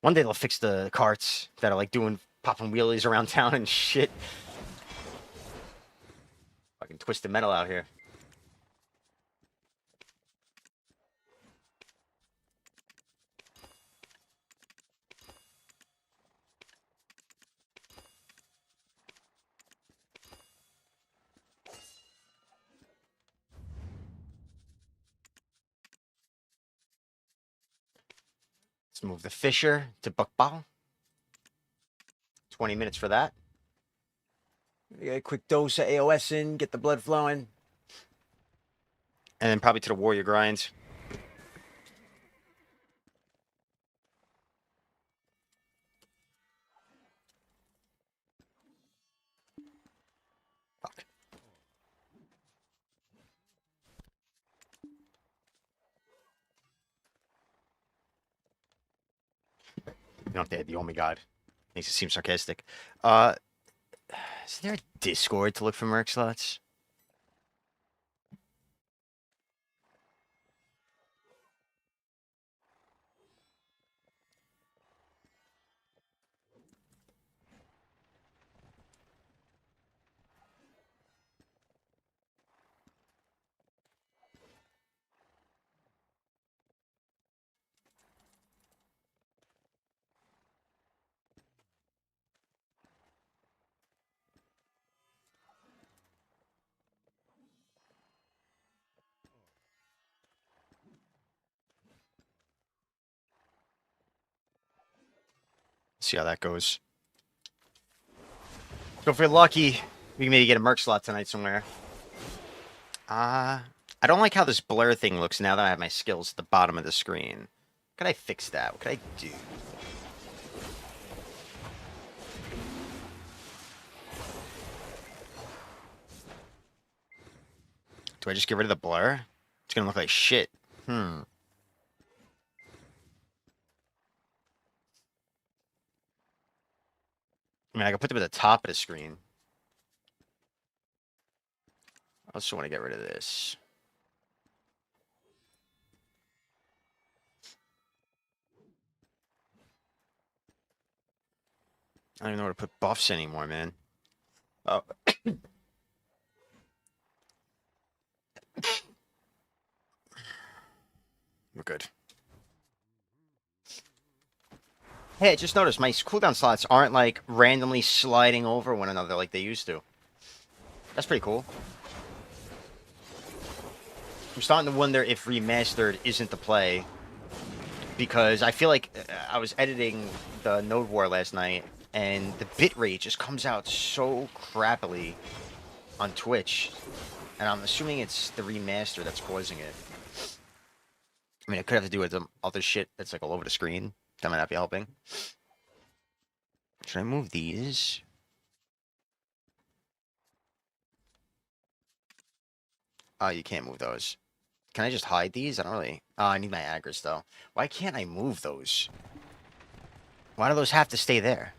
One day they'll fix the carts that are like popping wheelies around town and shit. Fucking twisted metal out here. Let's move the Fisher to Buckball. 20 minutes for that. Get a quick dose of AOS in, get the blood flowing. And then probably to the warrior grinds. Fuck. You don't have to add the Oh my God. Makes it seem sarcastic. Is there a Discord to look for merc slots? See how that goes. So if we're lucky, we can maybe get a merc slot tonight somewhere. I don't like how this blur thing looks now that I have my skills at the bottom of the screen. How could I fix that? What could I do? Do I just get rid of the blur? It's gonna look like shit. I mean, I can put them at the top of the screen. I also want to get rid of this. I don't even know where to put buffs anymore, man. Oh. We're good. Hey, I just noticed my cooldown slots aren't like randomly sliding over one another like they used to. That's pretty cool. I'm starting to wonder if remastered isn't the play, because I feel like I was editing the Node War last night and the bitrate just comes out so crappily on Twitch, and I'm assuming it's the remaster that's causing it. I mean, it could have to do with some other shit that's like all over the screen. That might not be helping. Should I move these? Oh, you can't move those. Can I just hide these? I don't really... Oh, I need my aggers, though. Why can't I move those? Why do those have to stay there?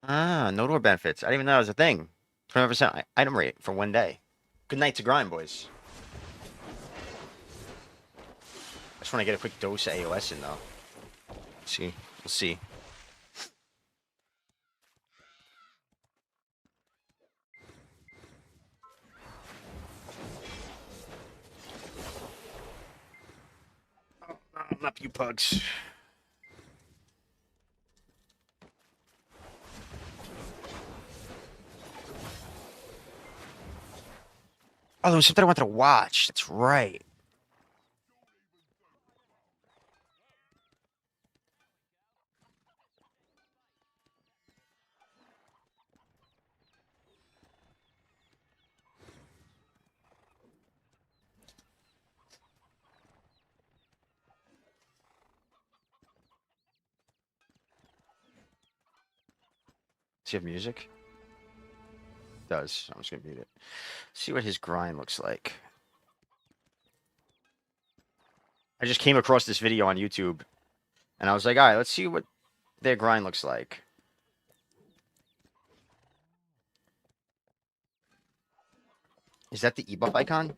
Ah, no door benefits. I didn't even know that was a thing. 20% item rate for one day. Good night to grind, boys. I just want to get a quick dose of AOS in, though. See? We'll see. Oh, no, not you pugs. Oh, there was something I wanted to watch. That's right. Does he have music? Does. I'm just gonna mute it. See what his grind looks like. I just came across this video on YouTube, and I was like, all right, let's see what their grind looks like. Is that the E-buff icon?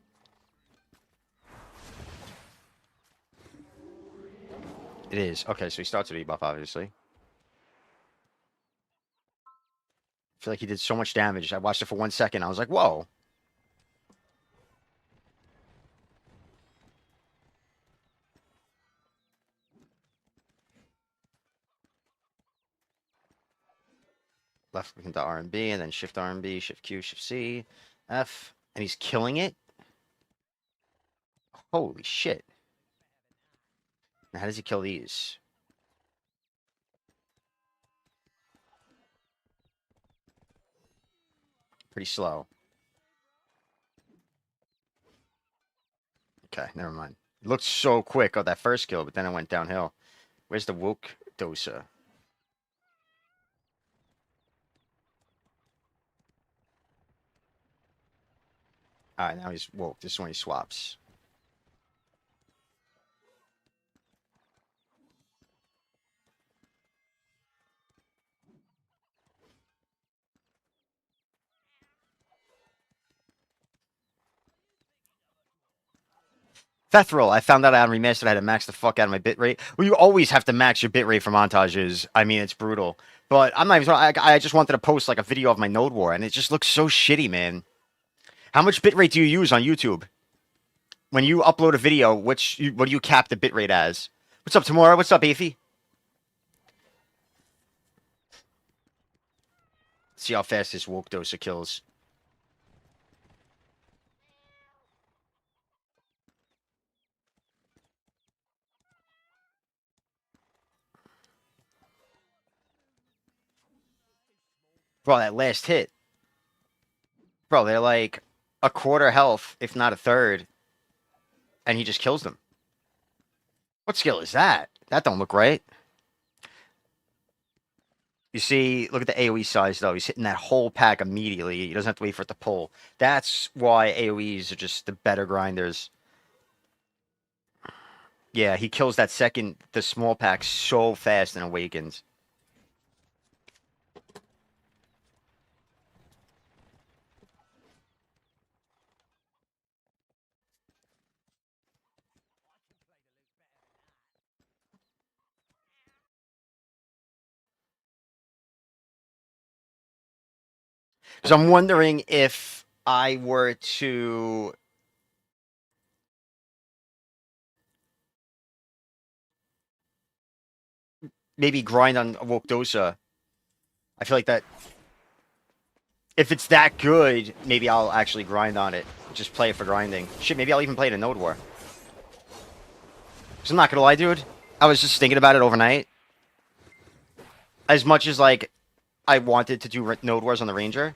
It is. Okay, so he starts with E-buff, obviously. I feel like he did so much damage. I watched it for 1 second. I was like, whoa. Left click into R&B, and then shift R&B, shift Q, shift C, F. And he's killing it? Holy shit. Now, how does he kill these? Pretty slow. Okay, never mind. It looked so quick on that first kill, but then it went downhill. Where's the woke Dosa? Alright, now he's woke. This is when he swaps. Fethril, I found out on Remastered I had to max the fuck out of my bitrate. Well, you always have to max your bitrate for montages. I mean, it's brutal. But I'm not even I just wanted to post like a video of my Node War, and it just looks so shitty, man. How much bitrate do you use on YouTube? When you upload a video, what do you cap the bitrate as? What's up, Tamora? What's up, Afi? See how fast this woke Dosa kills. Bro, that last hit. Bro, they're like a quarter health, if not a third. And he just kills them. What skill is that? That don't look right. You see, look at the AoE size, though. He's hitting that whole pack immediately. He doesn't have to wait for it to pull. That's why AoEs are just the better grinders. Yeah, he kills the small pack so fast and awakens. Because I'm wondering if I were to maybe grind on Woke Dosa. I feel like that if it's that good, maybe I'll actually grind on it. Just play it for grinding. Shit, maybe I'll even play it in Node War. Because I'm not gonna lie, dude. I was just thinking about it overnight. As much as, like, I wanted to do Node Wars on the Ranger,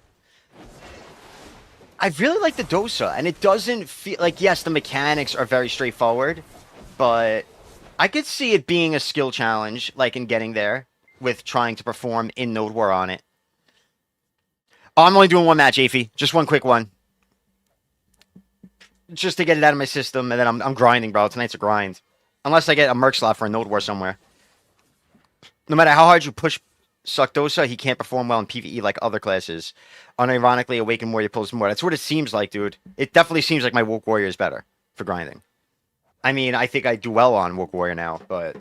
I really like the Dosa. And it doesn't feel... Like, yes, the mechanics are very straightforward. But I could see it being a skill challenge, like, in getting there. With trying to perform in Node War on it. Oh, I'm only doing one match, Afi. Just one quick one. Just to get it out of my system, and then I'm grinding, bro. Tonight's a grind. Unless I get a merc slot for a Node War somewhere. No matter how hard you push Dosa, he can't perform well in PvE like other classes. Unironically, Awakened Warrior pulls more. That's what it seems like, dude. It definitely seems like my Woke Warrior is better for grinding. I mean, I think I do well on Woke Warrior now, but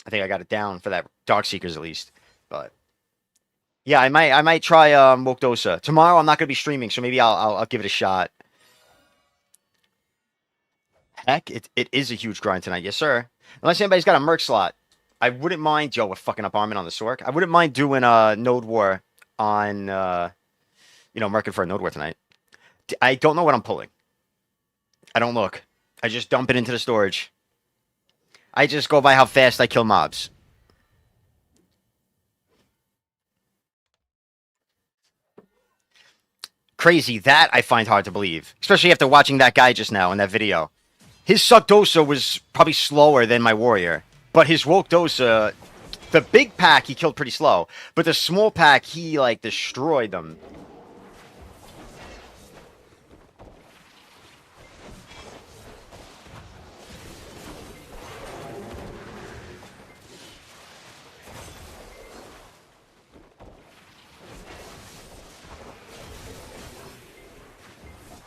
I think I got it down for that Darkseekers at least. But yeah, I might try Woke Dosa. Tomorrow I'm not gonna be streaming, so maybe I'll give it a shot. Heck, it is a huge grind tonight, yes sir. Unless anybody's got a merc slot. I wouldn't mind, Joe, with fucking up Armin on the Sork. I wouldn't mind doing a Node War on, mercing for a Node War tonight. I don't know what I'm pulling. I don't look. I just dump it into the storage. I just go by how fast I kill mobs. Crazy. That I find hard to believe. Especially after watching that guy just now in that video. His Dosa was probably slower than my warrior. But his Woke Dosa, the big pack he killed pretty slow. But the small pack, he, like, destroyed them.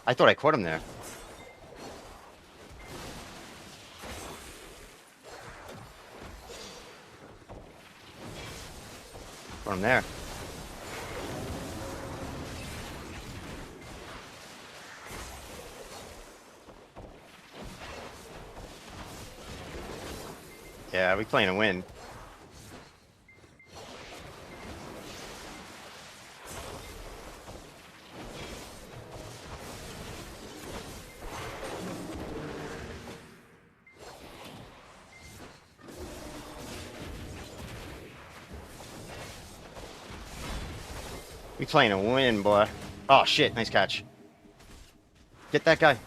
I thought I caught him there. Caught him there. Yeah, we playing a win. We playing a win, boy. Oh, shit. Nice catch. Get that guy.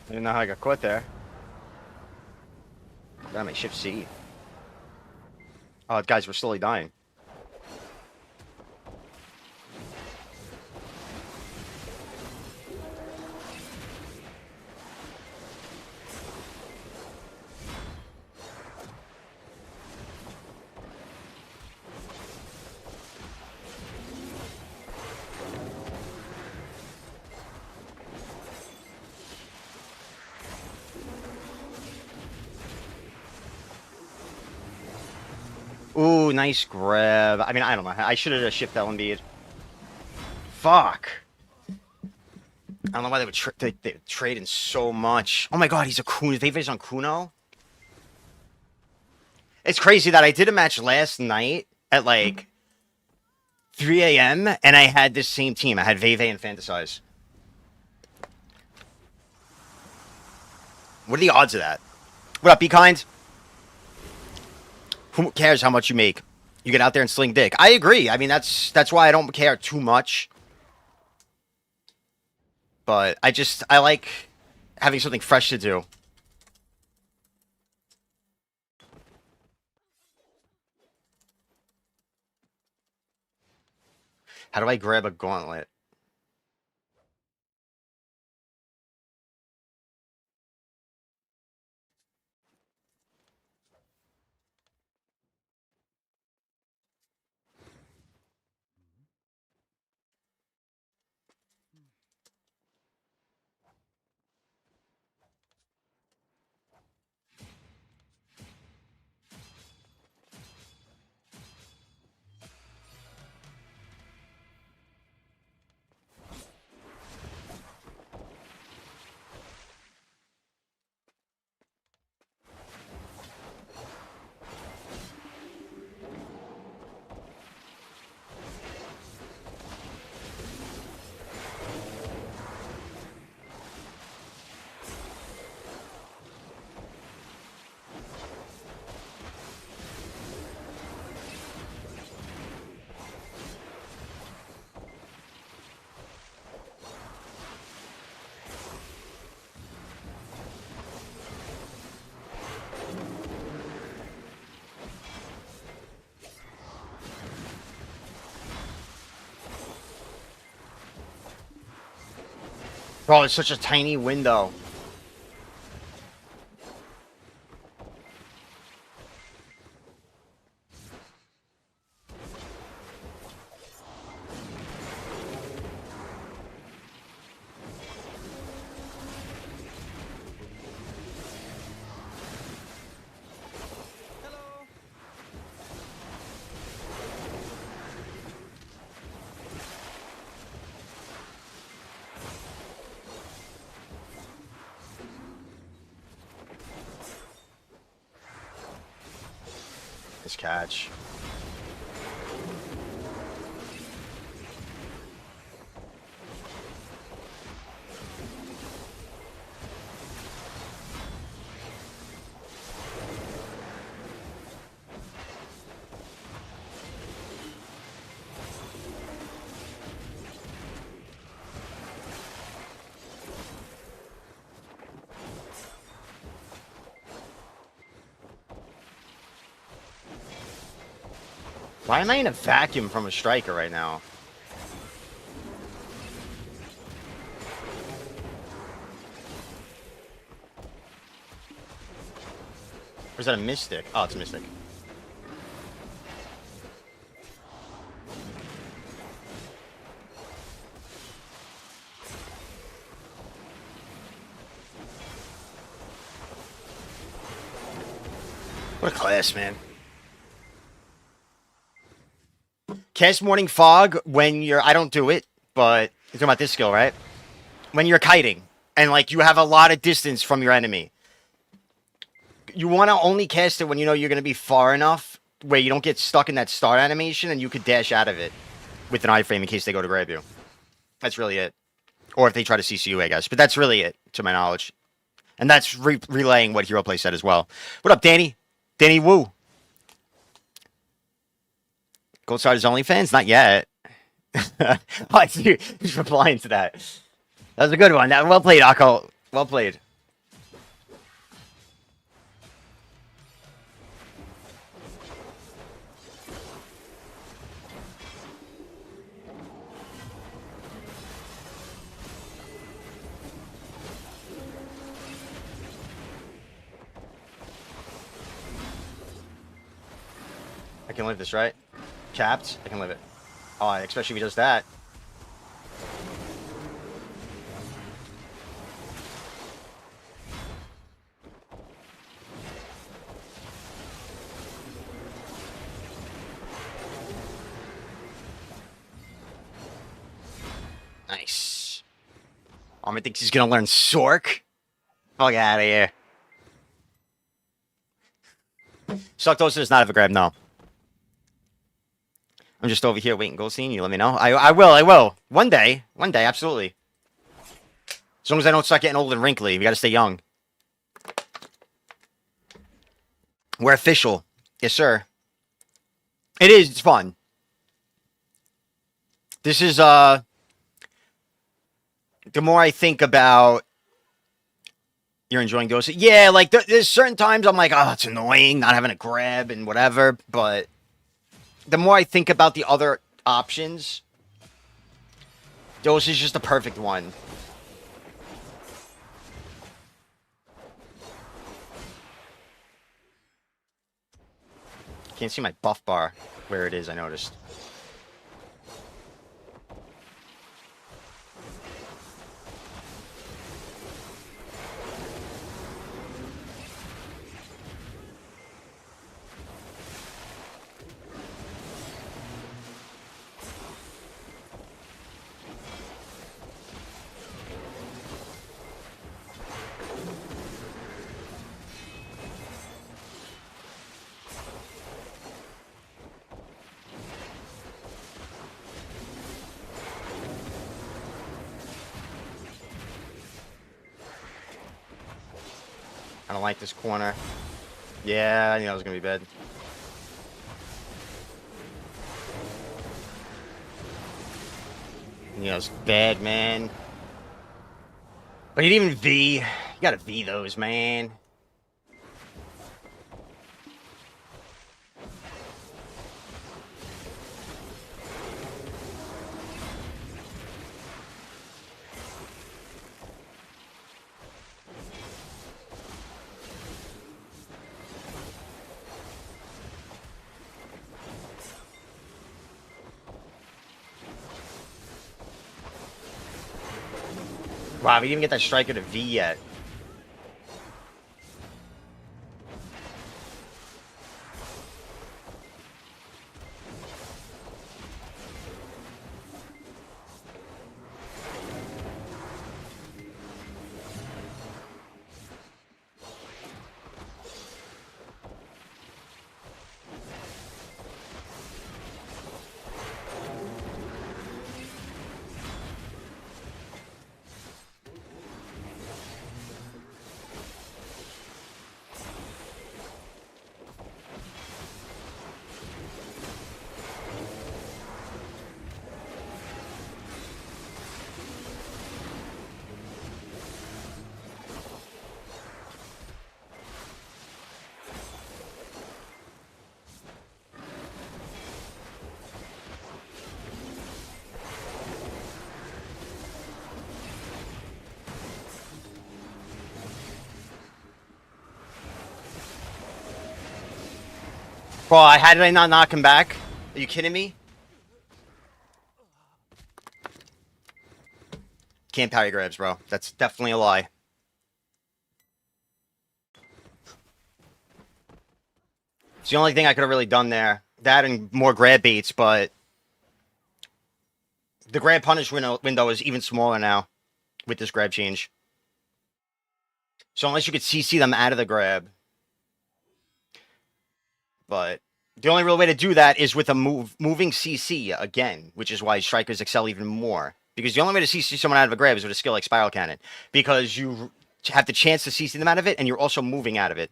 I didn't know how I got caught there. Damn, my shift C. Oh, guys, we're slowly dying. Ooh, nice grab. I mean, I don't know. I should have just shipped Embiid. Fuck. I don't know why they would trade in so much. Oh my god, he's a Kuno. Veve's on Kuno? It's crazy that I did a match last night at like 3 a.m. and I had this same team. I had Veve and Fantasize. What are the odds of that? What up, Be Kind? Who cares how much you make? You get out there and sling dick. I agree. I mean, that's why I don't care too much. But I like having something fresh to do. How do I grab a gauntlet? Bro, it's such a tiny window. This catch. Why am I in a vacuum from a striker right now? Or is that a Mystic? Oh, it's a Mystic. What a class, man. Cast Morning Fog when you're... I don't do it, but... You're talking about this skill, right? When you're kiting, and, like, you have a lot of distance from your enemy. You want to only cast it when you know you're going to be far enough where you don't get stuck in that start animation, and you could dash out of it with an iframe in case they go to grab you. That's really it. Or if they try to CC you, I guess. But that's really it, to my knowledge. And that's relaying what Hero Play said as well. What up, Danny? Danny Woo. Goldsteinburg's OnlyFans? Not yet. I see who's replying to that. That was a good one. Well played, Akko. Well played. I can live this, right? Capped? I can live it. Oh, especially if he does that. Nice. Armin thinks he's gonna learn Sork? Fuck out of here. Suck Dosa does not have a grab, no. I'm just over here waiting, Goldstein. You let me know. I will. One day, absolutely. As long as I don't start getting old and wrinkly, we gotta stay young. We're official. Yes, sir. It is, it's fun. This is, the more I think about... You're enjoying Dosa? Yeah, like, there's certain times I'm like, oh, it's annoying not having a grab and whatever, but... The more I think about the other options, Dosa is just the perfect one. Can't see my buff bar where it is, I noticed. I don't like this corner. Yeah, I knew that was gonna be bad. You know, it's bad, man. But he didn't even V. You gotta V those, man. Wow, we didn't even get that striker to V yet. Bro, how did I not knock him back? Are you kidding me? Can't parry grabs, bro. That's definitely a lie. It's the only thing I could have really done there. That and more grab baits, but the grab punish window is even smaller now with this grab change. So unless you could CC them out of the grab. But the only real way to do that is with a moving CC again, which is why strikers excel even more. Because the only way to CC someone out of a grab is with a skill like Spiral Cannon. Because you have the chance to CC them out of it, and you're also moving out of it.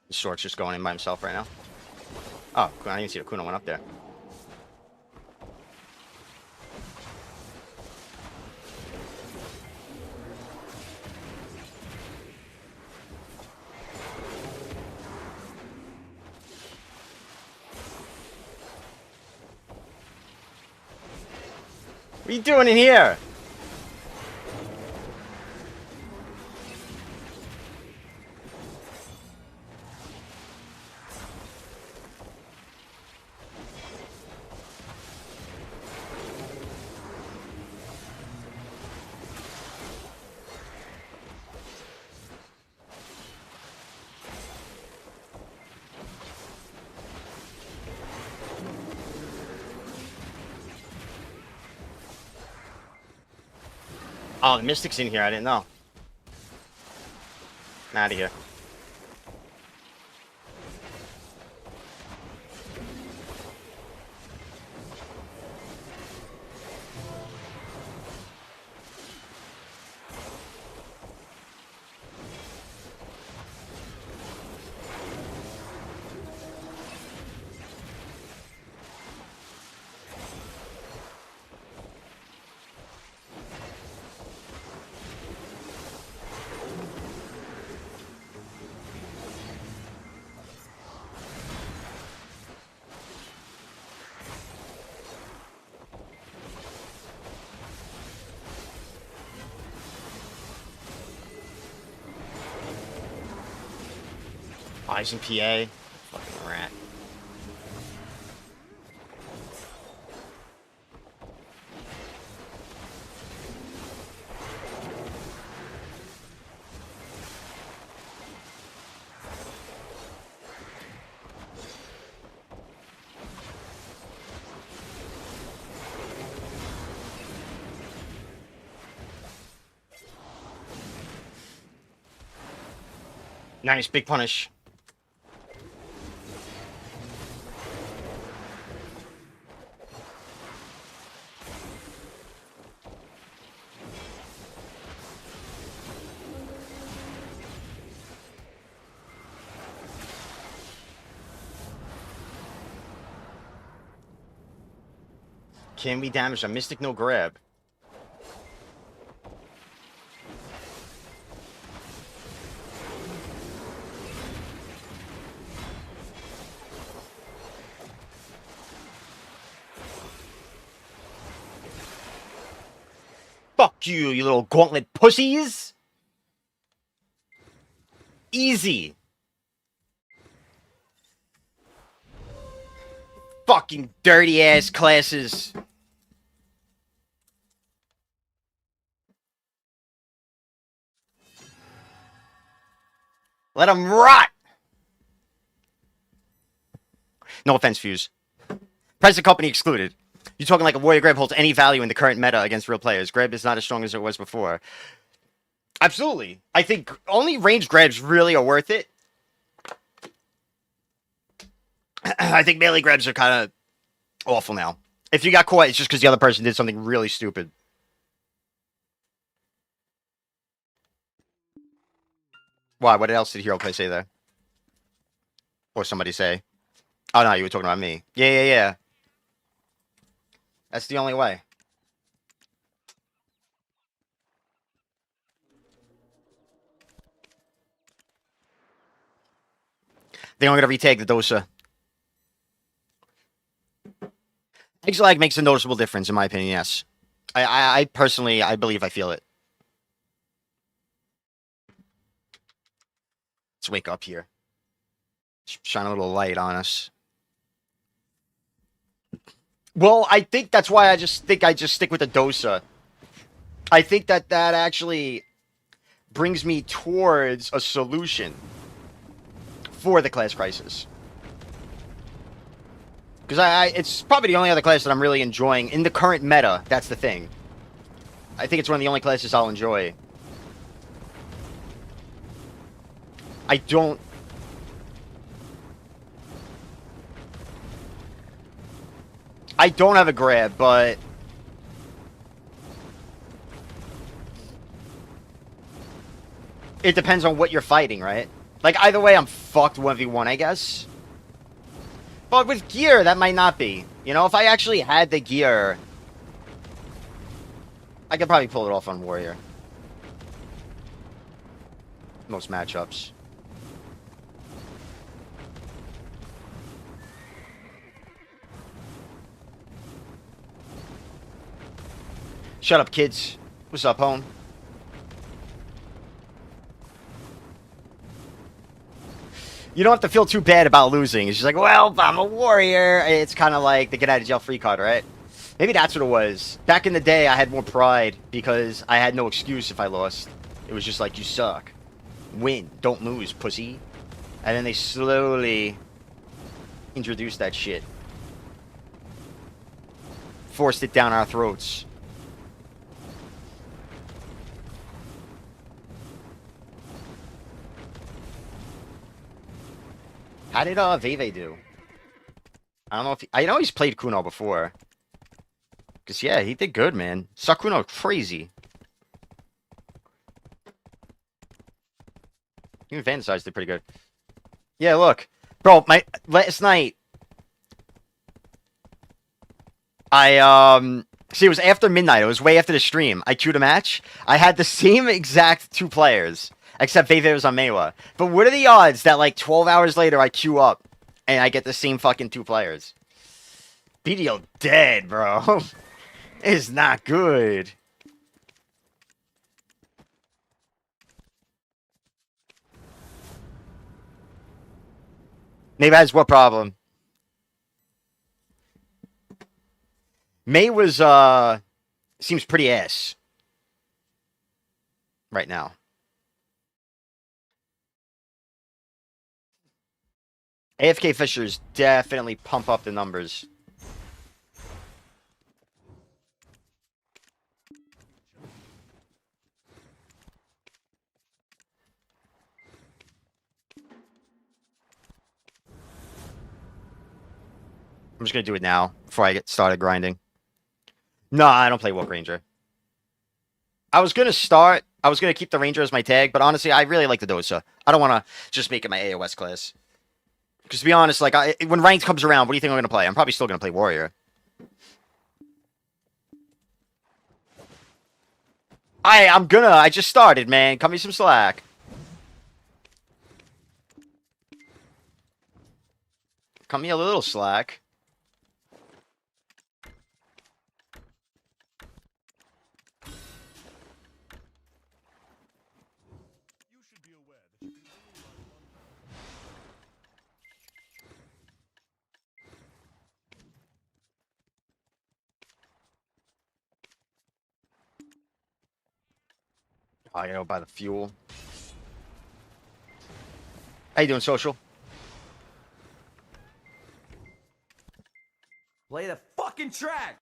The Stork's just going in by himself right now. Oh, I didn't see the Kuno went up there. What are you doing in here? Oh, the Mystic's in here. I didn't know. I'm out of here. Oh, he's in PA. Fucking rat. Nice, big punish. Can we damage a Mystic no grab? Fuck you, you little gauntlet pussies! Easy. Fucking dirty ass classes. Let them rot! No offense, Fuse. Present company excluded. You're talking like a Warrior Grab holds any value in the current meta against real players. Grab is not as strong as it was before. Absolutely. I think only ranged grabs really are worth it. I think melee grabs are kind of awful now. If you got caught, it's just because the other person did something really stupid. Why? What else did Hero Play say there? Or somebody say? Oh, no, you were talking about me. Yeah. That's the only way. They're only going to retake the Dosa. Extra lag makes a noticeable difference, in my opinion, yes. I personally, I believe I feel it. Let's wake up here. Shine a little light on us. Well, I think that's why I just stick with the Dosa. I think that actually brings me towards a solution for the class crisis. Because it's probably the only other class that I'm really enjoying in the current meta. That's the thing. I think it's one of the only classes I'll enjoy. I don't have a grab, but it depends on what you're fighting, right? Like, either way, I'm fucked 1v1, I guess. But with gear, that might not be. You know, if I actually had the gear, I could probably pull it off on Warrior. Most matchups. Shut up, kids. What's up, home? You don't have to feel too bad about losing. It's just like, well, I'm a warrior. It's kind of like the get out of jail free card, right? Maybe that's what it was. Back in the day, I had more pride because I had no excuse if I lost. It was just like, you suck. Win. Don't lose, pussy. And then they slowly introduced that shit. Forced it down our throats. How did Veve do? I don't know if I know he's played Kuno before. Cause yeah, he did good, man. Saw Kuno crazy. Even Vandasize did pretty good. Yeah, look, bro. My last night, I see it was after midnight. It was way after the stream. I queued a match. I had the same exact two players, except Veve was on Mewa. But what are the odds that like 12 hours later I queue up and I get the same fucking two players? BDO dead, bro. It's not good. Maybe has what problem? May was seems pretty ass right now. AFK Fishers definitely pump up the numbers. I'm just gonna do it now before I get started grinding. No, I don't play Woke Ranger. I was gonna keep the Ranger as my tag, but honestly, I really like the Dosa. I don't want to just make it my AOS class. Because to be honest, like when ranked comes around, what do you think I'm gonna play? I'm probably still gonna play Warrior. I just started, man. Cut me some slack. Cut me a little slack. Oh, I gotta go buy the fuel. How you doing, social? Play the fucking track!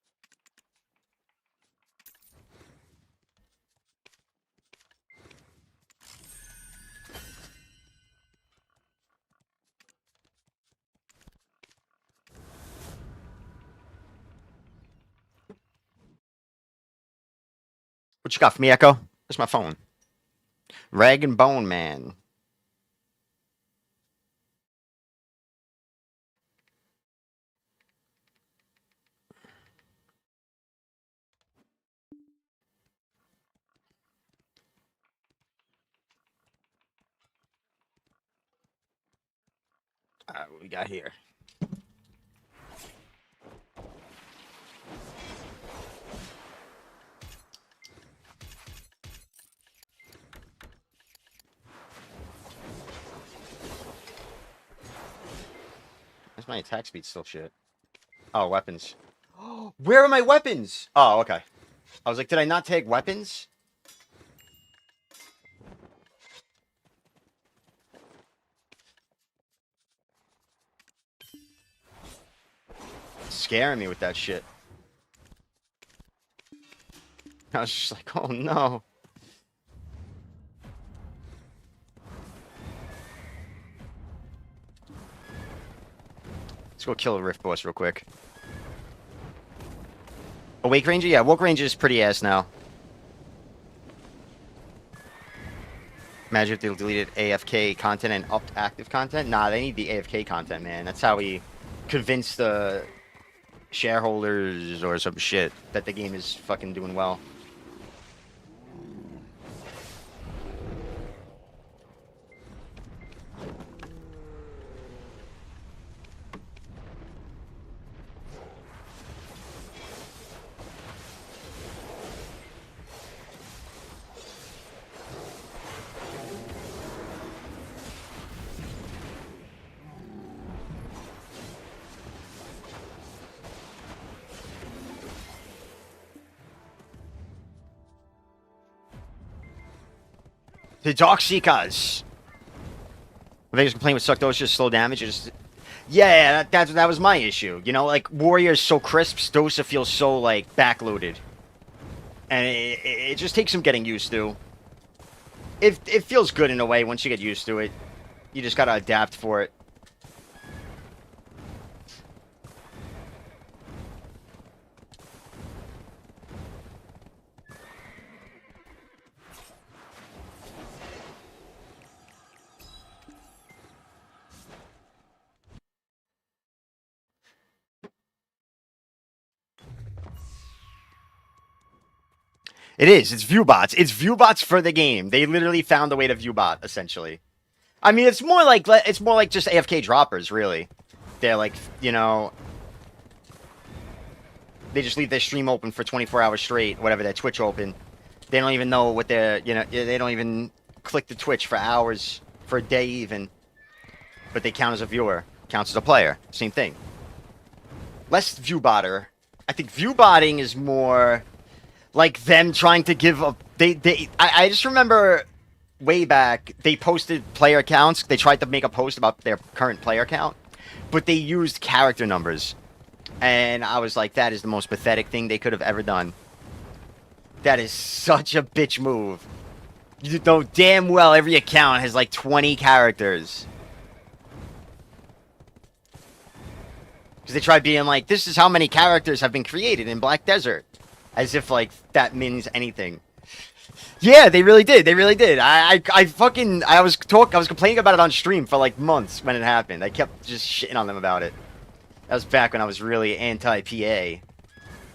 What you got for me, Echo? Where's my phone? Rag and Bone Man. All right, what we got here? Where's my attack speed still shit? Oh, weapons. Where are my weapons? Oh, okay. I was like, did I not take weapons? Scaring me with that shit. I was just like, oh no. Let's go kill a Rift boss real quick. Awake Ranger? Yeah, Woke Ranger is pretty ass now. Imagine if they deleted AFK content and upped active content. Nah, they need the AFK content, man. That's how we convince the shareholders or some shit that the game is fucking doing well. The Darkseekers. The biggest complaint with Suck Dosa is slow damage. Yeah, that was my issue. You know, like, Warrior is so crisp, Dosa feels so, like, backloaded. And it just takes some getting used to. It feels good in a way once you get used to it. You just gotta adapt for it. It is. It's viewbots. It's viewbots for the game. They literally found a way to viewbot, essentially. I mean, it's more like just AFK droppers, really. They're like, you know, they just leave their stream open for 24 hours straight, whatever, their Twitch open. They don't even know what they're, you know, they don't even click the Twitch for hours, for a day even. But they count as a viewer, counts as a player. Same thing. Less viewbotter. I think viewbotting is more like them trying to give a... I just remember way back, they posted player counts. They tried to make a post about their current player count, but they used character numbers. And I was like, that is the most pathetic thing they could have ever done. That is such a bitch move. You know damn well every account has like 20 characters. Because they tried being like, this is how many characters have been created in Black Desert. As if, like, that means anything. Yeah, they really did. They really did. I was complaining about it on stream for, like, months when it happened. I kept just shitting on them about it. That was back when I was really anti-PA.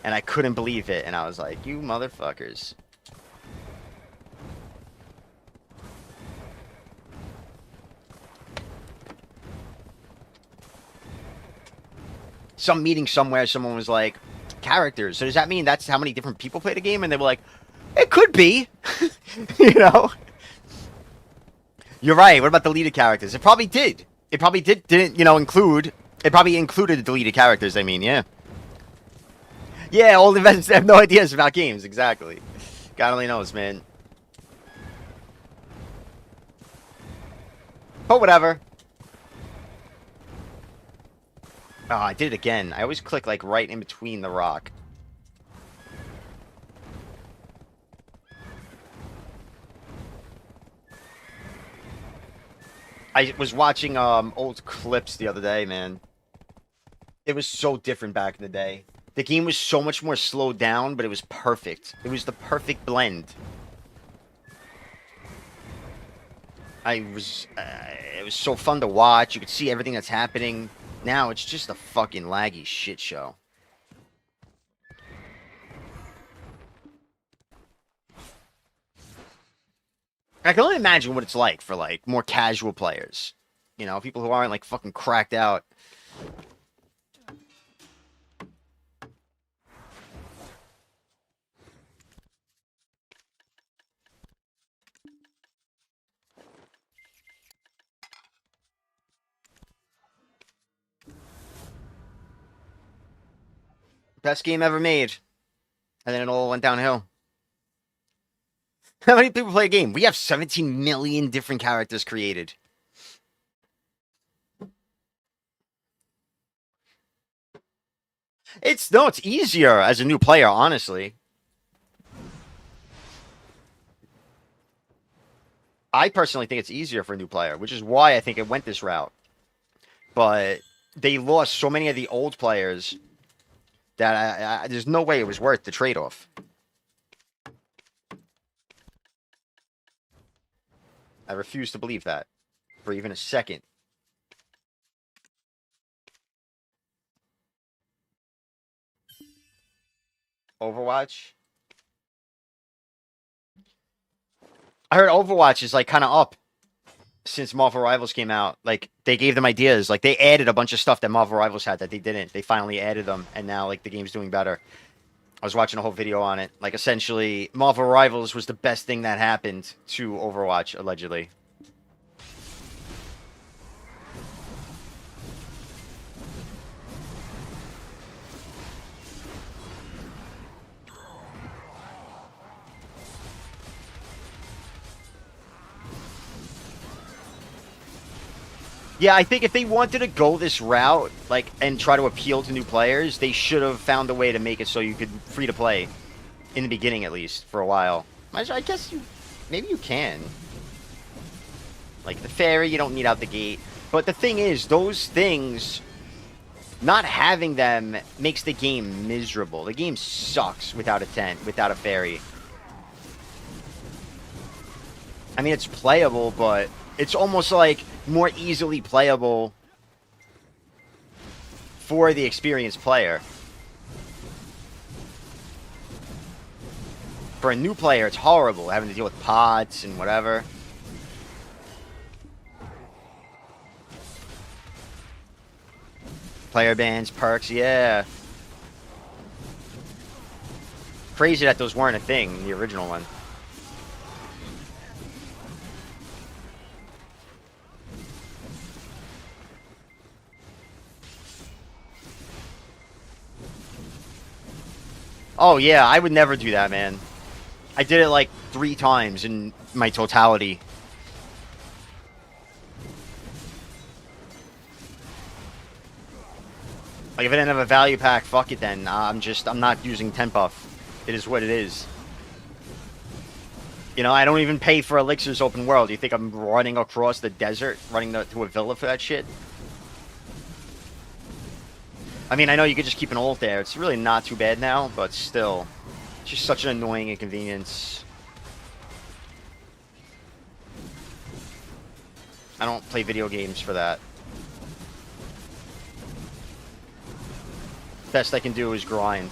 And I couldn't believe it. And I was like, you motherfuckers. Some meeting somewhere, someone was like, characters. So does that mean that's how many different people play the game? And they were like, it could be. You know? You're right. What about deleted characters? It probably did. It probably didn't, you know, include... It probably included deleted characters, I mean, yeah. Yeah, all the events have no ideas about games, exactly. God only knows, man. But whatever. Oh, I did it again. I always click, like, right in between the rock. I was watching old clips the other day, man. It was so different back in the day. The game was so much more slowed down, but it was perfect. It was the perfect blend. It was so fun to watch. You could see everything that's happening. Now it's just a fucking laggy shit show. I can only imagine what it's like for, like, more casual players. You know, people who aren't, like, fucking cracked out. Best game ever made. And then it all went downhill. How many people play a game? We have 17 million different characters created. It's easier as a new player, honestly. I personally think it's easier for a new player, which is why I think it went this route. But they lost so many of the old players that there's no way it was worth the trade-off. I refuse to believe that for even a second. Overwatch? I heard Overwatch is like kind of up since Marvel Rivals came out. Like they gave them ideas. Like they added a bunch of stuff that Marvel Rivals had that they didn't. They finally added them, and now like the game's doing better. I was watching a whole video on it. Like essentially, Marvel Rivals was the best thing that happened to Overwatch, allegedly. Yeah, I think if they wanted to go this route, like, and try to appeal to new players, they should have found a way to make it so you could free to play in the beginning, at least for a while. I guess maybe you can. Like the fairy, you don't need out the gate. But the thing is, those things, not having them makes the game miserable. The game sucks without a tent, without a fairy. I mean, it's playable, but it's almost like more easily playable for the experienced player. For a new player, it's horrible having to deal with pods and whatever. Player bans, perks, yeah. Crazy that those weren't a thing in the original one. Oh, yeah, I would never do that, man. I did it like 3 times in my totality. Like, if I didn't have a value pack, fuck it then. I'm not using tent buff. It is what it is. You know, I don't even pay for Elixir's open world. You think I'm running across the desert, running to a villa for that shit? I mean, I know you could just keep an ult there. It's really not too bad now, but still. It's just such an annoying inconvenience. I don't play video games for that. Best I can do is grind.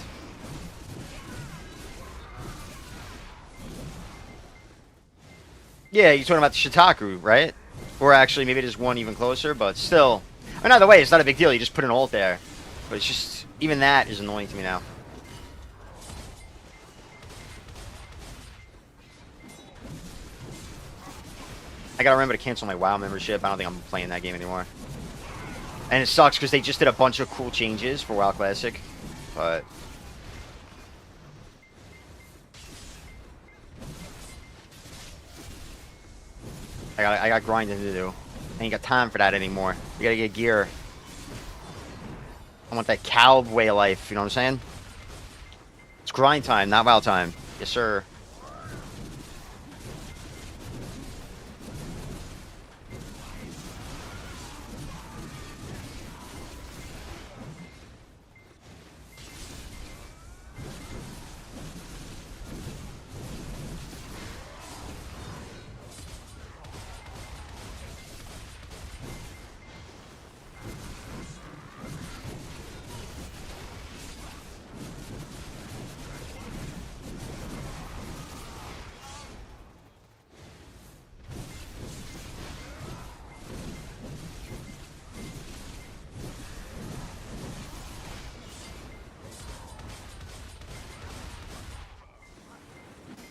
Yeah, you're talking about the Shitaku, right? Or actually, maybe there's one even closer, but still. I mean, either way, it's not a big deal. You just put an ult there. But it's just, even that is annoying to me now. I gotta remember to cancel my WoW membership. I don't think I'm playing that game anymore. And it sucks because they just did a bunch of cool changes for WoW Classic. But I got grinding to do. I ain't got time for that anymore. You gotta get gear. I want that cowboy life, you know what I'm saying? It's grind time, not WoW time. Yes, sir.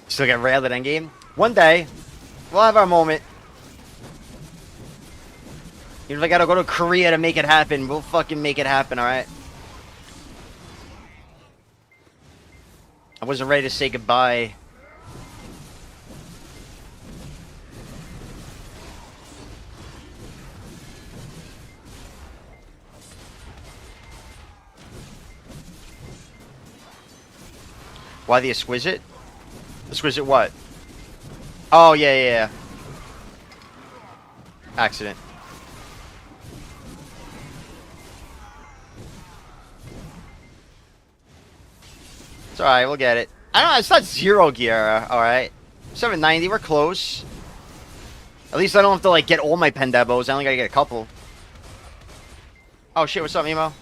Still get railed at endgame? One day, we'll have our moment. Even if I gotta go to Korea to make it happen, we'll fucking make it happen, alright? wasn't ready to say goodbye. Why the exquisite? Exquisite what? Oh, yeah. Accident. It's alright, we'll get it. I don't know, it's not 0 gear, alright. 790, we're close. At least I don't have to, like, get all my Pendebos. I only gotta get a couple. Oh, shit, what's up, Nemo?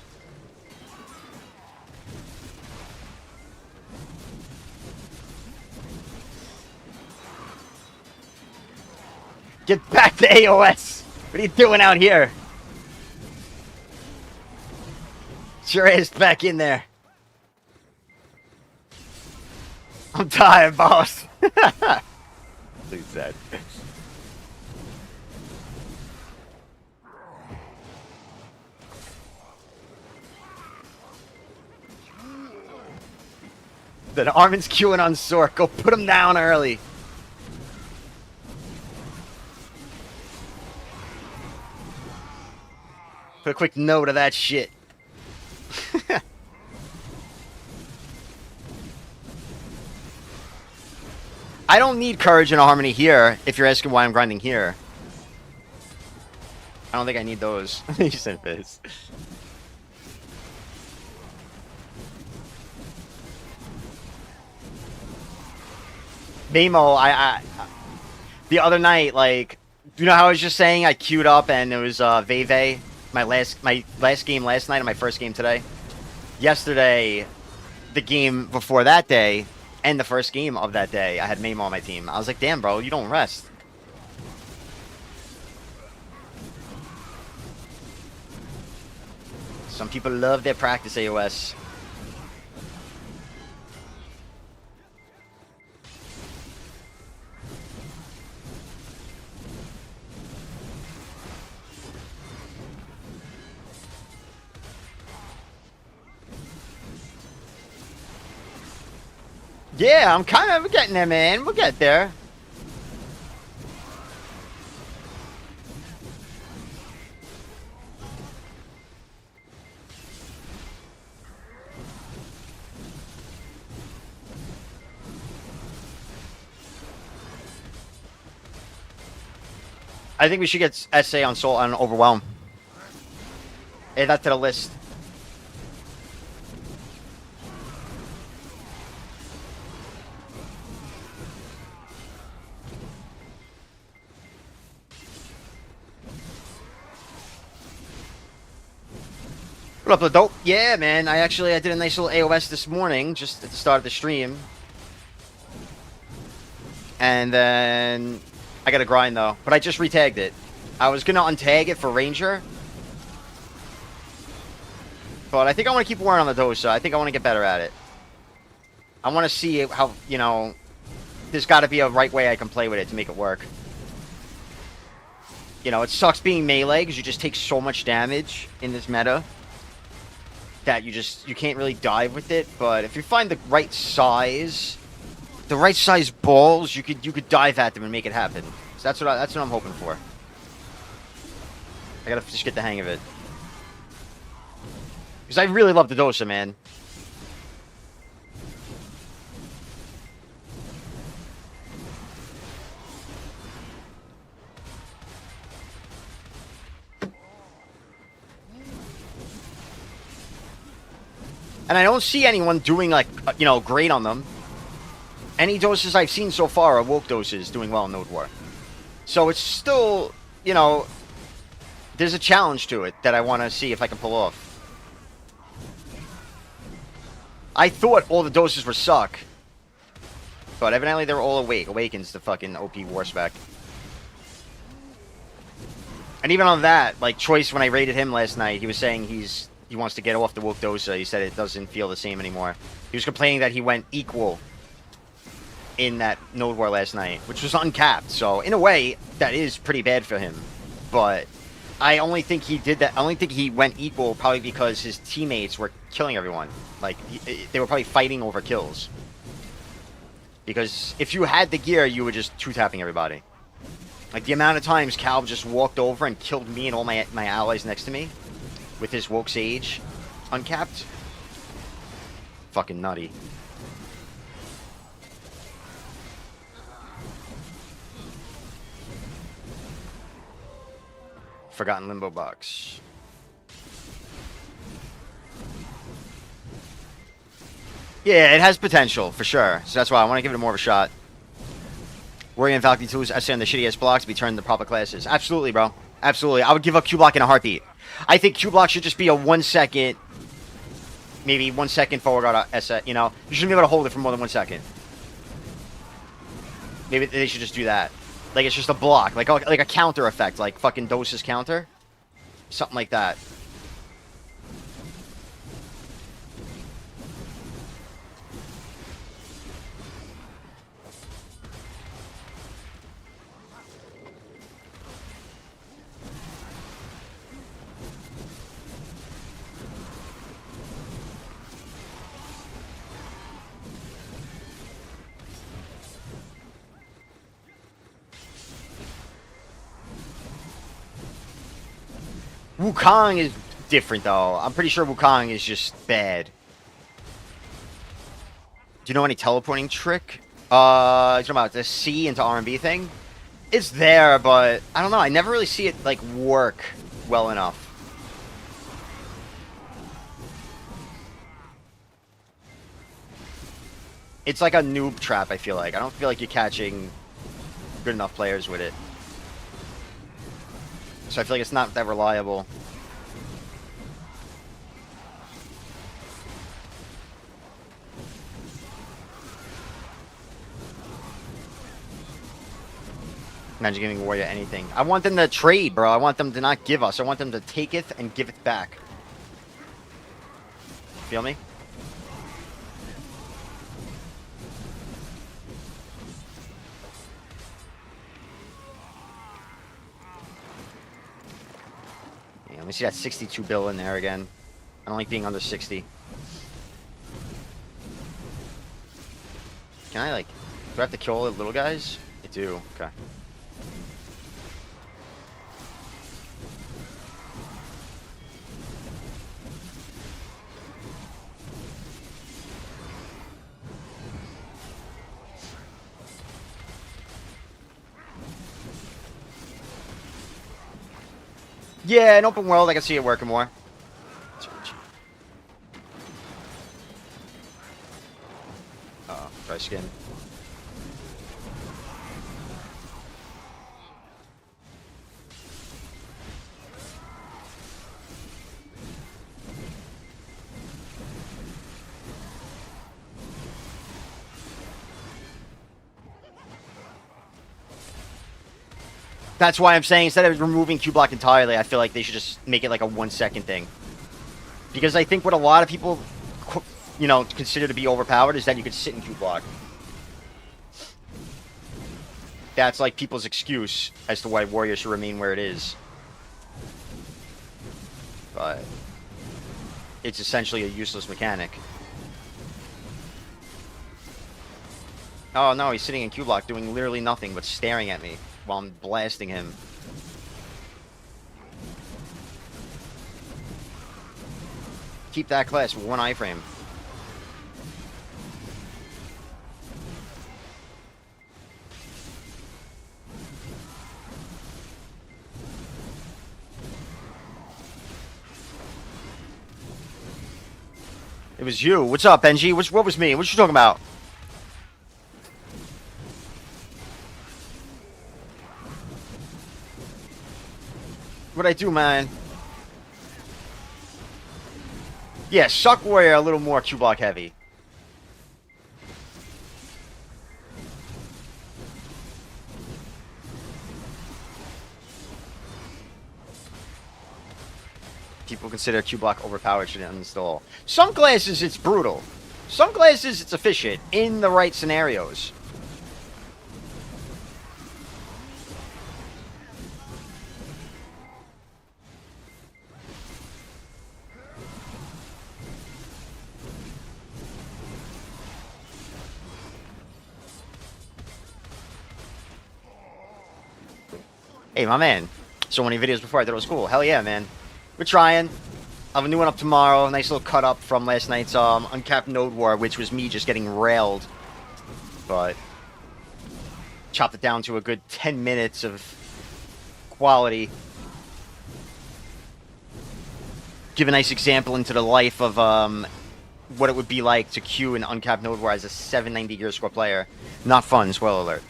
Get back to AOS! What are you doing out here? Sure is back in there. I'm tired, boss. Too sad. Then Armin's queuing on Sork. Go put him down early. Put a quick note of that shit. I don't need courage and harmony here, if you're asking why I'm grinding here. I don't think I need those. You said Fizz. Mamo, the other night, like, you know how I was just saying I queued up and it was Veve, my last game last night and my first game today? Yesterday, the game before that day, and the first game of that day, I had Mamo on my team. I was like, damn, bro, you don't rest. Some people love their practice AOS. Yeah, I'm kind of getting there, man. We'll get there. I think we should get SA on Soul on Overwhelm. Add that to the list. What up, Dope? Yeah, man. I did a nice little AOS this morning, just at the start of the stream. And then I got to grind though, but I just retagged it. I was gonna untag it for Ranger, but I think I want to keep wearing on the Dosa. I think I want to get better at it. I want to see how, you know, there's got to be a right way I can play with it to make it work. You know, it sucks being melee because you just take so much damage in this meta that you can't really dive with it. But if you find the right size balls, you could dive at them and make it happen. So that's what I'm hoping for. I gotta just get the hang of it, because I really love the Dosa, man. And I don't see anyone doing, like, you know, great on them. Any Dosas I've seen so far are woke Dosas doing well in Node War. So it's still, you know, there's a challenge to it that I want to see if I can pull off. I thought all the Dosas were suck, but evidently they're all awake. Awaken's the fucking OP war spec. And even on that, like, Choice, when I raided him last night, he was saying he wants to get off the woke Dosa. He said it doesn't feel the same anymore. He was complaining that he went equal in that Node War last night, which was uncapped. So in a way, that is pretty bad for him. But I only think he did that. I only think he went equal probably because his teammates were killing everyone. Like, they were probably fighting over kills. Because if you had the gear, you were just two-tapping everybody. Like, the amount of times Cal just walked over and killed me and all my allies next to me with his Woke Sage uncapped. Fucking nutty. Forgotten Limbo Box. Yeah, it has potential, for sure. So that's why I want to give it more of a shot. Warrior and Valkyrie tools, I say on the shitty-ass blocks, be turned into proper classes. Absolutely, bro. Absolutely. I would give up Q-Block in a heartbeat. I think Q-Block should just be a 1 second, maybe 1 second forward guard asset, you know? You shouldn't be able to hold it for more than 1 second. Maybe they should just do that. Like, it's just a block. Like a counter effect, like fucking Dosa's counter. Something like that. Wukong is different, though. I'm pretty sure Wukong is just bad. Do you know any teleporting trick? You talking about the C into R&B thing? It's there, but I don't know. I never really see it, like, work well enough. It's like a noob trap, I feel like. I don't feel like you're catching good enough players with it. So I feel like it's not that reliable. Imagine giving Warrior anything. I want them to trade, bro. I want them to not give us. I want them to take it and give it back. Feel me? Yeah, let me see that 62 bill in there again. I don't like being under 60. Can I, like... Do I have to kill all the little guys? I do. Okay. Yeah, in open world, I can see it working more. Oh, dry skin. That's why I'm saying instead of removing Q-Block entirely, I feel like they should just make it like a 1 second thing. Because I think what a lot of people, you know, consider to be overpowered is that you could sit in Q-Block. That's like people's excuse as to why Warrior should remain where it is. But it's essentially a useless mechanic. Oh no, he's sitting in Q-Block doing literally nothing but staring at me while I'm blasting him. Keep that class with 1 iframe. It was you. What's up, Benji? What was me? What you talking about? What'd I do, man? Yeah, Suck Warrior a little more Q-Block heavy. People consider Q-Block overpowered, should uninstall. Some classes, it's brutal. Some classes, it's efficient in the right scenarios. Hey, my man. So many videos before, I thought it was cool. Hell yeah, man. We're trying. I'll have a new one up tomorrow. Nice little cut up from last night's uncapped Node War, which was me just getting railed. But chopped it down to a good 10 minutes of quality. Give a nice example into the life of what it would be like to queue an uncapped Node War as a 790 gear score player. Not fun, spoiler alert.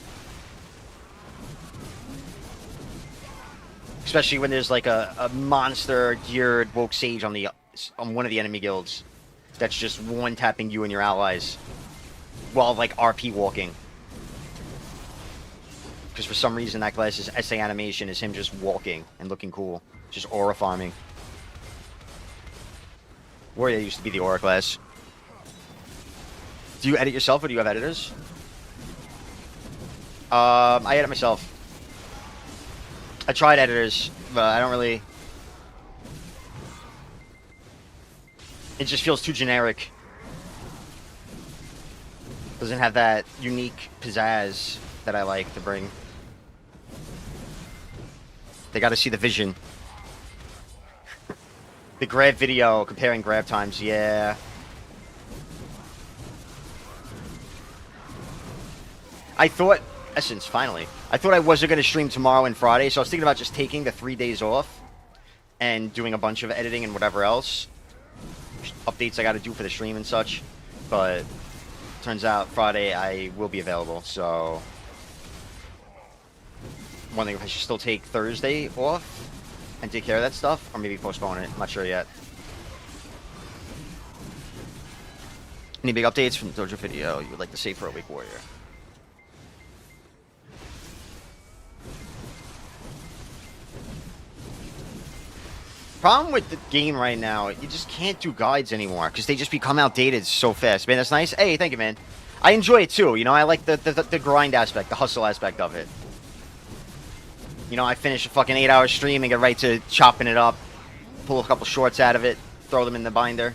Especially when there's like a monster geared woke sage on one of the enemy guilds that's just one tapping you and your allies while like RP walking. Because for some reason that class's SA animation is him just walking and looking cool, just aura farming. Warrior used to be the aura class. Do you edit yourself or do you have editors? I edit myself. I tried editors, but I don't really... It just feels too generic. Doesn't have that unique pizzazz that I like to bring. They gotta see the vision. The grab video, comparing grab times, yeah. I thought... Essence, finally. I thought I wasn't going to stream tomorrow and Friday, so I was thinking about just taking the 3 days off and doing a bunch of editing and whatever else. Updates I got to do for the stream and such. But turns out Friday I will be available, so... I'm wondering if I should still take Thursday off and take care of that stuff, or maybe postpone it. I'm not sure yet. Any big updates from the Dojo video you would like to see for a week warrior? Problem with the game right now, you just can't do guides anymore because they just become outdated so fast. Man, that's nice. Hey, thank you, man. I enjoy it too. You know, I like the grind aspect, the hustle aspect of it. You know, I finish a fucking 8-hour stream and get right to chopping it up, pull a couple shorts out of it, throw them in the binder.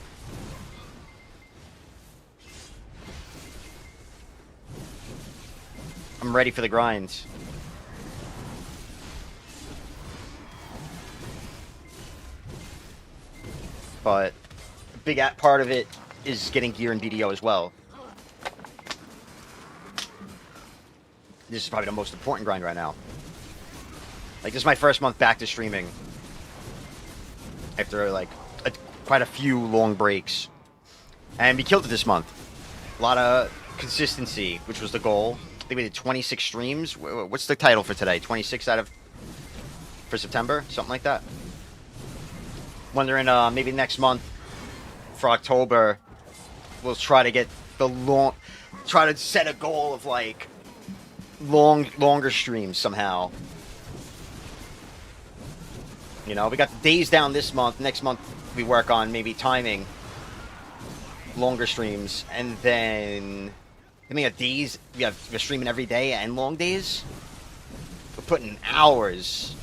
I'm ready for the grind. But a big part of it is getting gear in BDO as well. This is probably the most important grind right now. Like, this is my first month back to streaming. After, like, quite a few long breaks. And we killed it this month. A lot of consistency, which was the goal. I think we did 26 streams. What's the title for today? 26 out of... for September? Something like that. Wondering, maybe next month, for October, we'll try to get the try to set a goal of, like, longer streams somehow. You know, we got the days down this month. Next month, we work on maybe timing longer streams. And then, I mean, days, we're streaming every day and long days. We're putting hours.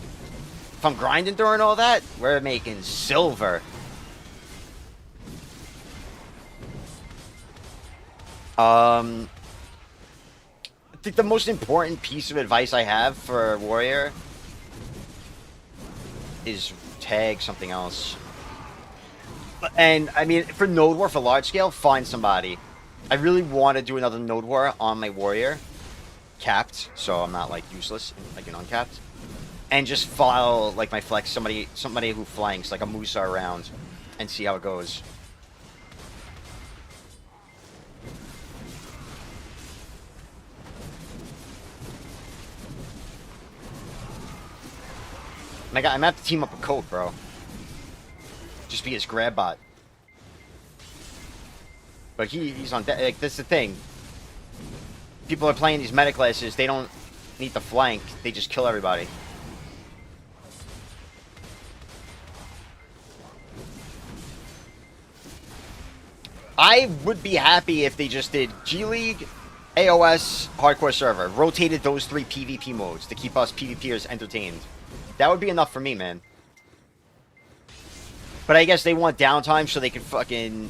If I'm grinding during all that, we're making silver. I think the most important piece of advice I have for Warrior is tag something else. And, I mean, for Node War, for large scale, find somebody. I really want to do another Node War on my Warrior. Capped, so I'm not, like, useless, like an uncapped. And just follow, like, my flex, somebody who flanks, like a Musa around, and see how it goes. I'm gonna have to team up with Code, bro. Just be his grab bot. But he's on deck. Like, that's the thing. People are playing these meta classes, they don't need to flank, they just kill everybody. I would be happy if they just did G League, AOS, Hardcore Server. Rotated those 3 PvP modes to keep us PvPers entertained. That would be enough for me, man. But I guess they want downtime so they can fucking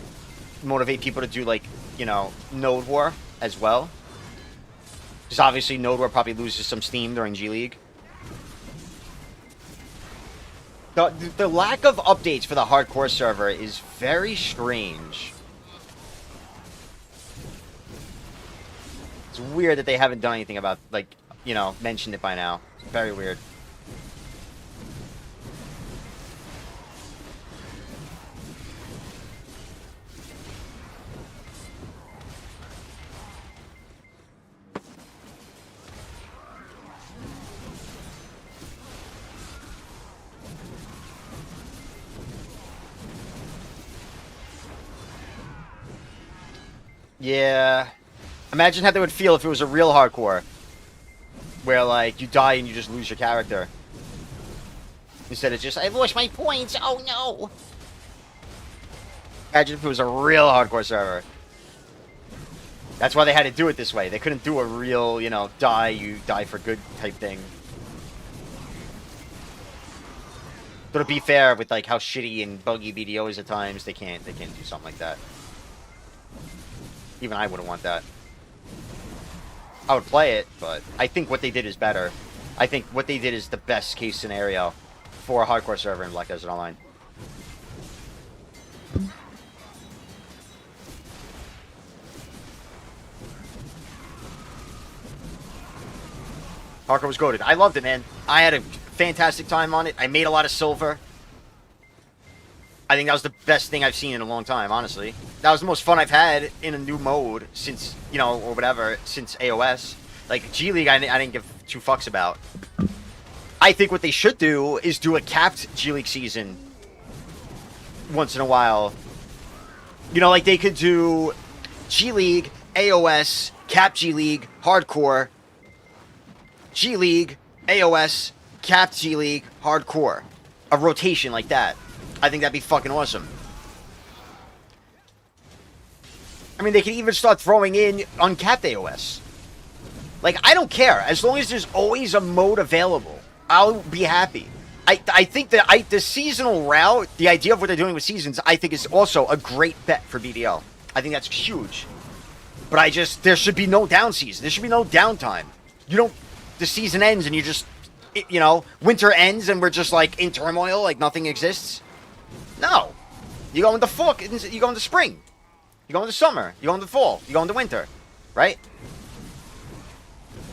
motivate people to do, like, you know, Node War as well. Because obviously Node War probably loses some steam during G League. The lack of updates for the hardcore server is very strange. It's weird that they haven't done anything about, like, you know, mentioned it by now. It's very weird. Yeah. Imagine how they would feel if it was a real hardcore. Where, like, you die and you just lose your character. Instead of just, I lost my points, oh no! Imagine if it was a real hardcore server. That's why they had to do it this way. They couldn't do a real, you know, you die for good type thing. But to be fair, with, like, how shitty and buggy BDO is at times, they can't do something like that. Even I wouldn't want that. I would play it, but I think what they did is better. I think what they did is the best case scenario for a hardcore server in Black Desert Online. Hardcore was goated. I loved it, man. I had a fantastic time on it. I made a lot of silver. I think that was the best thing I've seen in a long time, honestly. That was the most fun I've had in a new mode since, you know, or whatever, since AOS. Like, G League, I didn't give two fucks about. I think what they should do is do a capped G League season once in a while. You know, like they could do G League, AOS, capped G League, hardcore, G League, AOS, capped G League, hardcore. A rotation like that. I think that'd be fucking awesome. I mean, they could even start throwing in uncapped AOS. Like, I don't care. As long as there's always a mode available, I'll be happy. I think that the seasonal route, the idea of what they're doing with seasons, I think is also a great bet for BDL. I think that's huge. But there should be no down season. There should be no downtime. The season ends and you just, you know, winter ends and we're just like in turmoil, like nothing exists. No. You go into fall, you go into spring. You go into summer. You go into fall. You go into winter. Right?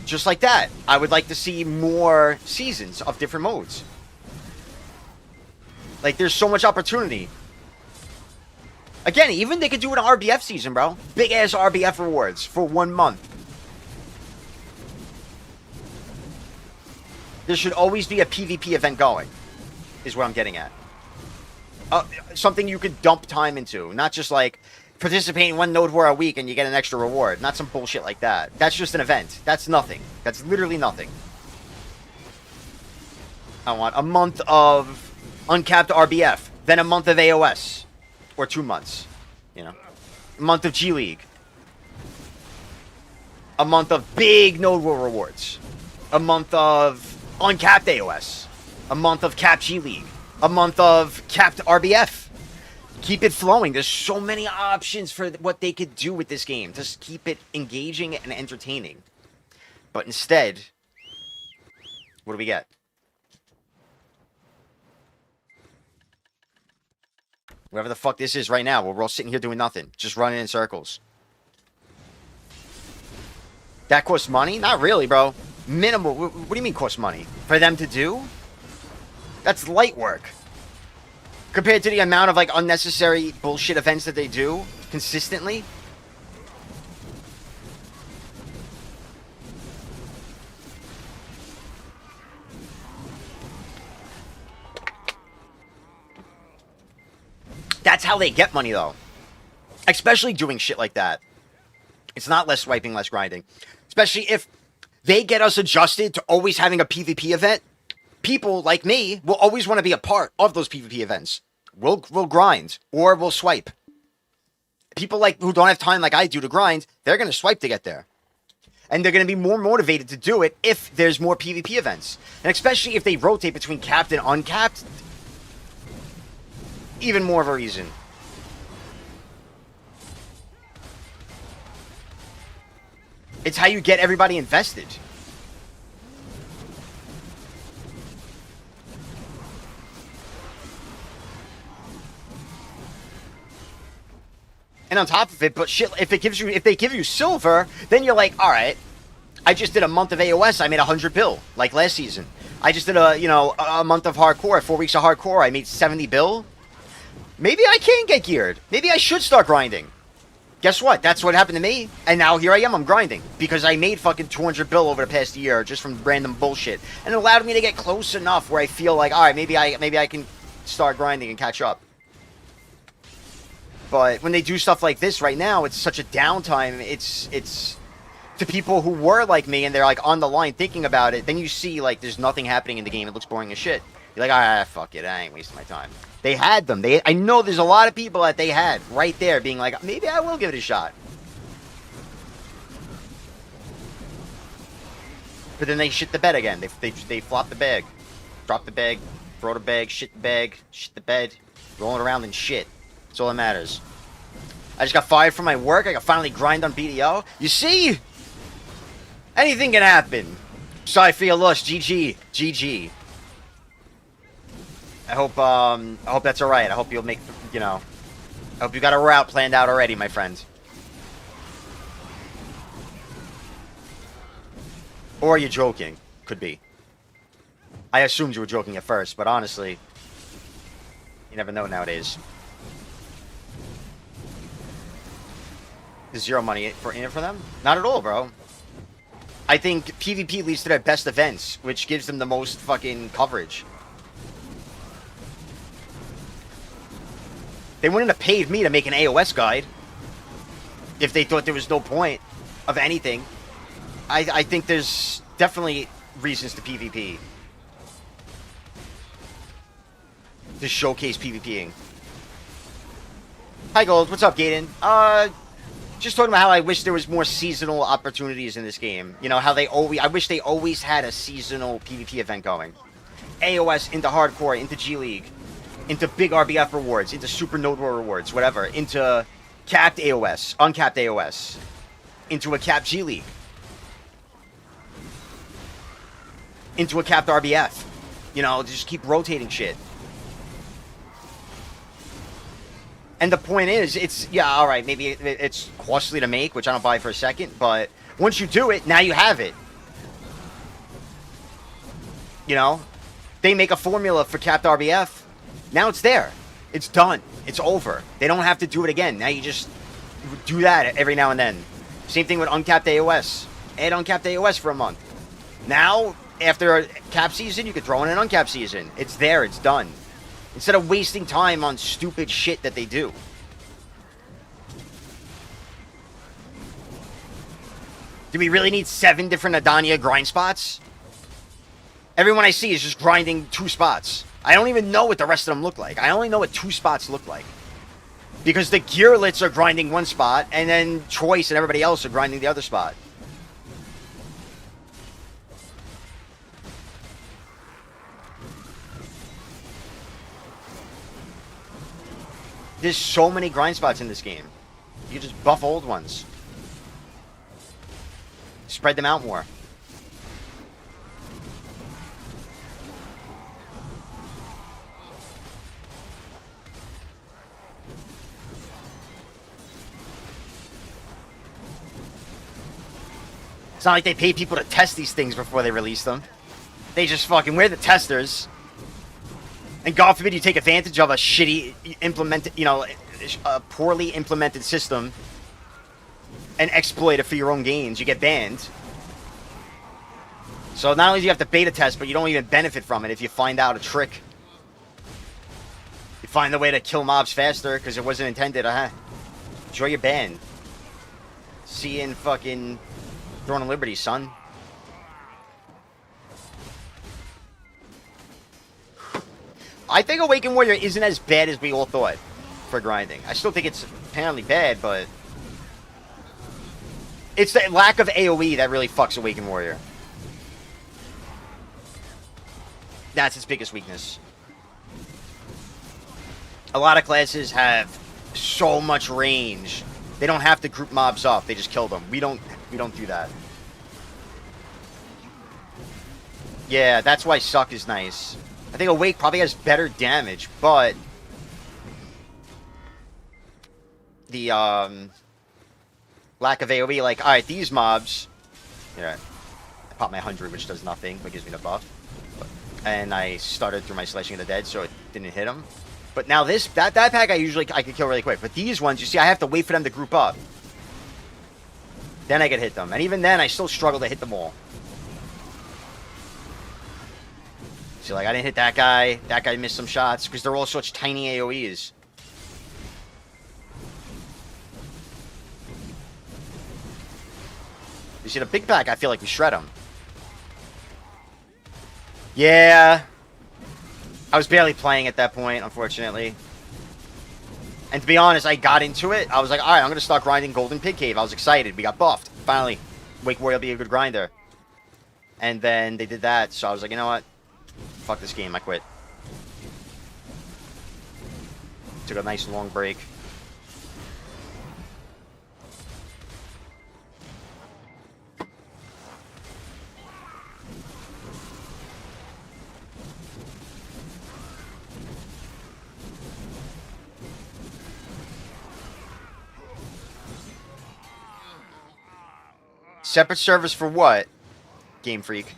Just like that. I would like to see more seasons of different modes. Like, there's so much opportunity. Again, even they could do an RBF season, bro. Big-ass RBF rewards for 1 month. There should always be a PvP event going, is what I'm getting at. Something you could dump time into. Not just like, participate in 1 node war a week and you get an extra reward. Not some bullshit like that. That's just an event. That's nothing. That's literally nothing. I want a month of uncapped RBF. Then a month of AOS. Or 2 months. You know. A month of G League. A month of big node war rewards. A month of uncapped AOS. A month of capped G League. A month of capped RBF. Keep it flowing. There's so many options for what they could do with this game. Just keep it engaging and entertaining. But instead, what do we get? Whatever the fuck this is right now, where we're all sitting here doing nothing. Just running in circles. That costs money? Not really, bro. Minimal. What do you mean costs money? For them to do? That's light work. Compared to the amount of, like, unnecessary bullshit events that they do consistently. That's how they get money, though. Especially doing shit like that. It's not less swiping, less grinding. Especially if they get us adjusted to always having a PvP event. People like me will always want to be a part of those PvP events. We'll grind or we'll swipe. People like who don't have time like I do to grind, they're going to swipe to get there. And they're going to be more motivated to do it if there's more PvP events. And especially if they rotate between capped and uncapped, even more of a reason. It's how you get everybody invested. And on top of it, but shit, if they give you silver, then you're like, all right, I just did a month of AOS, I made 100 bill, like last season. I just did a month of hardcore, 4 weeks of hardcore, I made 70 bill. Maybe I can get geared. Maybe I should start grinding. Guess what? That's what happened to me. And now here I am, I'm grinding. Because I made fucking 200 bill over the past year just from random bullshit. And it allowed me to get close enough where I feel like, alright, maybe I can start grinding and catch up. But when they do stuff like this right now, it's such a downtime. It's to people who were like me and they're like on the line thinking about it. Then you see like there's nothing happening in the game. It looks boring as shit. You're like, alright, fuck it. I ain't wasting my time. They had them. I know there's a lot of people that they had right there being like, maybe I will give it a shot. But then they shit the bed again. They flop the bag. Drop the bag. Throw the bag. Shit the bag. Shit the bed. Rolling around in shit. That's all that matters. I just got fired from my work. I got finally grind on BDO. You see? Anything can happen. Sorry for your loss. GG. GG. I hope that's alright. I hope you'll make, I hope you got a route planned out already, my friend. Or you're joking. Could be. I assumed you were joking at first, but honestly, you never know nowadays. There's zero money in it for them? Not at all, bro. I think PvP leads to their best events, which gives them the most fucking coverage. They wouldn't have paid me to make an AOS guide if they thought there was no point of anything. I think there's definitely reasons to PvP. To showcase PvPing. Hi Gold, what's up Gaten? Just talking about how I wish there was more seasonal opportunities in this game. You know, how I wish they always had a seasonal PvP event going. AOS into hardcore, into G League. Into big RBF rewards, into super node war rewards, whatever, into capped AOS, uncapped AOS, into a capped G League, into a capped RBF. You know, just keep rotating shit. And the point is, yeah, alright, maybe it's costly to make, which I don't buy for a second, but once you do it, now you have it. You know? They make a formula for capped RBF. Now it's there. It's done. It's over. They don't have to do it again. Now you just do that every now and then. Same thing with uncapped AOS. Add uncapped AOS for a month. Now, after a cap season, you could throw in an uncapped season. It's there. It's done. Instead of wasting time on stupid shit that they do. Do we really need 7 different Adania grind spots? Everyone I see is just grinding 2 spots. I don't even know what the rest of them look like. I only know what 2 spots look like. Because the Gearlets are grinding 1 spot, and then Choice and everybody else are grinding the other spot. There's so many grind spots in this game. You just buff old ones. Spread them out more. It's not like they pay people to test these things before they release them. They just fucking, we're the testers. And God forbid you take advantage of a shitty implemented, a poorly implemented system and exploit it for your own gains. You get banned. So not only do you have to beta test, but you don't even benefit from it if you find out a trick. You find the way to kill mobs faster because it wasn't intended. Enjoy your ban. See you in fucking Throne of Liberty, son. I think Awakened Warrior isn't as bad as we all thought for grinding. I still think it's apparently bad, but it's the lack of AoE that really fucks Awakened Warrior. That's its biggest weakness. A lot of classes have so much range. They don't have to group mobs up. They just kill them. We don't do that. Yeah, that's why Suck is nice. I think Awake probably has better damage, but the lack of AoE. Like, all right, these mobs. Yeah, I pop my 100, which does nothing, but gives me the buff. And I started through my Slashing of the Dead, so it didn't hit them. But now that pack I can kill really quick. But these ones, you see, I have to wait for them to group up. Then I can hit them. And even then, I still struggle to hit them all. See, like, I didn't hit that guy. That guy missed some shots, because they're all such tiny AoEs. You see, the big pack, I feel like we shred them. Yeah. I was barely playing at that point, unfortunately. And to be honest, I got into it. I was like, alright, I'm going to start grinding Golden Pig Cave. I was excited. We got buffed. Finally. Wake Warrior will be a good grinder. And then they did that, so I was like, you know what? Fuck this game. I quit. Took a nice long break. Separate servers for what? Game Freak.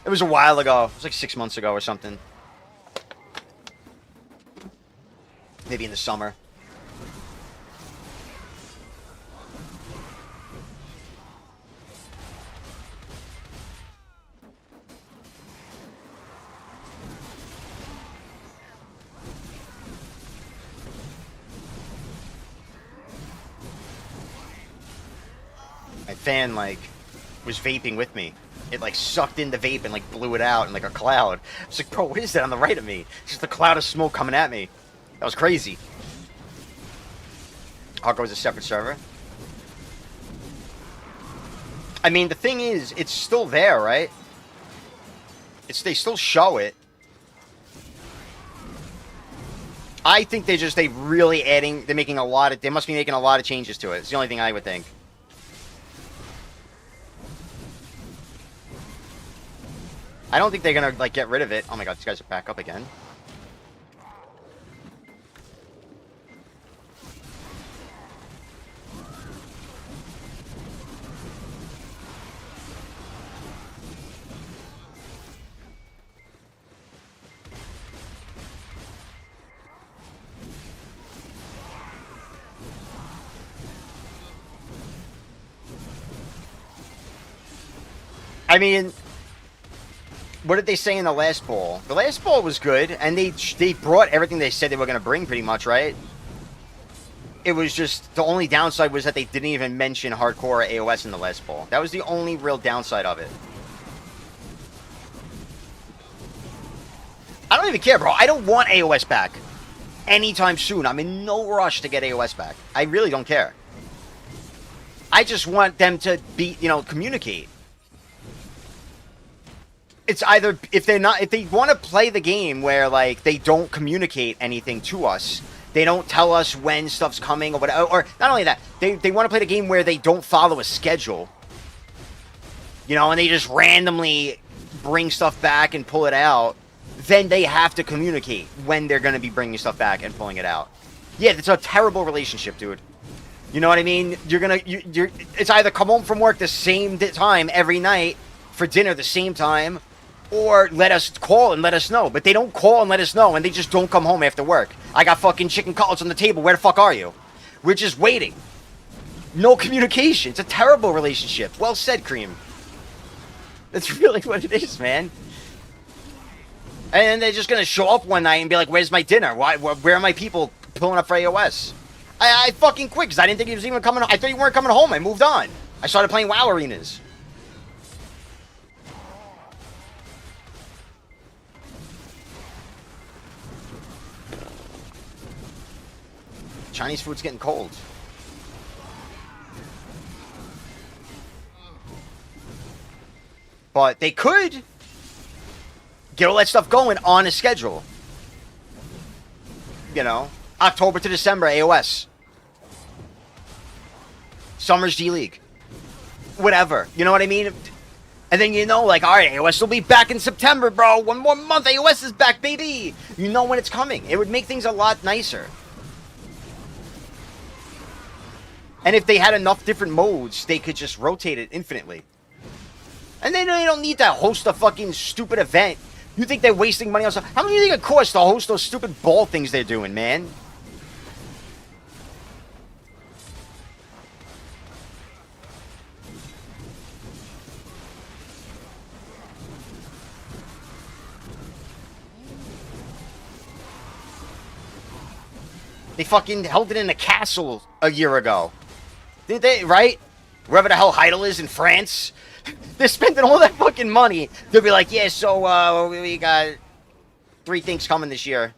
It was a while ago. It was like 6 months ago or something. Maybe in the summer. My fan, like, was vaping with me. It, like, sucked in the vape and, like, blew it out in, like, a cloud. I was like, bro, what is that on the right of me? It's just a cloud of smoke coming at me. That was crazy. Hardcore was a separate server. I mean, the thing is, it's still there, right? They still show it. I think they really adding, they must be making a lot of changes to it. It's the only thing I would think. I don't think they're gonna, like, get rid of it. Oh my god, these guys are back up again. I mean, what did they say in the last ball? The last ball was good, and they brought everything they said they were going to bring, pretty much, right? It was just, the only downside was that they didn't even mention hardcore or AOS in the last ball. That was the only real downside of it. I don't even care, bro. I don't want AOS back anytime soon. I'm in no rush to get AOS back. I really don't care. I just want them to be, communicate. It's either, if they want to play the game where, like, they don't communicate anything to us, they don't tell us when stuff's coming or whatever, or not only that, they want to play the game where they don't follow a schedule, and they just randomly bring stuff back and pull it out, then they have to communicate when they're going to be bringing stuff back and pulling it out. Yeah, it's a terrible relationship, dude. You know what I mean? It's either come home from work the same time every night for dinner the same time, or let us call and let us know. But they don't call and let us know, and they just don't come home after work. I got fucking chicken cutlets on the table. Where the fuck are you? We're just waiting. No communication. It's a terrible relationship. Well said, Cream. That's really what it is, man. And they're just gonna show up one night and be like, where's my dinner? Where are my people pulling up for AOS? I fucking quit, because I didn't think he was even coming home. I thought you weren't coming home. I moved on. I started playing WoW arenas. Chinese food's getting cold. But they could get all that stuff going on a schedule. October to December, AOS. Summer's G League. Whatever. You know what I mean? And then you know, like, all right, AOS will be back in September, bro. One more month, AOS is back, baby. You know when it's coming. It would make things a lot nicer. And if they had enough different modes, they could just rotate it infinitely. And then they don't need to host a fucking stupid event. You think they're wasting money on stuff? How much do you think it costs to host those stupid ball things they're doing, man? They fucking held it in a castle a year ago. Didn't they, right? Wherever the hell Heidel is in France. They're spending all that fucking money. They'll be like, yeah, so we got 3 things coming this year.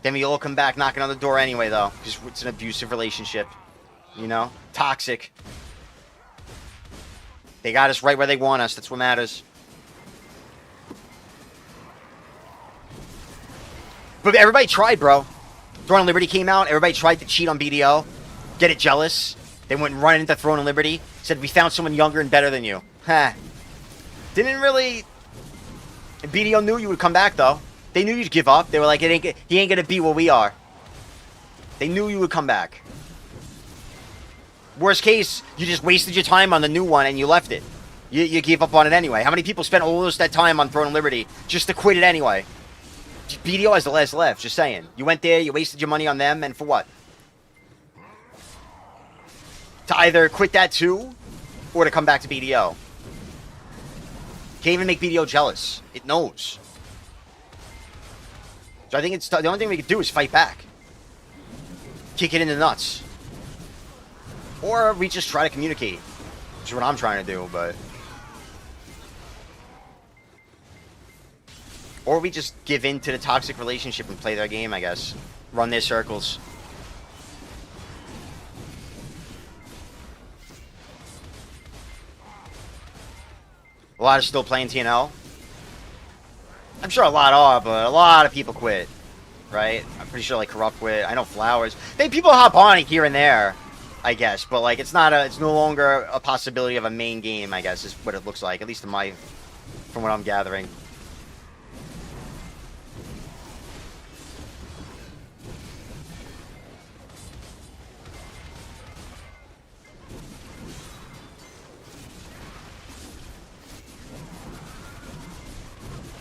Then we all come back knocking on the door anyway, though. Because it's an abusive relationship. You know? Toxic. They got us right where they want us. That's what matters. But everybody tried, bro. Throne of Liberty came out. Everybody tried to cheat on BDO. Get it jealous. They went running into Throne of Liberty. Said, we found someone younger and better than you. Ha. Didn't really... BDO knew you would come back, though. They knew you'd give up. They were like, he ain't gonna be what we are. They knew you would come back. Worst case, you just wasted your time on the new one and you left it. You gave up on it anyway. How many people spent all that time on Throne of Liberty just to quit it anyway? BDO has the last laugh, just saying. You went there, you wasted your money on them, and for what? To either quit that too, or to come back to BDO. Can't even make BDO jealous. It knows. So I think it's the only thing we could do is fight back. Kick it in the nuts. Or we just try to communicate. Which is what I'm trying to do, but... Or we just give in to the toxic relationship and play their game, I guess. Run their circles. A lot are still playing TNL. I'm sure a lot are, but a lot of people quit. Right? I'm pretty sure, like, Corrupt quit. I know Flowers. People hop on it here and there, I guess. But, like, it's no longer a possibility of a main game, I guess, is what it looks like. At least from what I'm gathering.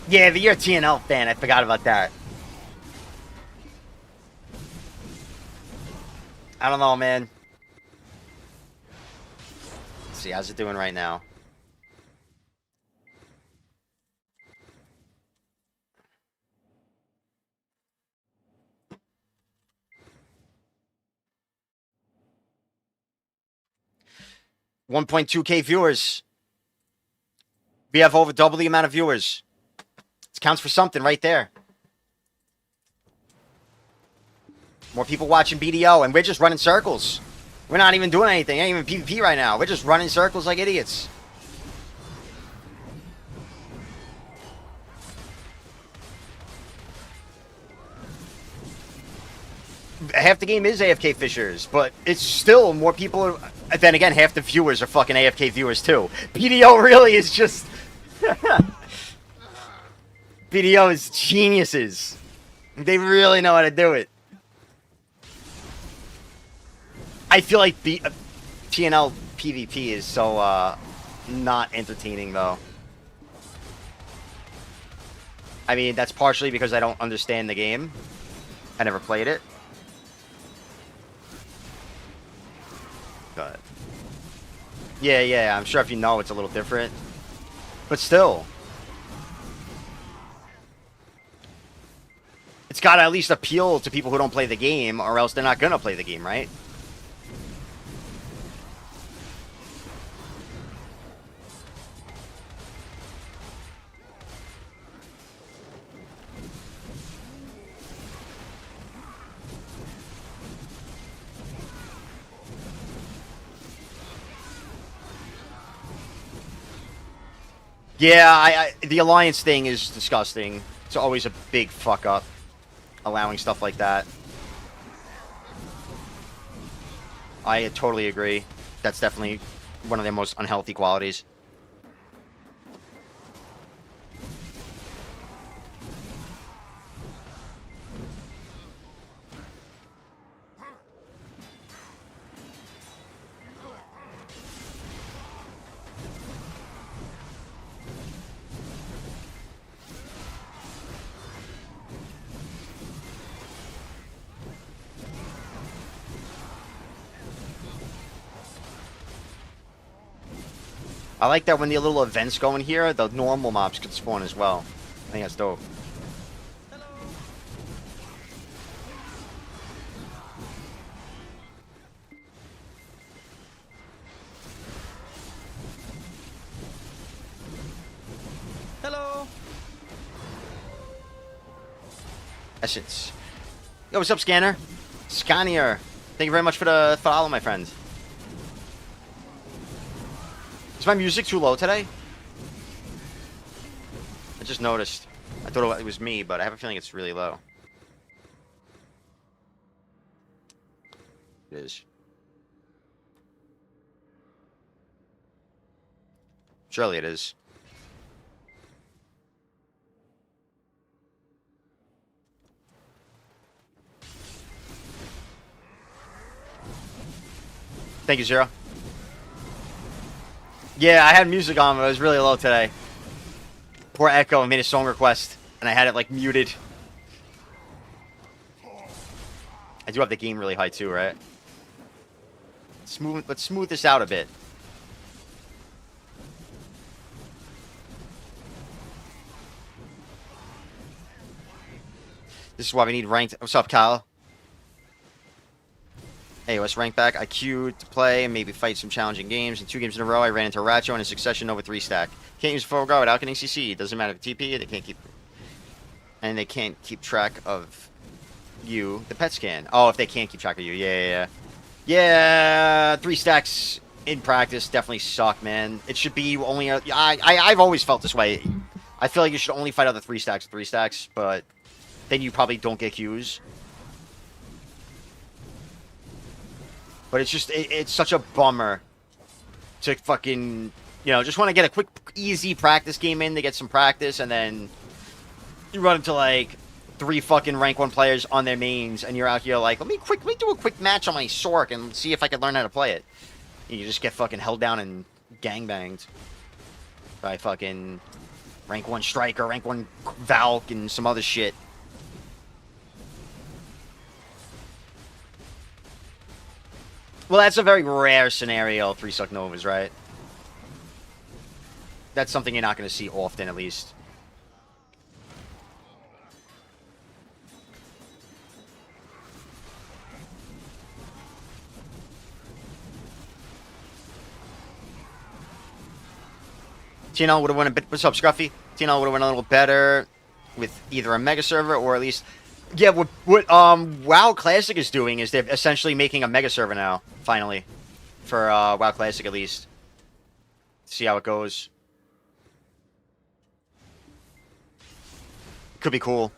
Yeah, but you're a TNL fan. I forgot about that. I don't know, man. Let's see, how's it doing right now? $1.2K viewers. We have over double the amount of viewers. It counts for something right there. More people watching BDO, and we're just running circles. We're not even doing anything. Ain't even PvP right now. We're just running circles like idiots. Half the game is AFK Fishers, but it's still more people. Then again, half the viewers are fucking AFK viewers too. BDO really is just... BDO is geniuses. They really know how to do it. I feel like TNL PvP is so not entertaining, though. I mean, that's partially because I don't understand the game. I never played it. But yeah, I'm sure if you know, it's a little different. But still. It's got to at least appeal to people who don't play the game, or else they're not going to play the game, right? Yeah, the Alliance thing is disgusting. It's always a big fuck up, allowing stuff like that. I totally agree. That's definitely one of their most unhealthy qualities. I like that when the little events go in here, the normal mobs can spawn as well. I think that's dope. Hello. Essence. Yo, what's up, Scanner? Scanier. Thank you very much for the follow, my friend. Is my music too low today? I just noticed. I thought it was me, but I have a feeling it's really low. It is. Surely it is. Thank you, Zero. Yeah, I had music on, but it was really low today. Poor Echo made a song request, and I had it, like, muted. I do have the game really high, too, right? Let's smooth this out a bit. This is why we need ranked... What's up, Kyle? Hey, let's rank back. I queued to play and maybe fight some challenging games. In 2 games in a row, I ran into Racho and a succession over 3 stack. Can't use full guard without getting CC. It doesn't matter if TP, they can't keep... And they can't keep track of you. The pets can. Oh, if they can't keep track of you. Yeah. Yeah, 3 stacks in practice definitely suck, man. It should be only... I've always felt this way. I feel like you should only fight other 3 stacks with 3 stacks, but then you probably don't get Qs. But it's just, it's such a bummer to fucking, you know, just want to get a quick, easy practice game in to get some practice, and then you run into, like, 3 fucking rank 1 players on their mains, and you're out here like, let me do a quick match on my Sork and see if I can learn how to play it. You just get fucking held down and gangbanged by fucking rank 1 Striker, rank 1 Valk, and some other shit. Well, that's a very rare scenario, 3 Suck Novas, right? That's something you're not going to see often, at least. TNL would have went a bit... What's up, Scruffy? TNL would have went a little better with either a Mega Server or at least... Yeah, what WoW Classic is doing is they're essentially making a Mega Server now, finally. For WoW Classic, at least. See how it goes. Could be cool.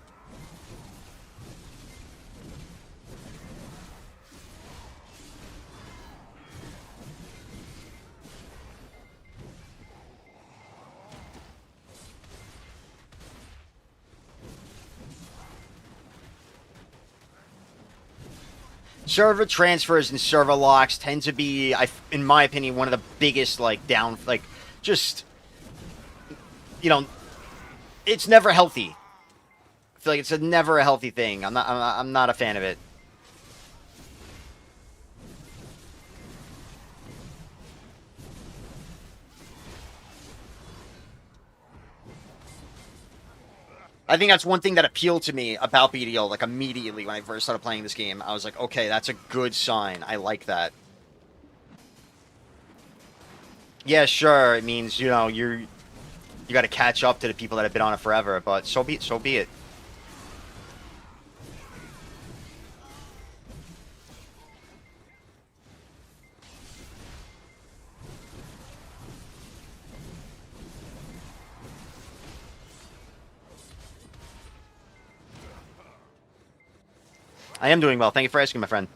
Server transfers and server locks tend to be, in my opinion, one of the biggest, like, just, you know, it's never healthy. I feel like it's never a healthy thing. I'm not a fan of it. I think that's one thing that appealed to me about BDO, like, immediately when I first started playing this game. I was like, okay, that's a good sign. I like that. Yeah, sure, it means, you know, you got to catch up to the people that have been on it forever, but so be it. I am doing well. Thank you for asking, my friend.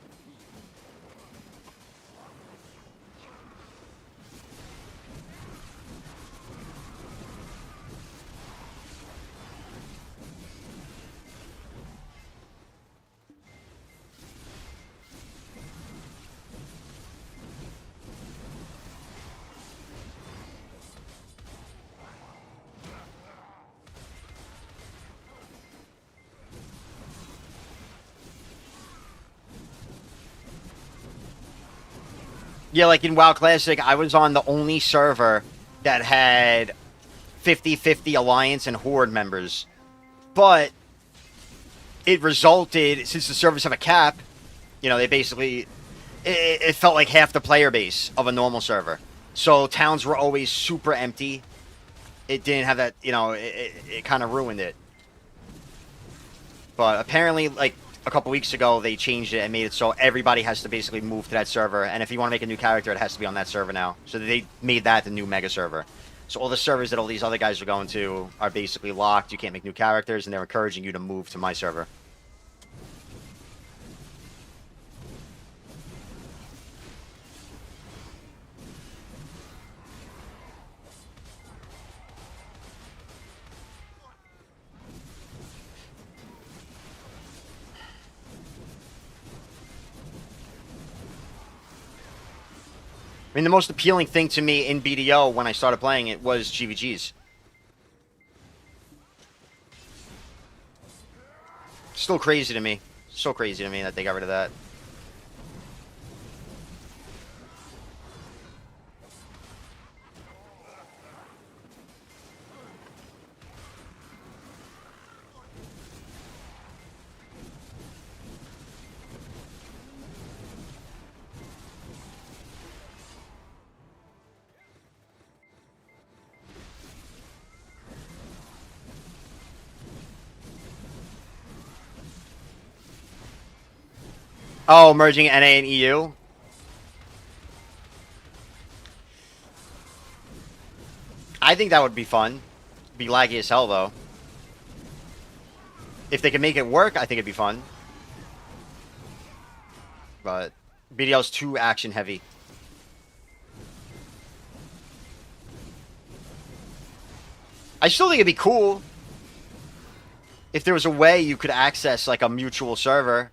Yeah, like in WoW Classic, I was on the only server that had 50-50 Alliance and Horde members. But it resulted, since the servers have a cap, they basically, it felt like half the player base of a normal server. So towns were always super empty. It didn't have that, it kind of ruined it. But apparently, like, a couple weeks ago, they changed it and made it so everybody has to basically move to that server. And if you want to make a new character, it has to be on that server now. So they made that the new mega server. So all the servers that all these other guys are going to are basically locked. You can't make new characters, and they're encouraging you to move to my server. I mean, the most appealing thing to me in BDO when I started playing it was GVGs. Still crazy to me. So crazy to me that they got rid of that. Oh, merging NA and EU? I think that would be fun. Be laggy as hell, though. If they can make it work, I think it'd be fun. But BDL's too action heavy. I still think it'd be cool if there was a way you could access like a mutual server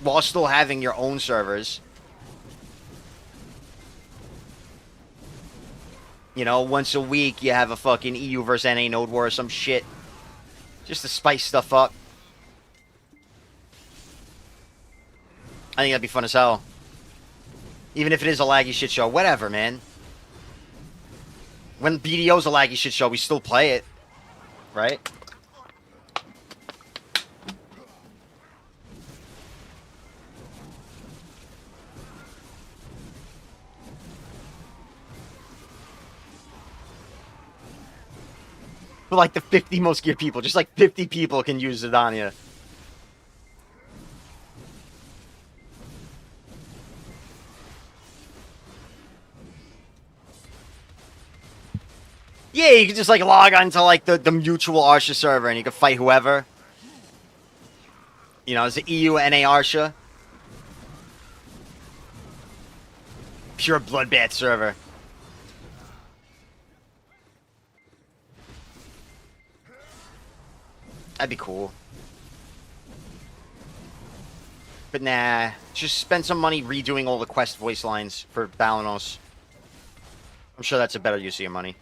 while still having your own servers. Once a week you have a fucking EU versus NA node war or some shit. Just to spice stuff up. I think that'd be fun as hell. Even if it is a laggy shit show. Whatever, man. When BDO's a laggy shit show, we still play it. Right? For like the 50 most geared people. Just like 50 people can use Zidania. Yeah, you can just like log on to like the mutual Arsha server and you can fight whoever. It's the EU NA Arsha. Pure bloodbath server. That'd be cool. But nah, just spend some money redoing all the quest voice lines for Balanos. I'm sure that's a better use of your money.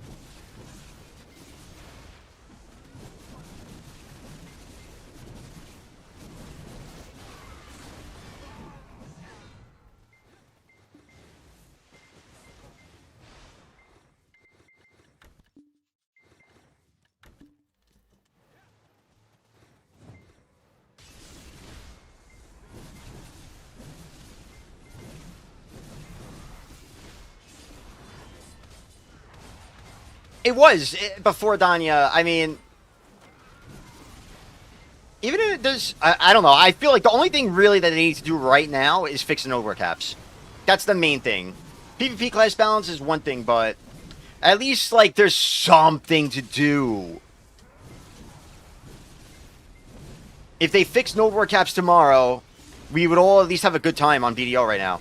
It was before Danya. I mean, even if it does, I don't know. I feel like the only thing really that they need to do right now is fix the node war caps. That's the main thing. PvP class balance is one thing, but at least like there's something to do. If they fix node war caps tomorrow, we would all at least have a good time on BDO right now.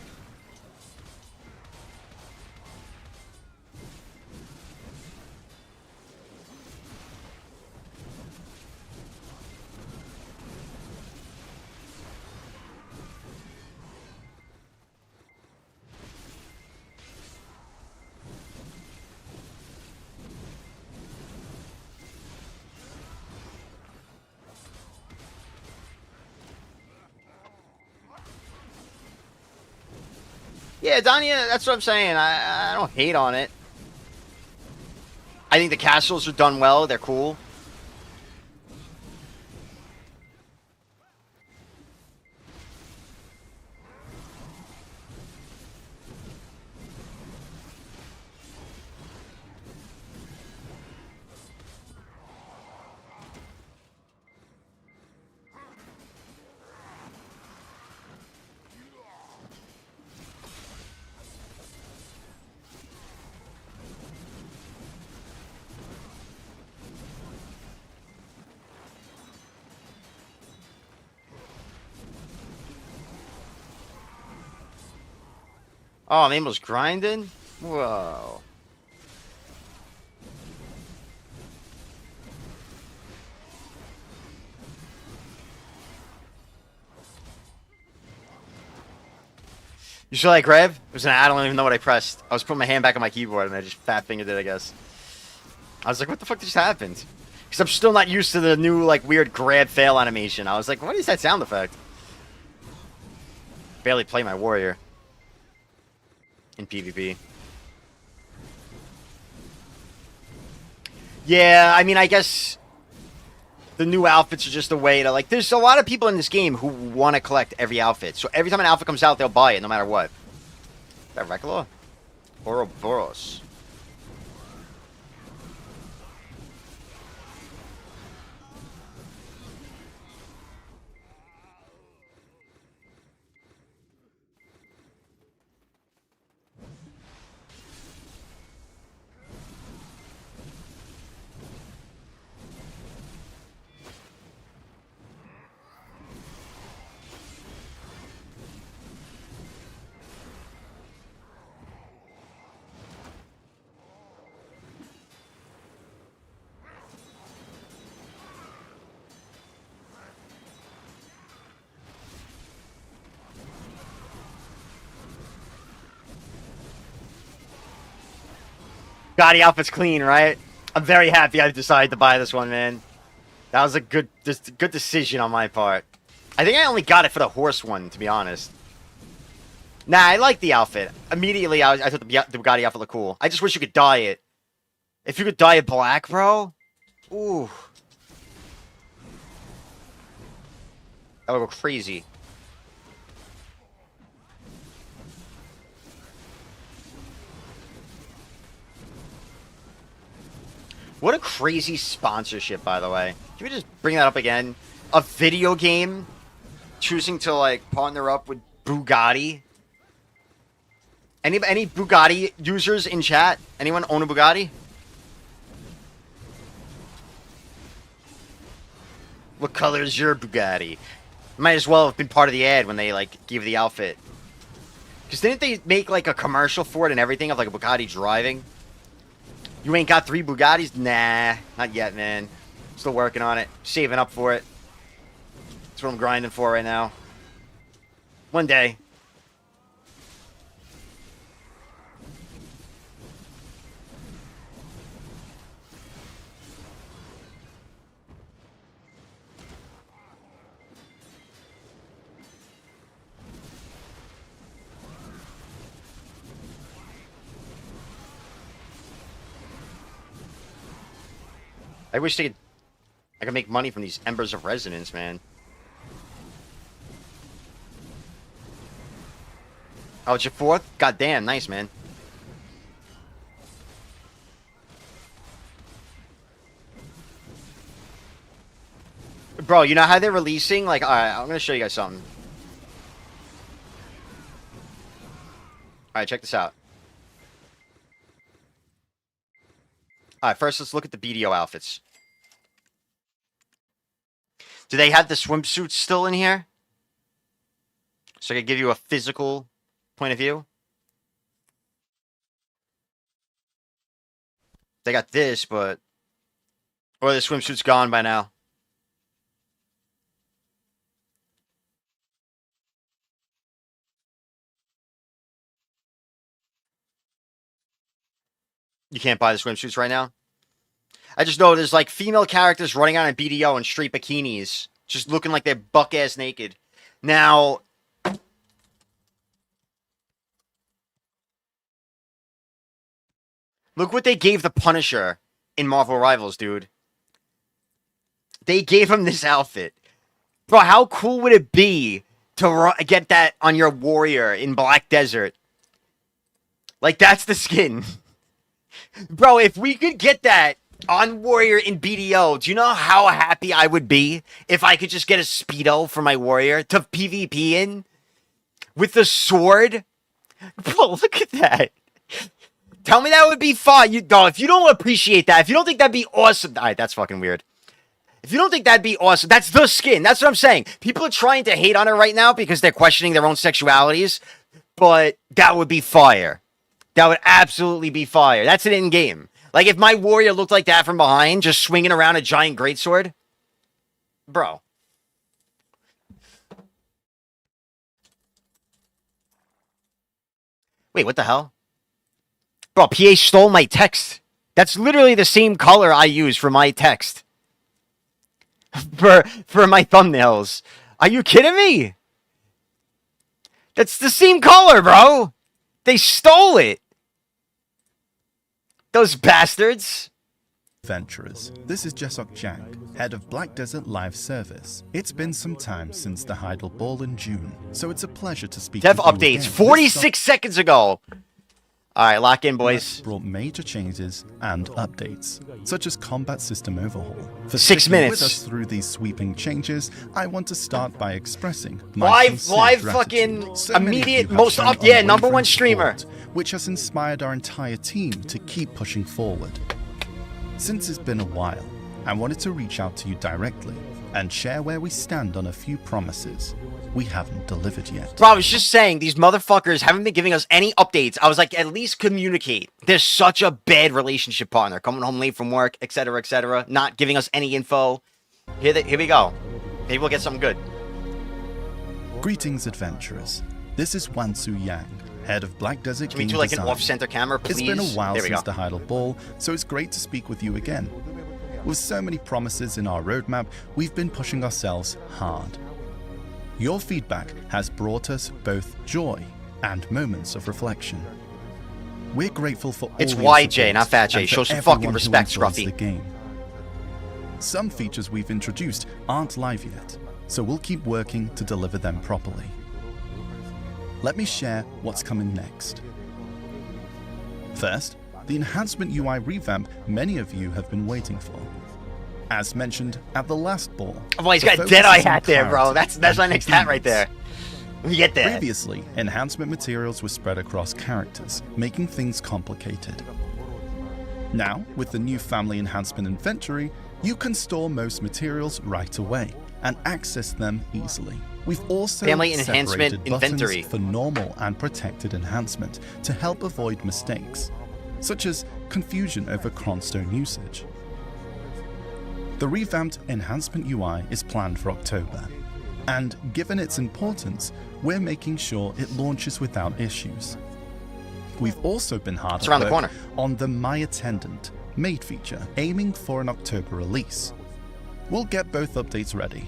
Yeah, Danya, that's what I'm saying. I don't hate on it. I think the castles are done well. They're cool. Oh, Mabel's grinding? Whoa. You sure like Rev? I don't even know what I pressed. I was putting my hand back on my keyboard and I just fat fingered it, I guess. I was like, what the fuck just happened? Because I'm still not used to the new, like, weird grab fail animation. I was like, what is that sound effect? Barely play my warrior in PvP. Yeah, I mean, I guess the new outfits are just a way to, like, there's a lot of people in this game who want to collect every outfit. So every time an outfit comes out, they'll buy it no matter what. Is that Rekala? Ouroboros. Gotti outfit's clean, right? I'm very happy I decided to buy this one, man. That was a good decision on my part. I think I only got it for the horse one, to be honest. Nah, I like the outfit. Immediately, I thought the Bugatti outfit looked cool. I just wish you could dye it. If you could dye it black, bro. Ooh. That would go crazy. What a crazy sponsorship, by the way. Can we just bring that up again? A video game choosing to, like, partner up with Bugatti? Any Bugatti users in chat? Anyone own a Bugatti? What color is your Bugatti? Might as well have been part of the ad when they, like, gave the outfit. Because didn't they make, like, a commercial for it and everything of, like, a Bugatti driving? You ain't got 3 Bugattis? Nah, not yet, man. Still working on it. Saving up for it. That's what I'm grinding for right now. One day. I wish I could make money from these Embers of Resonance, man. Oh, it's your 4th? God damn, nice, man. Bro, you know how they're releasing? Like, alright, I'm gonna show you guys something. Alright, check this out. Alright, first let's look at the BDO outfits. Do they have the swimsuits still in here? So I can give you a physical point of view. They got this, but... Or the swimsuit's gone by now. You can't buy the swimsuits right now? I just know there's like female characters running around in BDO in straight bikinis, just looking like they're buck ass naked. Now, Look what they gave the Punisher in Marvel Rivals, dude. They gave him this outfit. Bro, how cool would it be to get that on your warrior in Black Desert? Like, that's the skin. Bro, if we could get that on warrior in BDO, do you know how happy I would be if I could just get a Speedo for my warrior to PvP in? With the sword? Bro, look at that. Tell me that would be fun. If you don't appreciate that, if you don't think that'd be awesome. Alright, that's fucking weird. If you don't think that'd be awesome, that's the skin. That's what I'm saying. People are trying to hate on it right now because they're questioning their own sexualities. But that would be fire. That would absolutely be fire. That's an in-game. Like, if my warrior looked like that from behind, just swinging around a giant greatsword. Bro. Wait, what the hell? Bro, PA stole my text. That's literally the same color I use for my text. For my thumbnails. Are you kidding me? That's the same color, bro. They stole it. Those bastards. Adventurers, this is Jesok Jang, head of Black Desert Live Service. It's been some time since the Heidel Ball in June, so it's a pleasure to speak Dev with you updates again. 46 seconds ago. Alright, lock in, boys. Brought major changes and updates, such as combat system overhaul. For 6 sticking minutes. with us through these sweeping changes, I want to start by expressing my Live sincere fucking gratitude. So many of immediate you have most shown up, yeah, unwavering number one streamer. support, which has inspired our entire team to keep pushing forward. Since it's been a while, I wanted to reach out to you directly and share where we stand on a few promises we haven't delivered yet. Bro, I was just saying, these motherfuckers haven't been giving us any updates. I was like, at least communicate. They're such a bad relationship partner. Coming home late from work, etc., not giving us any info. Here we go. Maybe we'll get something good. Greetings, adventurers. This is Wansu Yang, head of Black Desert Can we Game do like an Design. off-center camera, please? It's been a while There we since go. the Heidel Ball, so it's great to speak with you again. With so many promises in our roadmap, we've been pushing ourselves hard. Your feedback has brought us both joy and moments of reflection. We're grateful for all It's your YJ, support not Fat J. and for Show some everyone fucking who respect, enjoys Scruffy. the game. Some features we've introduced aren't live yet, so we'll keep working to deliver them properly. Let me share what's coming next. First, the enhancement UI revamp many of you have been waiting for. As mentioned at the last ball. Oh, he's the got a focus Deadeye is on hat there, bro. clarity That's my and next hat right there. convenience. Let me get that. Previously, enhancement materials were spread across characters, making things complicated. Now, with the new family enhancement inventory, you can store most materials right away and access them easily. We've also Family enhancement separated buttons inventory. for normal and protected enhancement to help avoid mistakes, such as confusion over cronstone usage. The revamped enhancement UI is planned for October, and given its importance, we're making sure it launches without issues. We've also been hard It's at around the work corner. on the My Attendant Maid feature, aiming for an October release. We'll get both updates ready.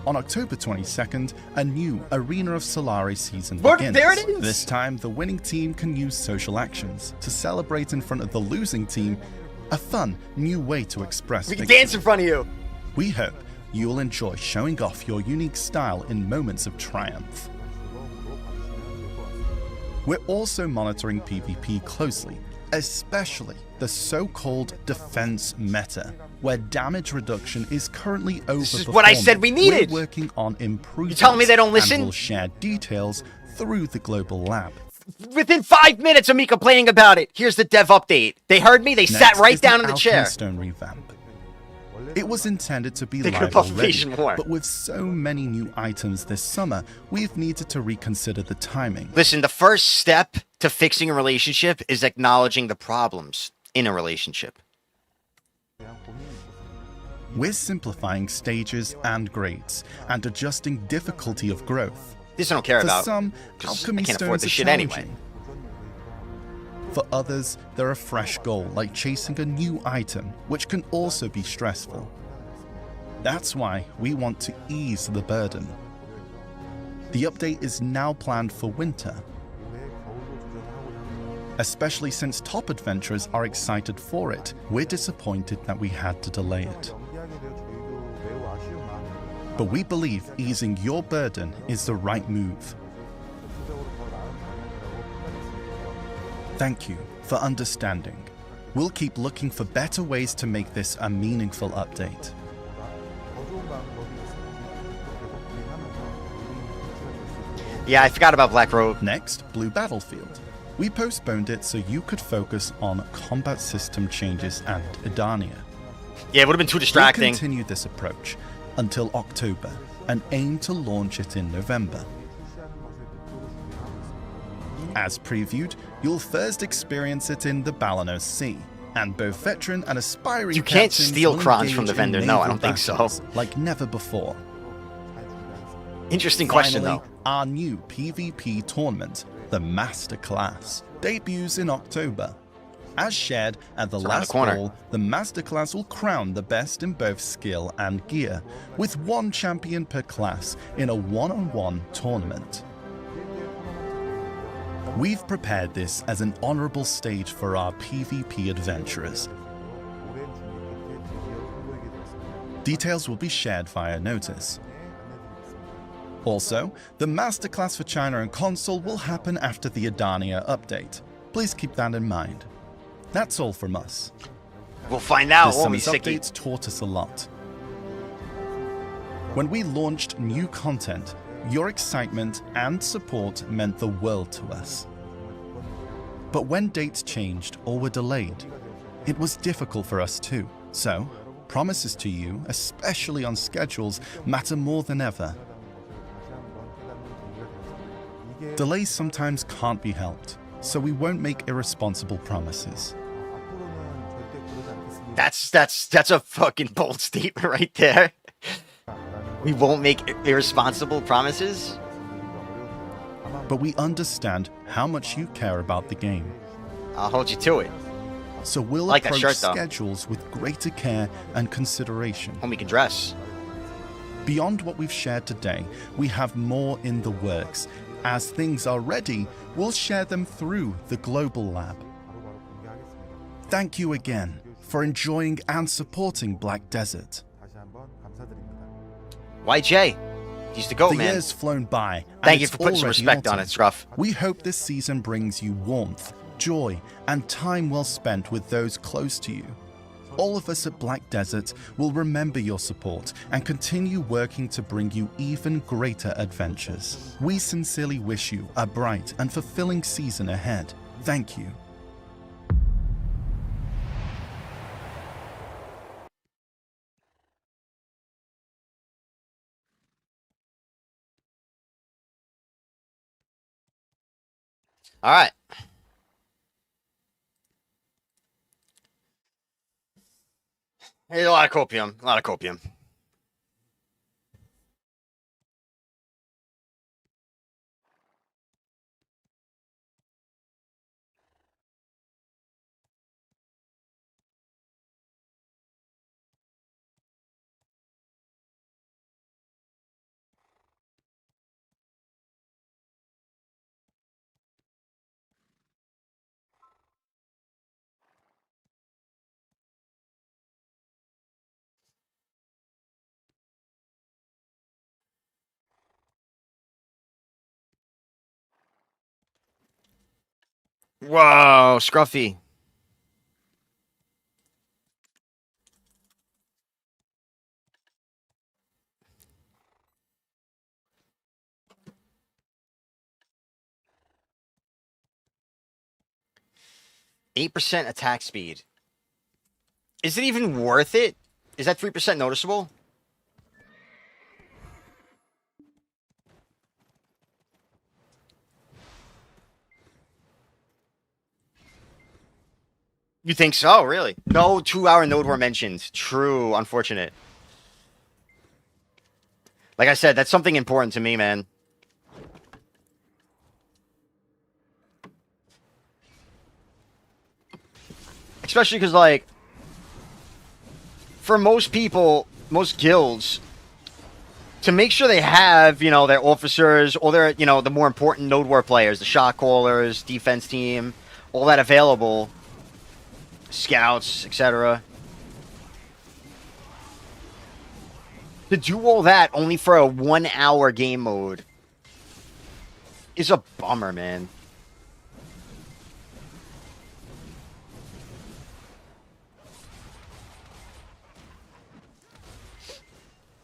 On October 22nd, a new Arena of Solare season Look, begins. there it is! This time, the winning team can use social actions to celebrate in front of the losing team, a fun, new way to express We can victory. dance in front of you. We hope you'll enjoy showing off your unique style in moments of triumph. We're also monitoring PvP closely, especially the so-called defense meta, where damage reduction is currently overperforming. This is what I said we needed. We're working on improvements. You telling me they don't listen? And we'll share details through the global lab. Within 5 minutes of me complaining about it, here's the dev update. They heard me. They sat Next right is down in the chair. Alchemy Stone revamp. It was intended to be They could've live puffed already, Vision more. but with so many new items this summer, we've needed to reconsider the timing. Listen, the first step to fixing a relationship is acknowledging the problems in a relationship. We're simplifying stages and grades and adjusting difficulty of growth. This I don't care For about. some, 'cause alchemy I can't afford stones this are shit anyway. challenging. For others, they're a fresh goal, like chasing a new item, which can also be stressful. That's why we want to ease the burden. The update is now planned for winter. especially since top adventurers are excited for it. We're disappointed that we had to delay it. But we believe easing your burden is the right move. Thank you for understanding. We'll keep looking for better ways to make this a meaningful update. Yeah, I forgot about Black Rogue. Next, Blue Battlefield. We postponed it so you could focus on combat system changes and Edania. Yeah, it would have been too distracting. We'll continue this approach until October and aim to launch it in November. As previewed, you'll first experience it in the Balanos Sea, and both veteran and aspiring You can't captains steal will crons from the engage in vendor. No, I naval don't think so. battles like never before. Interesting question, Finally, though. our new PvP tournament, the Masterclass, debuts in October. As shared at the It's around the last corner. ball, the Masterclass will crown the best in both skill and gear, with one champion per class in a one-on-one tournament. We've prepared this as an honorable stage for our PvP adventurers. Details will be shared via notice. Also, the Masterclass for China and console will happen after the Edania update. Please keep that in mind. That's all from us. We'll find out, This won't we, summer's Sicky? updates taught us a lot. When we launched new content, your excitement and support meant the world to us. But when dates changed or were delayed, it was difficult for us too. So, promises to you, especially on schedules, matter more than ever. Delays sometimes can't be helped, so we won't make irresponsible promises. That's a fucking bold statement right there. We won't make irresponsible promises. But we understand how much you care about the game. I'll hold you to it. So we'll I like that approach shirt, though. schedules with greater care and consideration. Homie can dress. Beyond what we've shared today, we have more in the works. As things are ready, we'll share them through the Global Lab. Thank you again for enjoying and supporting Black Desert. YJ, he's the GOAT, The man. year's flown by. and Thank you it's for putting some already respect on autumn. it, Scruff. We hope this season brings you warmth, joy, and time well spent with those close to you. All of us at Black Desert will remember your support and continue working to bring you even greater adventures. We sincerely wish you a bright and fulfilling season ahead. Thank you. All right. There's a lot of copium. A lot of copium. Whoa, Scruffy. %8 attack speed. Is it even worth it? Is that 3% noticeable? You think so? Really? No 2-hour node war mentioned. True. Unfortunate. Like I said, that's something important to me, man. Especially because, like, for most people, most guilds, to make sure they have, you know, their officers or their, you know, the more important node war players, the shot callers, defense team, all that available, scouts, etc. To do all that only for a 1-hour game mode is a bummer, man.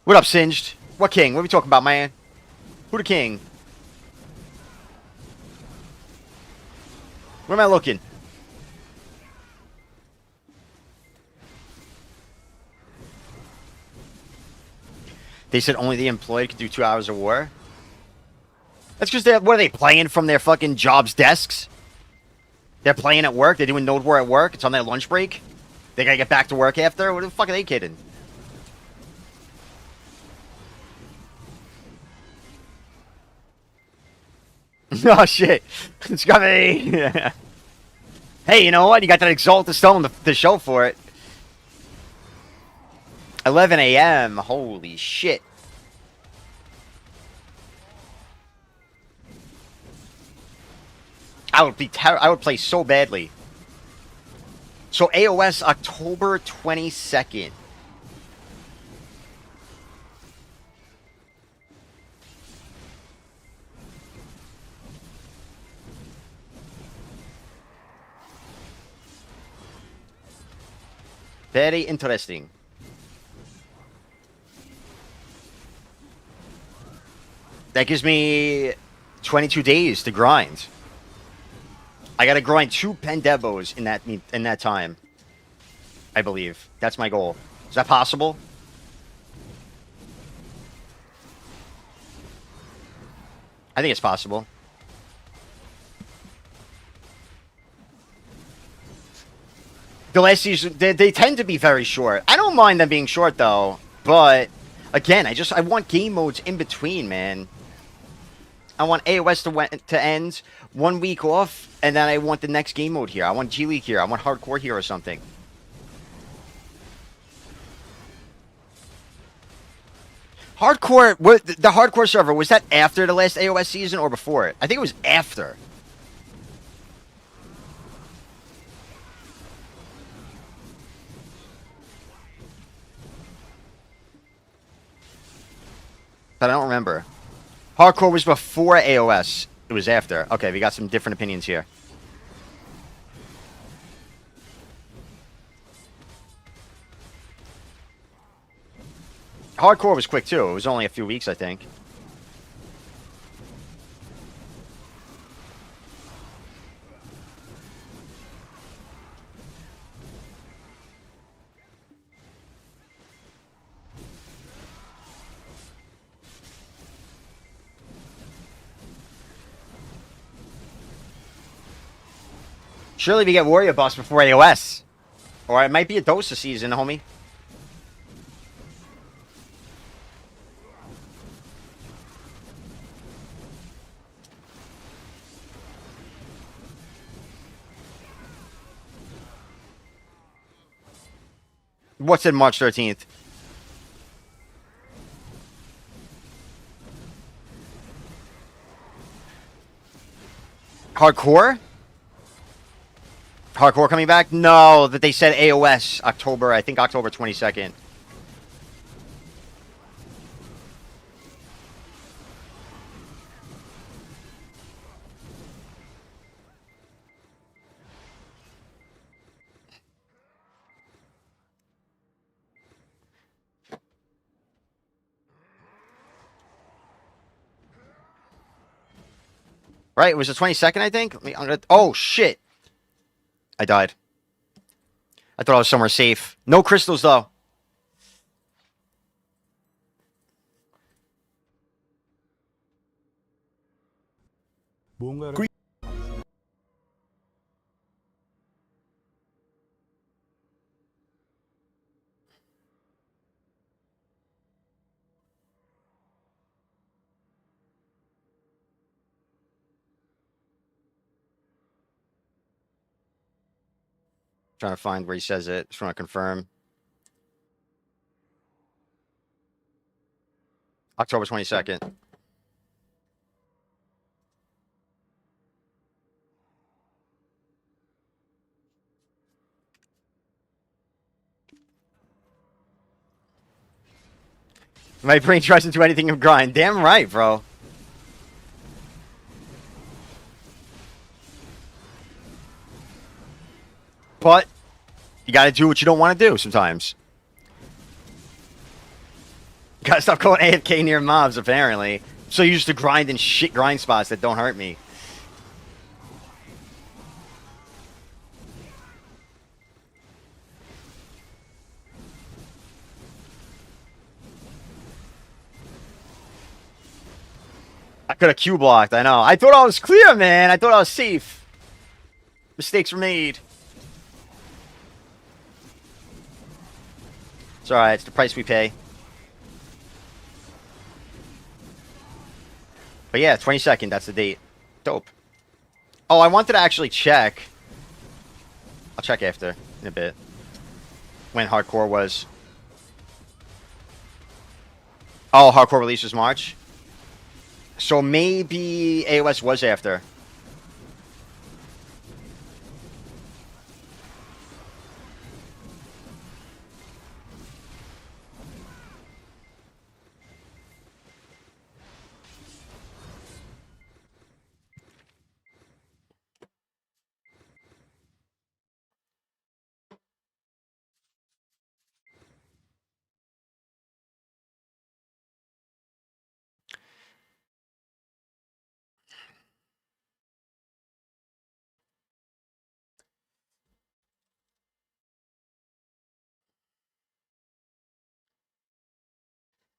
What up, Singed? What king? What are we talking about, man? Who the king? Where am I looking? They said only the employed could do 2 hours of war? That's because they're, what are they, playing from their fucking jobs desks? They're playing at work? They're doing node war at work? It's on their lunch break? They gotta get back to work after? What the fuck are they kidding? Oh shit. It's coming. Hey, you know what? You got that Exalted Stone to show for it. 11 a.m. Holy shit. I would play so badly. So AOS October 22nd. Very interesting. That gives me 22 days to grind. I gotta grind 2 Pendebos in that time. I believe. That's my goal. Is that possible? I think it's possible. The last season, they tend to be very short. I don't mind them being short, though. But, again, I want game modes in between, man. I want AOS to end, 1 week off, and then I want the next game mode here. I want G League here. I want Hardcore here or something. Hardcore, the Hardcore server, was that after the last AOS season or before it? I think it was after. But I don't remember. Hardcore was before AOS. It was after. Okay, we got some different opinions here. Hardcore was quick, too. It was only a few weeks, I think. Surely we get Warrior Boss before AOS. Or it might be a Dosa season, homie. What's in March 13th? Hardcore? Hardcore coming back? No, that they said AOS October, I think October 22nd. Right, it was the 22nd, I think? Oh, shit. I died. I thought I was somewhere safe. No crystals, though. Green. Trying to find where he says it. Just want to confirm. October 22nd. My brain tries to do anything and grind. Damn right, bro. But you gotta do what you don't want to do sometimes. Gotta stop going AFK near mobs, apparently. So you used to grind in shit grind spots that don't hurt me. I could have Q blocked, I know. I thought I was clear, man. I thought I was safe. Mistakes were made. It's alright, it's the price we pay. But yeah, 22nd, that's the date. Dope. Oh, I wanted to actually check. I'll check after, in a bit. When Hardcore was. Oh, Hardcore release was March? So maybe AOS was after.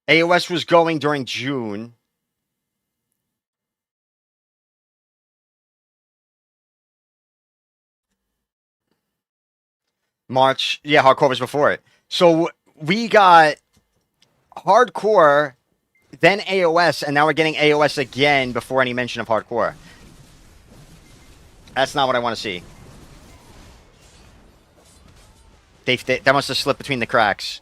AOS was going during June. March. Yeah, Hardcore was before it. So we got Hardcore, then AOS, and now we're getting AOS again before any mention of Hardcore. That's not what I want to see. That must have slipped between the cracks.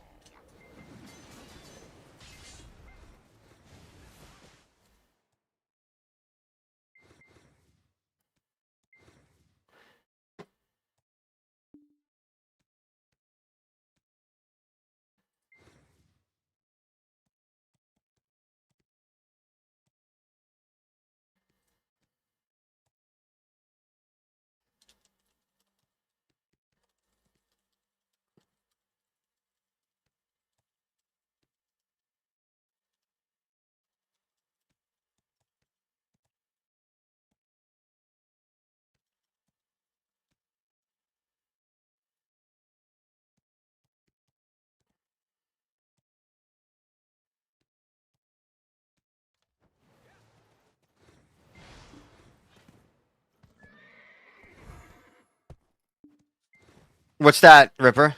What's that, Ripper?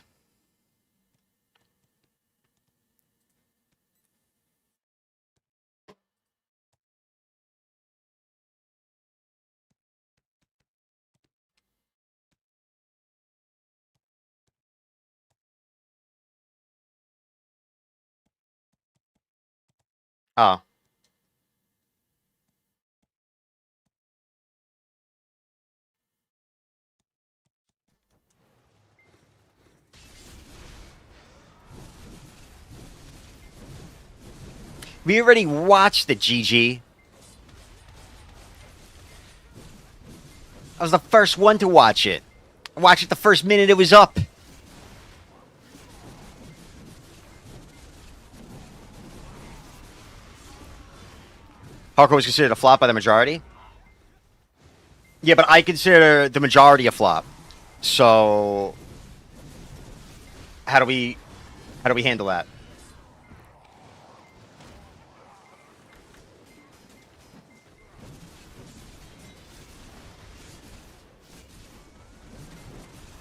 Oh. We already watched the GG. I was the first one to watch it. I watched it the first minute it was up. Hardcore was considered a flop by the majority? Yeah, but I consider the majority a flop. So how do we handle that?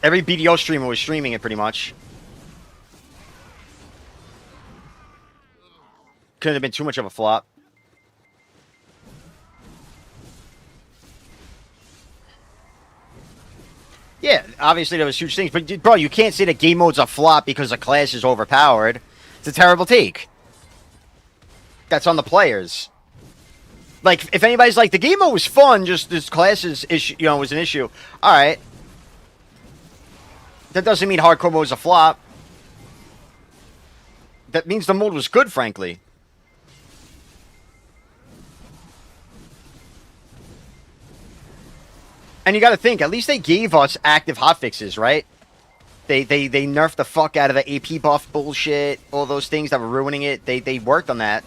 Every BDO streamer was streaming it pretty much. Couldn't have been too much of a flop. Yeah, obviously there was huge things, but bro, you can't say that game mode's a flop because the class is overpowered. It's a terrible take. That's on the players. Like, if anybody's like, the game mode was fun, just this class is was an issue. All right. That doesn't mean hardcore mode is a flop. That means the mode was good, frankly. And you got to think, at least they gave us active hotfixes, right? They nerfed the fuck out of the AP buff bullshit, all those things that were ruining it. They worked on that.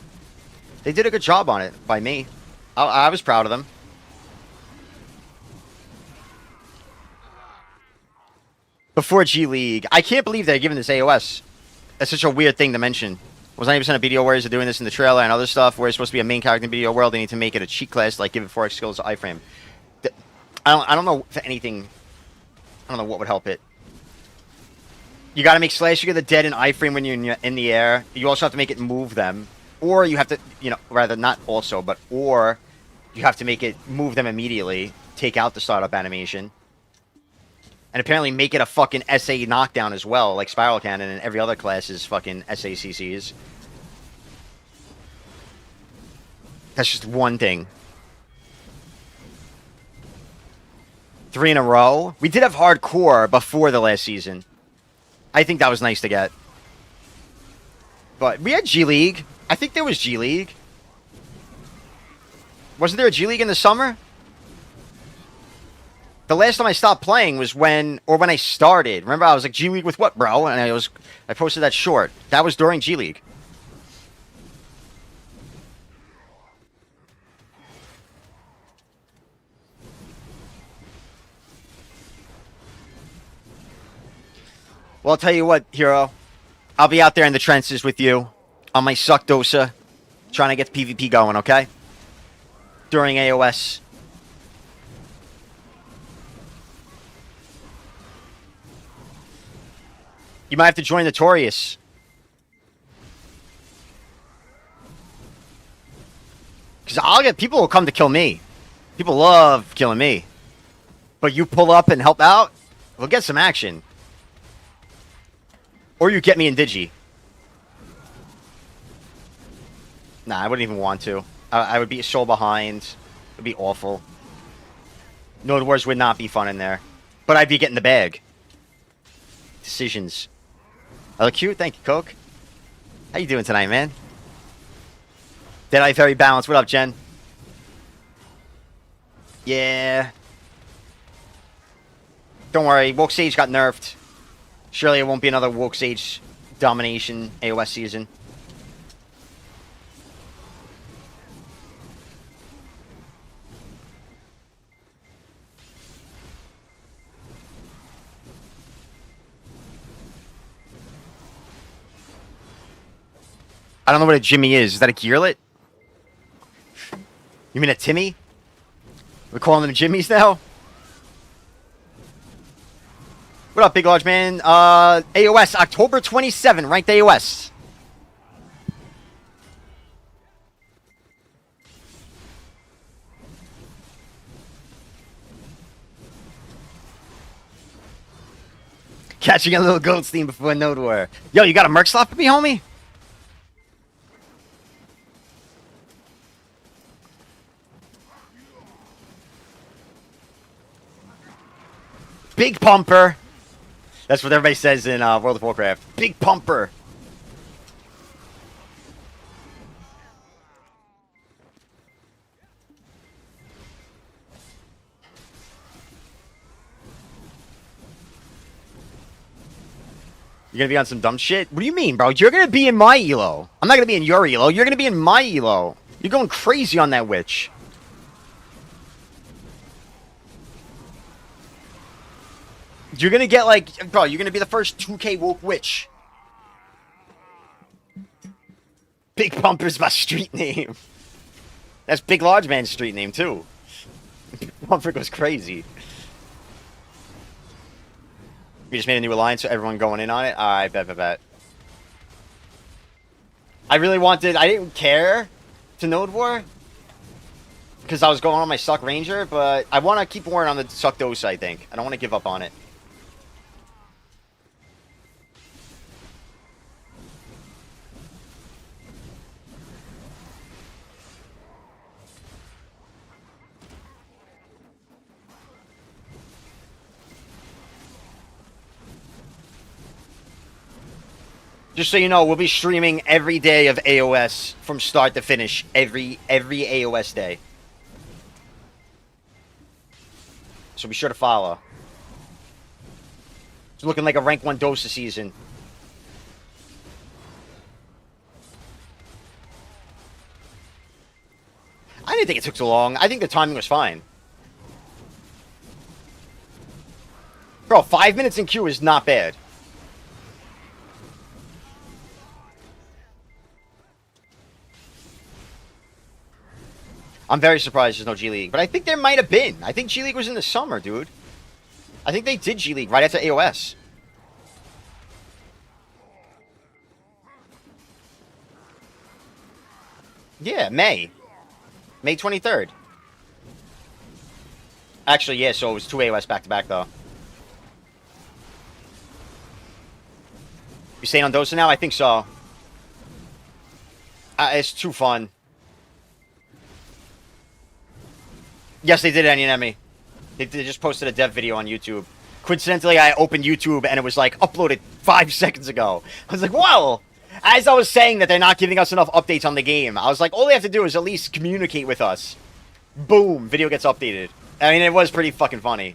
They did a good job on it, by me. I was proud of them. Before G League. I can't believe they're giving this AOS. That's such a weird thing to mention. Was 90% of BDO warriors are doing this in the trailer and other stuff where it's supposed to be a main character in BDO world. They need to make it a cheat class, like give it 4x skills to iframe. I don't know if anything... I don't know what would help it. You gotta make Slash Trigger the dead in iframe when you're in the air. You also have to make it move them. Or you have to, you know, rather not also, but or you have to make it move them immediately. Take out the startup animation. And apparently make it a fucking SA knockdown as well, like Spiral Cannon and every other class is fucking SACCs. That's just one thing. 3 in a row. We did have hardcore before the last season. I think that was nice to get. But we had G League. I think there was G League. Wasn't there a G League in the summer? The last time I stopped playing was when I started. Remember, I was like, G League with what, bro? And I posted that short. That was during G League. Well, I'll tell you what, Hero. I'll be out there in the trenches with you on my suck Dosa, trying to get the PvP going, okay? During AOS. You might have to join Notorious. Because people will come to kill me. People love killing me. But you pull up and help out, we'll get some action. Or you get me in Digi. Nah, I wouldn't even want to. I would be so behind. It would be awful. Node Wars would not be fun in there. But I'd be getting the bag. Decisions. I look cute? Thank you, Coke. How you doing tonight, man? Deadeye Very Balanced. What up, Jen? Yeah. Don't worry. Woke Sage got nerfed. Surely it won't be another Woke Sage domination AOS season. I don't know what a Jimmy is. Is that a gearlet? You mean a Timmy? We're calling them Jimmies now? What up, Big Large Man? AOS, October 27, ranked AOS. Catching a little Goldstein before Node War. Yo, you got a Merc slot for me, homie? Big pumper. That's what everybody says in World of Warcraft. Big pumper. You're gonna be on some dumb shit? What do you mean, bro? You're gonna be in my elo. I'm not gonna be in your elo. You're gonna be in my elo. You're going crazy on that witch. You're gonna get like, bro, you're gonna be the first 2K woke witch. Big Pumper's my street name. That's Big Large Man's street name too. Big Pumper goes crazy. We just made a new alliance, so everyone going in on it? Alright, bet. I really wanted, I didn't care to Node War. Because I was going on my Suck Ranger, but I want to keep warring on the Suck Dosa, I think. I don't want to give up on it. Just so you know, we'll be streaming every day of AOS from start to finish. Every AOS day. So be sure to follow. It's looking like a rank 1 Dosa season. I didn't think it took too long. I think the timing was fine. Bro, 5 minutes in queue is not bad. I'm very surprised there's no G League, but I think there might have been. I think G League was in the summer, dude. I think they did G League right after AOS. Yeah, May 23rd. Actually, yeah, so it was 2 AOS back-to-back, though. You staying on Dosa now? I think so. It's too fun. Yes, they did any enemy. They just posted a dev video on YouTube. Coincidentally, I opened YouTube and it was like uploaded 5 seconds ago. I was like, well, as I was saying that they're not giving us enough updates on the game, I was like, all they have to do is at least communicate with us. Boom, video gets updated. I mean, it was pretty fucking funny.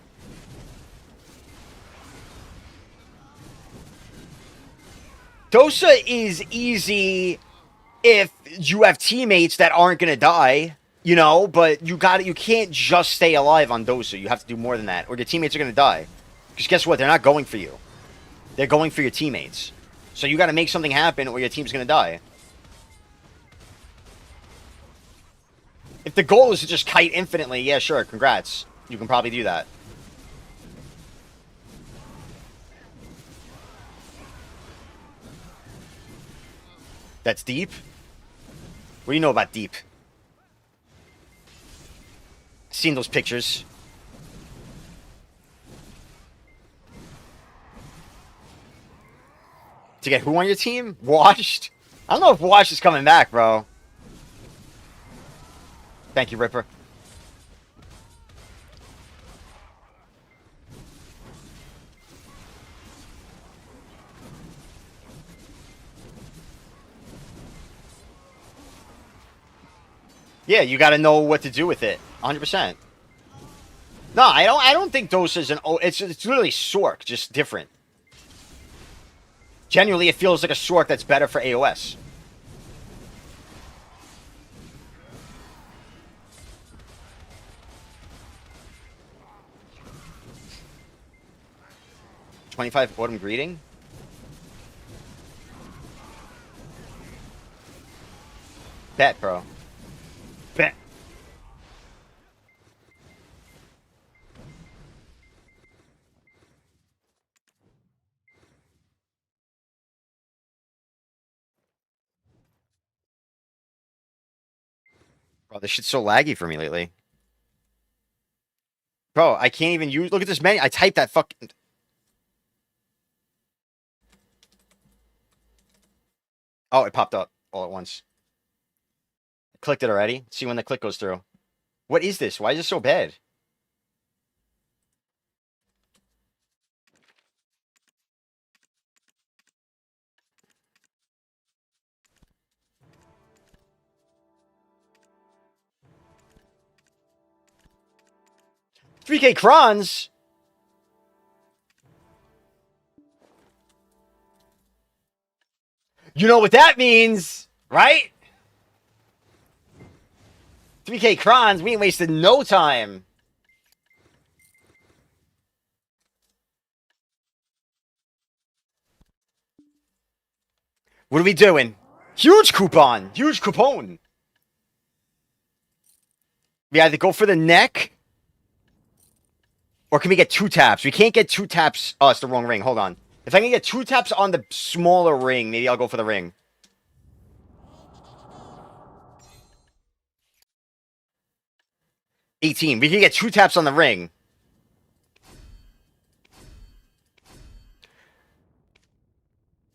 Dosa is easy if you have teammates that aren't gonna die, you know, but you can't just stay alive on Dosa. You have to do more than that, or your teammates are gonna die. Because guess what? They're not going for you. They're going for your teammates. So you gotta make something happen or your team's gonna die. If the goal is to just kite infinitely, yeah, sure, congrats. You can probably do that. That's deep? What do you know about deep? Seen those pictures. To get who on your team? Washed? I don't know if Wash is coming back, bro. Thank you, Ripper. Yeah, you got to know what to do with it. 100%. No, I don't think Dosa is an... It's literally Sork, just different. Genuinely, it feels like a Sork that's better for AOS. $25 Autumn Greeting? Bet, bro. Bet. Bro, this shit's so laggy for me lately. Bro, I can't even use... Look at this menu. I typed that fucking... Oh, it popped up all at once. I clicked it already. See when the click goes through. What is this? Why is it so bad? $3K crons? You know what that means, right? 3K crons, we ain't wasted no time. What are we doing? Huge coupon. Huge coupon. We either go for the neck, or can we get 2 taps? We can't get 2 taps. Oh, it's the wrong ring. Hold on. If I can get 2 taps on the smaller ring, maybe I'll go for the ring. $18. We can get 2 taps on the ring.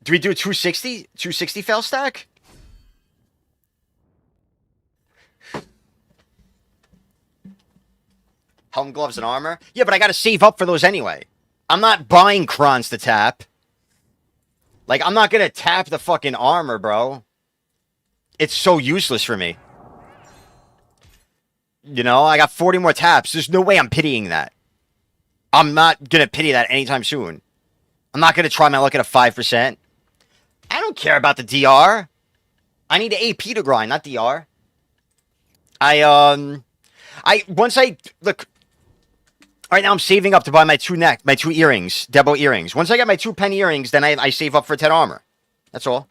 Do we do 260? 260 fail stack? Helm, gloves, and armor? Yeah, but I gotta save up for those anyway. I'm not buying crons to tap. Like, I'm not gonna tap the fucking armor, bro. It's so useless for me. You know, I got 40 more taps. There's no way I'm pitying that. I'm not going to pity that anytime soon. I'm not going to try my luck at a 5%. I don't care about the DR. I need AP to grind, not DR. Once I, look, right now I'm saving up to buy my two earrings, Debo earrings. Once I get my 2 penny earrings, then I save up for 10 armor. That's all.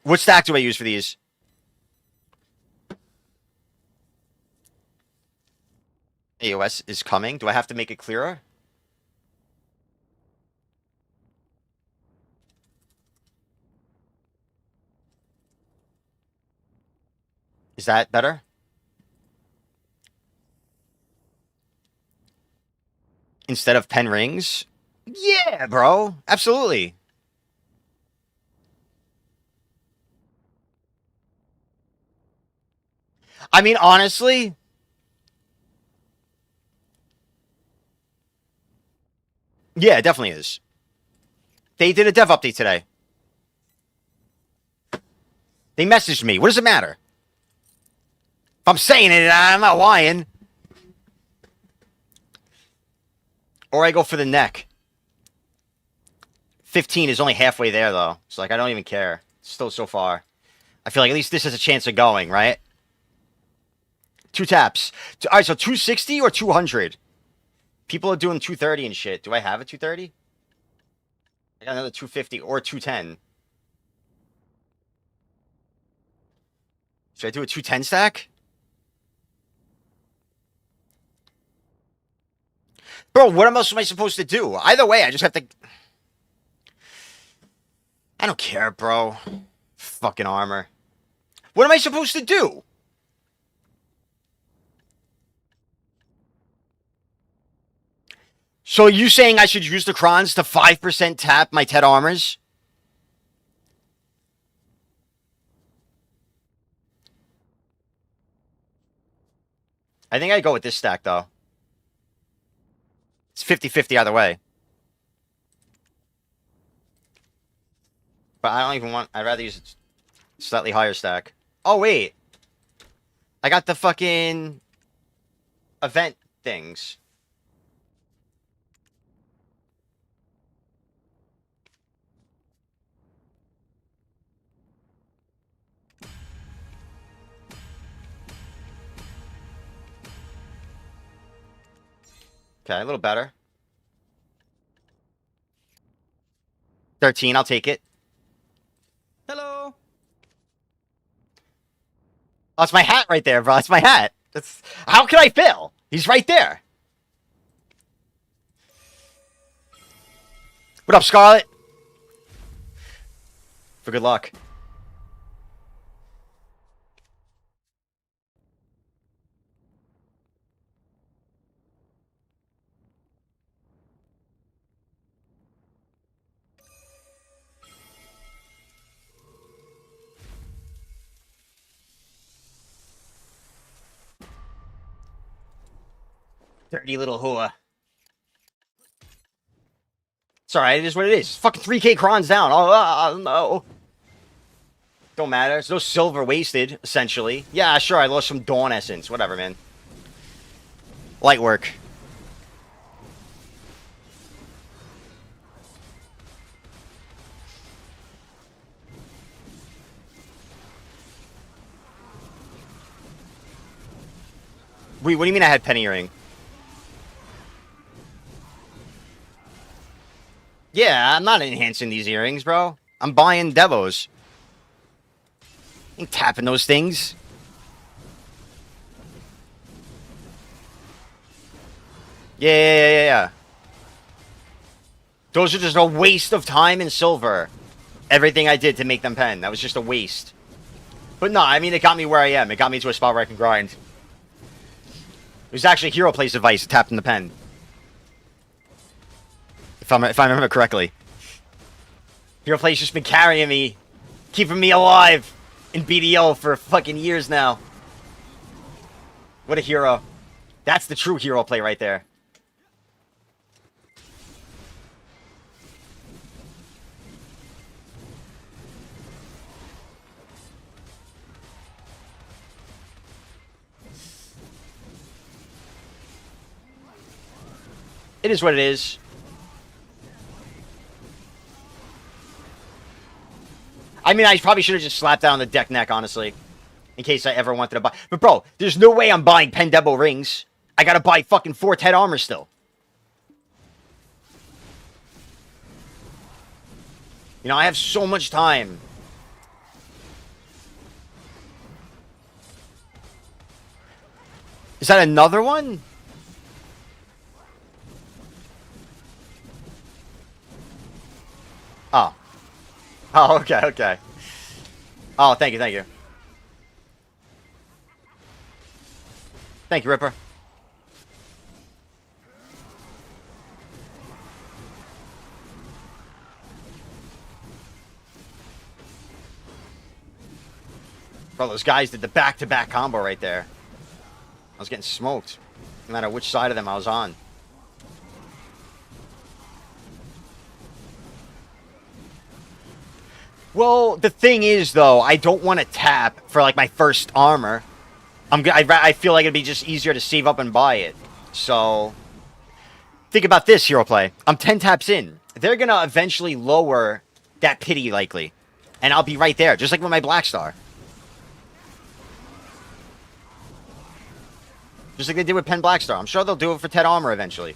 What stack do I use for these? AOS is coming. Do I have to make it clearer? Is that better? Instead of pen rings? Yeah, bro. Absolutely. I mean, honestly, yeah, it definitely is. They did a dev update today. They messaged me. What does it matter? If I'm saying it, I'm not lying. Or I go for the neck. 15 is only halfway there, though. It's like, I don't even care. It's still so far. I feel like at least this has a chance of going, right? 2 taps. All right, so 260 or 200? People are doing 230 and shit. Do I have a 230? I got another 250 or 210. Should I do a 210 stack? Bro, what else am I supposed to do? Either way, I just have to... I don't care, bro. Fucking armor. What am I supposed to do? So are you saying I should use the crons to 5% tap my Ted armors? I think I go with this stack, though. It's 50-50 either way. But I don't even want... I'd rather use a slightly higher stack. Oh, wait. I got the fucking... event things. Okay, a little better. 13, I'll take it. Hello. Oh, it's my hat right there, bro. It's my hat. That's... How can I fail? He's right there. What up, Scarlet? For good luck. Dirty little hua. It's alright, it is what it is. It's fucking 3k crons down. Oh, no. Don't matter. There's no silver wasted, essentially. Yeah, sure, I lost some Dawn Essence. Whatever, man. Light work. Wait, what do you mean I had penny ring? Yeah, I'm not enhancing these earrings, bro. I'm buying Devos. Ain't tapping those things. Yeah. Those are just a waste of time and silver. Everything I did to make them pen. That was just a waste. But no, I mean, it got me where I am. It got me to a spot where I can grind. It was actually Hero Place advice tapped in the pen. If I remember correctly. Hero Play's just been carrying me. Keeping me alive in BDO for fucking years now. What a hero. That's the true Hero Play right there. It is what it is. I mean, I probably should have just slapped that on the deck neck, honestly. In case I ever wanted to buy. But, bro, there's no way I'm buying Pendebo rings. I gotta buy fucking 4 Ted armor still. You know, I have so much time. Is that another one? Oh. Oh, okay, okay. Oh, thank you, thank you. Thank you, Ripper. Bro, those guys did the back-to-back combo right there. I was getting smoked, no matter which side of them I was on. Well, the thing is, though, I don't want to tap for, like, my first armor. I feel like it'd be just easier to save up and buy it. So, think about this, Hero Play. I'm 10 taps in. They're going to eventually lower that pity, likely. And I'll be right there, just like with my Black Star. Just like they did with Pen Blackstar. I'm sure they'll do it for Ted Armor eventually.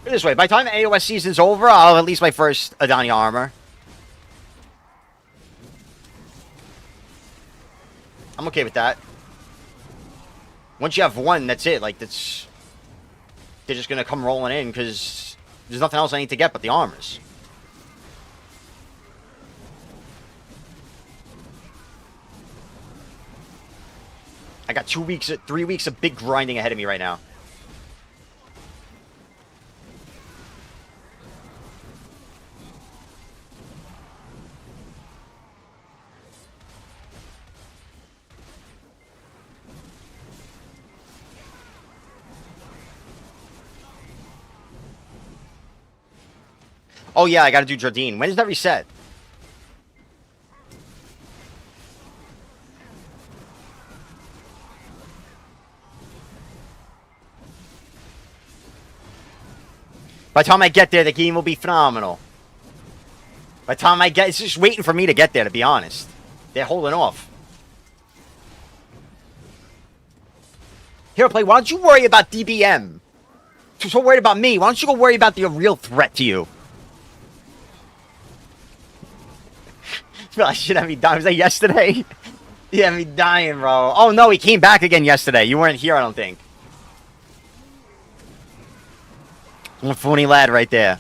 Put it this way, by the time the AOS season's over, I'll have at least my first Adani armor. I'm okay with that. Once you have one, that's it. Like, that's... They're just gonna come rolling in, because there's nothing else I need to get but the armors. I got 3 weeks of big grinding ahead of me right now. Oh yeah, I gotta do Jardine. When does that reset? By the time I get there, the game will be phenomenal. By the time I get... It's just waiting for me to get there, to be honest. They're holding off. Hero Play, why don't you worry about DBM? You're so worried about me. Why don't you go worry about the real threat to you? Shit, had me dying. Was that yesterday? Yeah, me dying, bro. Oh, no, he came back again yesterday. You weren't here, I don't think. One funny lad right there.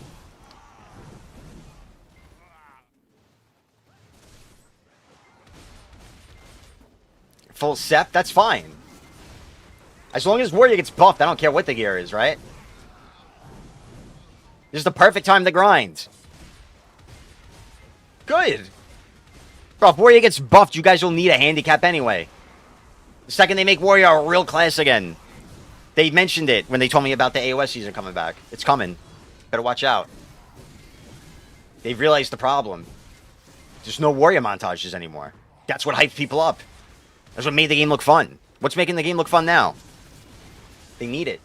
Full sep, that's fine. As long as Warrior gets buffed, I don't care what the gear is, right? This is the perfect time to grind. Good. Bro, if Warrior gets buffed, you guys will need a handicap anyway. The second they make Warrior a real class again. They mentioned it when they told me about the AOS season coming back. It's coming. Better watch out. They've realized the problem. There's no Warrior montages anymore. That's what hyped people up. That's what made the game look fun. What's making the game look fun now? They need it.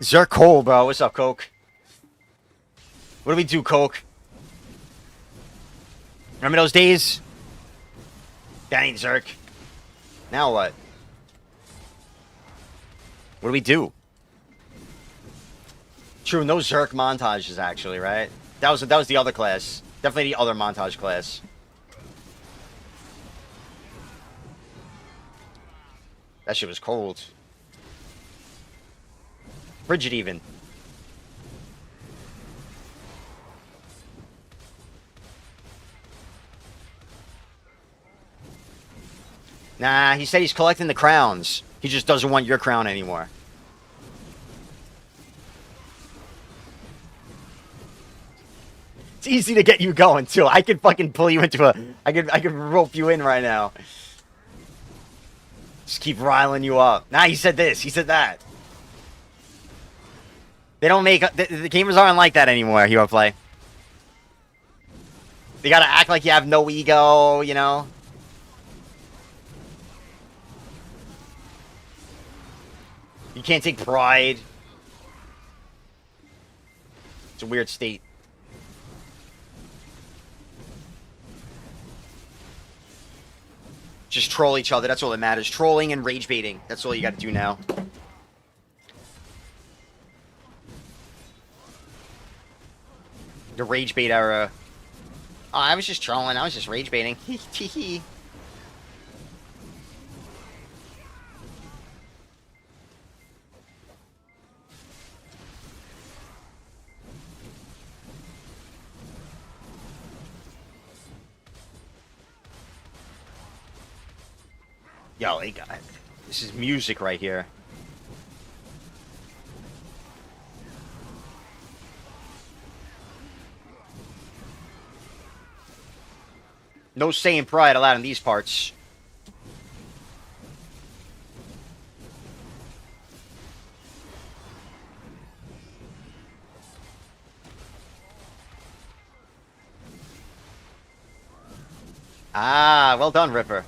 Zerk Cole, bro. What's up, Coke? What do we do, Coke? Remember those days? That ain't Zerk. Now what? What do we do? True, no Zerk montages, actually, right? That was the other class. Definitely the other montage class. That shit was cold. Frigid even. Nah, he said he's collecting the crowns. He just doesn't want your crown anymore. It's easy to get you going, too. I could fucking pull you into a... I could rope you in right now. Just keep riling you up. Nah, he said this. He said that. They don't make... The gamers aren't like that anymore, Hero Play. They gotta act like you have no ego, you know? You can't take pride. It's a weird state. Just troll each other. That's all that matters. Trolling and rage baiting. That's all you gotta do now. The rage bait era. Oh, I was just trolling. I was just rage baiting. Hee. Yo, hey, God. This is music right here. No saying pride allowed in these parts. Ah, well done, Ripper.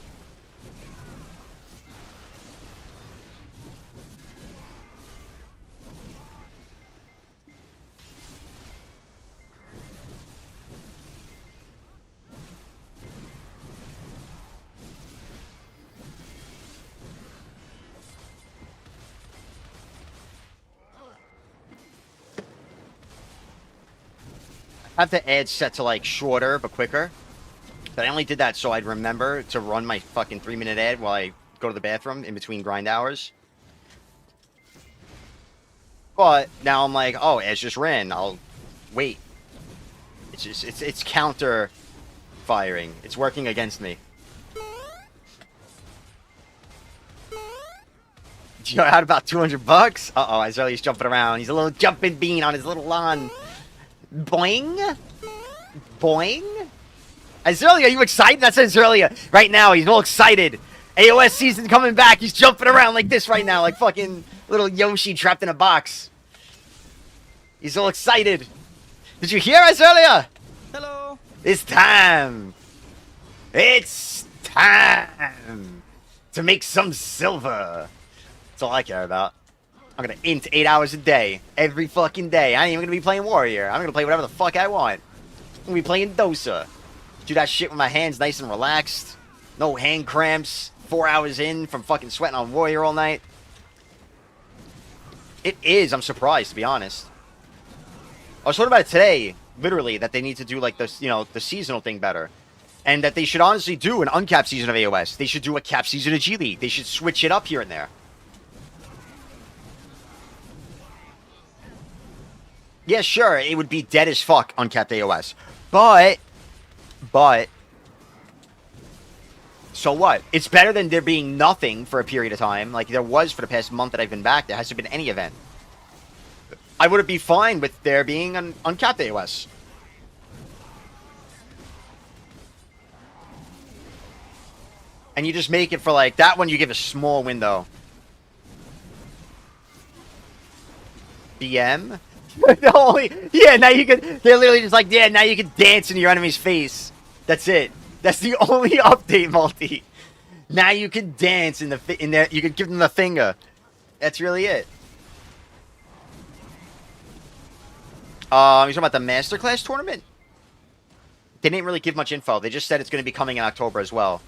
I have the ad set to, like, shorter but quicker. But I only did that so I'd remember to run my fucking 3-minute ad while I go to the bathroom in between grind hours. But now I'm like, oh, ads just ran. I'll wait. It's just, it's counter firing. It's working against me. You know, out about 200 bucks? Uh-oh, Israeli's jumping around. He's a little jumping bean on his little lawn. Boing. Boing. Azurlia, are you excited? That's Azurlia. Right now, he's all excited. AOS season coming back. He's jumping around like this right now. Like fucking little Yoshi trapped in a box. He's all excited. Did you hear, Azurlia? Hello. It's time. It's time to make some silver. That's all I care about. I'm gonna int 8 hours a day. Every fucking day. I ain't even gonna be playing Warrior. I'm gonna play whatever the fuck I want. I'm gonna be playing Dosa. Do that shit with my hands nice and relaxed. No hand cramps. 4 hours in from fucking sweating on Warrior all night. It is. I'm surprised, to be honest. I was talking about it today, literally, that they need to do, like, the, you know, the seasonal thing better. And that they should honestly do an uncapped season of AOS. They should do a capped season of G League. They should switch it up here and there. Yeah, sure, it would be dead as fuck uncapped AOS. But, so what? It's better than there being nothing for a period of time, like there was for the past month that I've been back. There hasn't been any event. I would be fine with there being an uncapped AOS. And you just make it for, like, that one you give a small window. BM? Yeah, now you can. They're literally just like, yeah, now you can dance in your enemy's face. That's it. That's the only update, multi. Now you can dance in there. You can give them the finger. That's really it. You talking about the Masterclass tournament? They didn't really give much info. They just said it's going to be coming in October as well.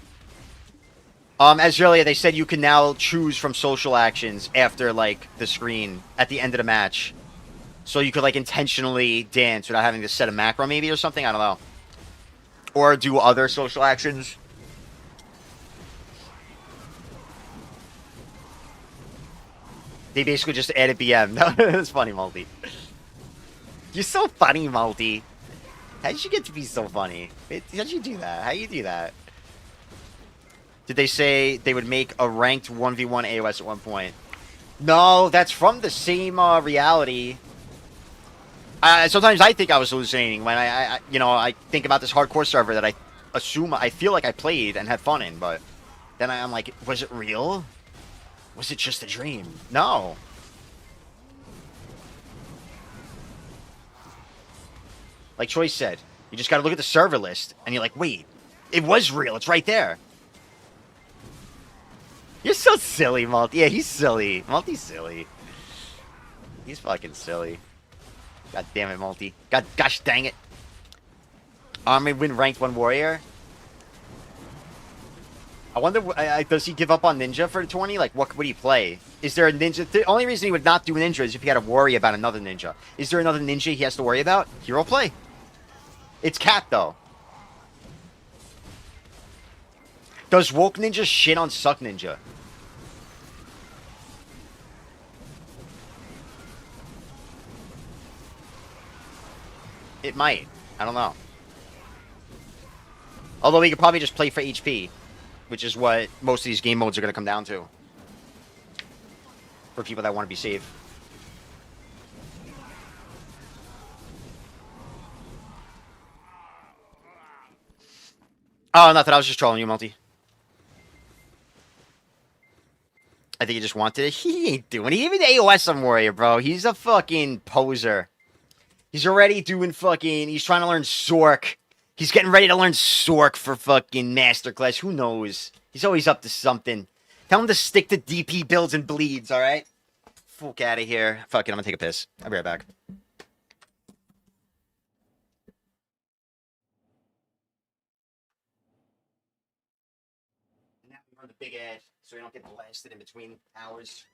As earlier, they said you can now choose from social actions after, like, the screen at the end of the match. So you could, like, intentionally dance without having to set a macro, maybe, or something? I don't know. Or do other social actions. They basically just added BM. No, that's funny, Multi. You're so funny, Multi. How did you get to be so funny? How'd you do that? How you do that? Did they say they would make a ranked 1v1 AOS at one point? No, that's from the same reality. Sometimes I think I was hallucinating when I think about this hardcore server that I feel like I played and had fun in, but then I'm like, was it real? Was it just a dream? No. Like Choice said, you just gotta look at the server list, and you're like, wait, it was real. It's right there. You're so silly, Multi. Yeah, he's silly. Multi's silly. He's fucking silly. God damn it, Multi. Gosh dang it. Army win ranked 1 warrior. I wonder, does he give up on Ninja for 20? Like, what would he play? Is there a Ninja? The only reason he would not do Ninja is if he had to worry about another Ninja. Is there another Ninja he has to worry about? Hero play. It's Cat, though. Does Woke Ninja shit on Suck Ninja? It might. I don't know. Although he could probably just play for HP, which is what most of these game modes are going to come down to. For people that want to be safe. Oh, nothing. I was just trolling you, Multi. I think he just wanted it. He ain't doing it. He even AOS on Warrior, bro. He's a fucking poser. He's already doing fucking... He's trying to learn Sork. He's getting ready to learn Sork for fucking Masterclass. Who knows? He's always up to something. Tell him to stick to DP builds and bleeds, alright? Fuck out of here. Fuck it, I'm gonna take a piss. I'll be right back. Now we run the big ad, so we don't get blasted in between hours.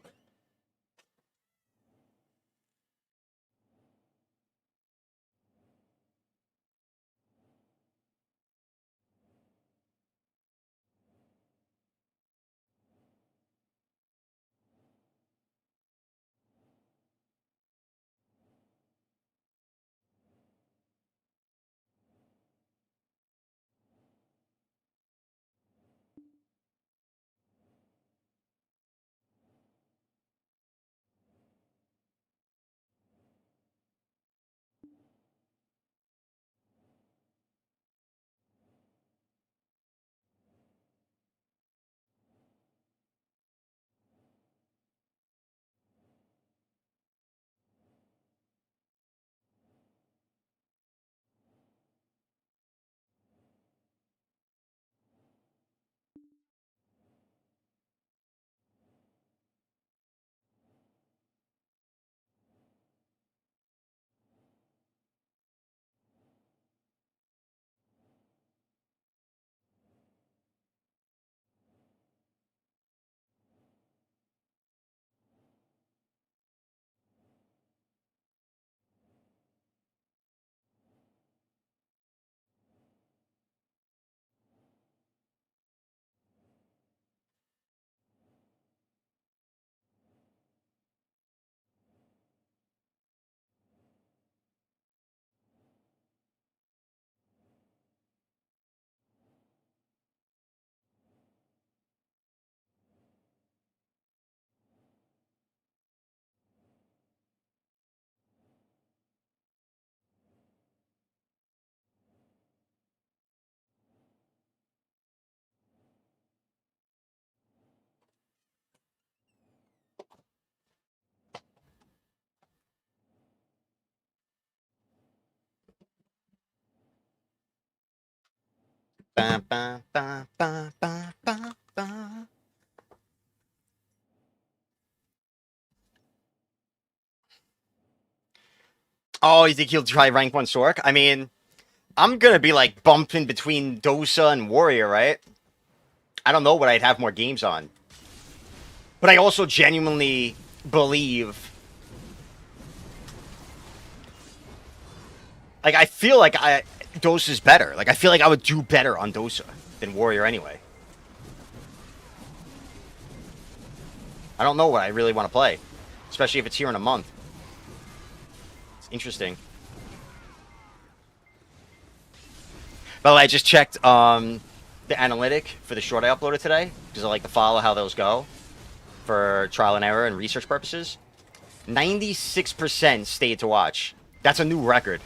Ba, ba, ba, ba, ba, ba, ba. Oh, you think he'll try rank 1 Sork? I mean, I'm gonna be like bumping between Dosa and Warrior, right? I don't know what I'd have more games on. But I also genuinely believe... Like, I feel like Dosa's better. Like, I feel like I would do better on Dosa than Warrior anyway. I don't know what I really want to play. especially if it's here in a month. It's interesting. By the way, I just checked the analytic for the short I uploaded today because I like to follow how those go for trial and error and research purposes. 96% stayed to watch. That's a new record.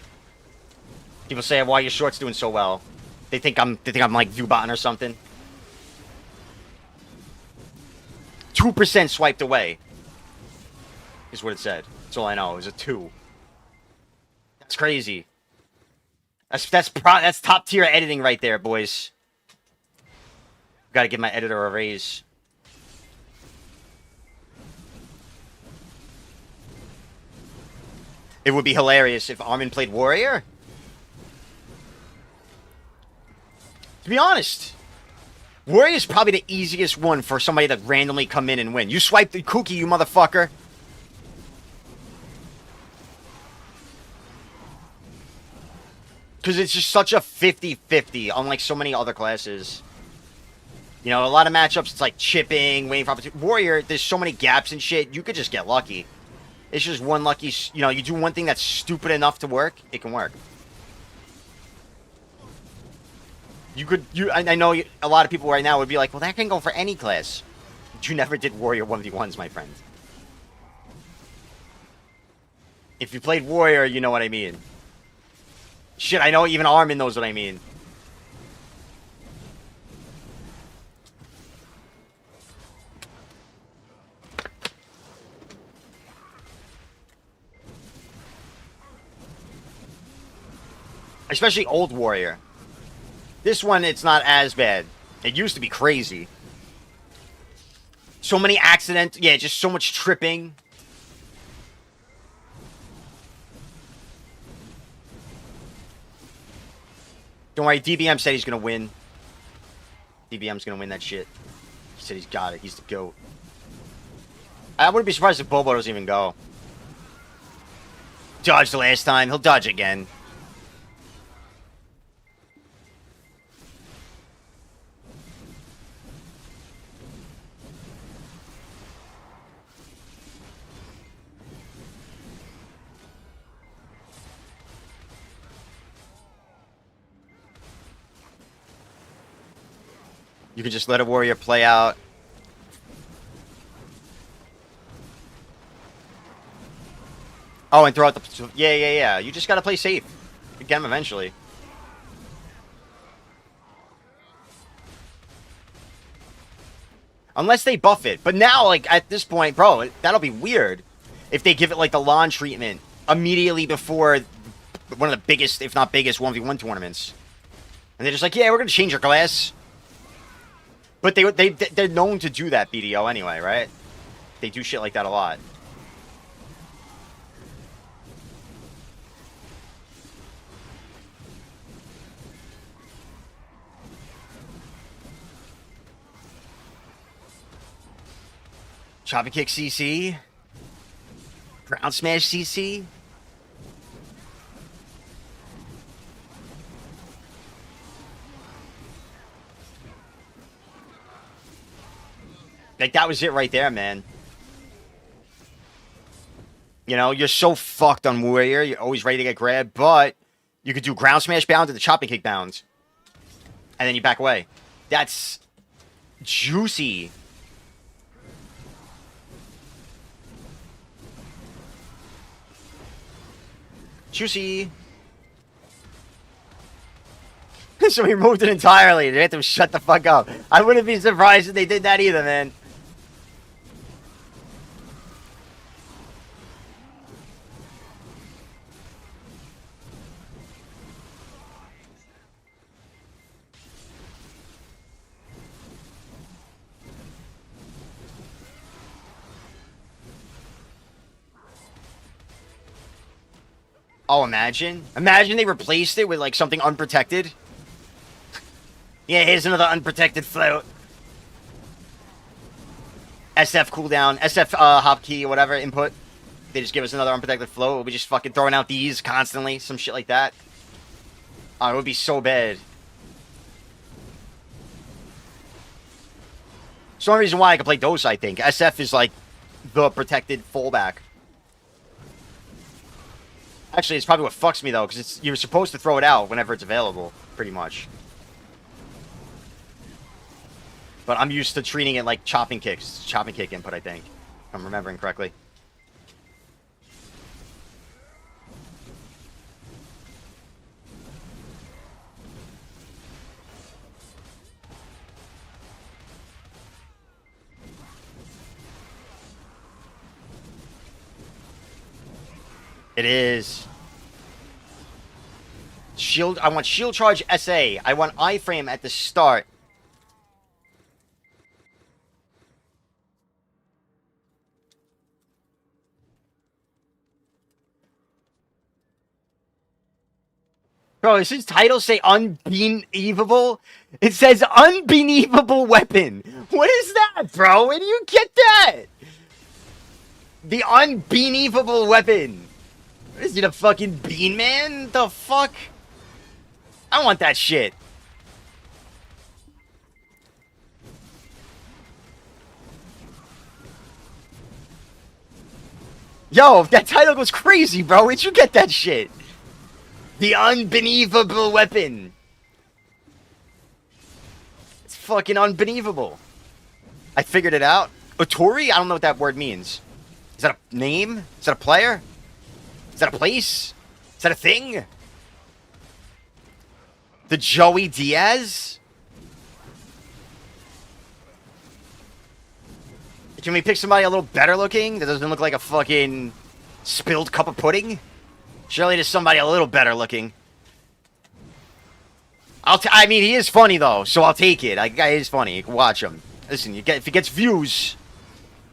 People say, "Why your short's doing so well?" They think I'm like viewbotting or something. 2% swiped away is what it said. That's all I know. It was a 2. That's crazy. That's top tier editing right there, boys. Got to give my editor a raise. It would be hilarious if Armin played Warrior. To be honest, Warrior is probably the easiest one for somebody to randomly come in and win. You swipe the cookie, you motherfucker. Because it's just such a 50-50, unlike so many other classes. You know, a lot of matchups, it's like chipping, waiting for opportunity. Warrior, there's so many gaps and shit, you could just get lucky. It's just one lucky, you know, you do one thing that's stupid enough to work, it can work. I know a lot of people right now would be like, well, that can go for any class. But you never did Warrior 1v1s, my friend. If you played Warrior, you know what I mean. Shit, I know even Armin knows what I mean. Especially old Warrior. This one, it's not as bad. It used to be crazy. So many accidents. Yeah, just so much tripping. Don't worry, DBM said he's going to win. DBM's going to win that shit. He said he's got it. He's the GOAT. I wouldn't be surprised if Bobo doesn't even go. Dodged the last time. He'll dodge again. You can just let a Warrior play out. Oh, and throw out the... Yeah. You just gotta play safe. You get him eventually. Unless they buff it. But now, like, at this point, bro, that'll be weird. If they give it, like, the lawn treatment immediately before one of the biggest, if not biggest, 1v1 tournaments. And they're just like, yeah, we're gonna change your class. But they're known to do that, BDO, anyway, right? They do shit like that a lot. Chopper kick CC. Ground smash CC. Like, that was it right there, man. You know, you're so fucked on Warrior. You're always ready to get grabbed, but you could do ground smash bound to the chopping kick bounds. And then you back away. That's juicy. Juicy. So he removed it entirely. They had to shut the fuck up. I wouldn't be surprised if they did that either, man. Oh, imagine. Imagine they replaced it with, like, something unprotected. Yeah, here's another unprotected float. SF cooldown, SF hotkey or whatever input. They just give us another unprotected float. We'll be just fucking throwing out these constantly. Some shit like that. Oh, it would be so bad. It's the only reason why I can play Dosa, I think. SF is, like, the protected fullback. Actually, it's probably what fucks me though, because you're supposed to throw it out whenever it's available, pretty much. But I'm used to treating it like chopping kick input, I think. If I'm remembering correctly. It is. Shield. I want shield charge SA. I want iframe at the start. Bro, does his title say unbelievable? It says unbelievable weapon. What is that, bro? Where do you get that? The unbelievable weapon. What is he, the fucking Bean Man? The fuck? I want that shit. Yo, that title goes crazy, bro. Where'd you get that shit? The unbelievable weapon. It's fucking unbelievable. I figured it out. Otori? I don't know what that word means. Is that a name? Is that a player? Is that a place? Is that a thing? The Joey Diaz? Can we pick somebody a little better looking that doesn't look like a fucking spilled cup of pudding? Surely there's somebody a little better looking. I mean, he is funny though, so I'll take it. That guy is funny. You can watch him. Listen, if he gets views,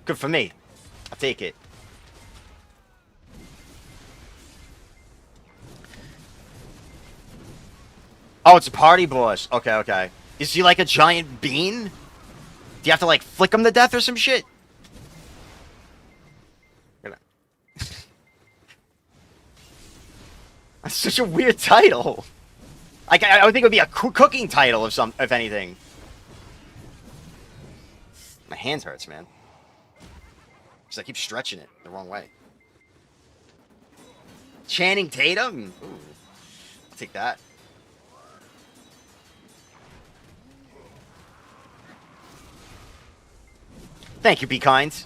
good for me. I'll take it. Oh, it's a party boss. Okay, okay. Is he like a giant bean? Do you have to like flick him to death or some shit? That's such a weird title. I would think it would be a cooking title if anything. My hands hurts, man. Because I keep stretching it the wrong way. Channing Tatum? Ooh. I'll take that. Thank you, be kind.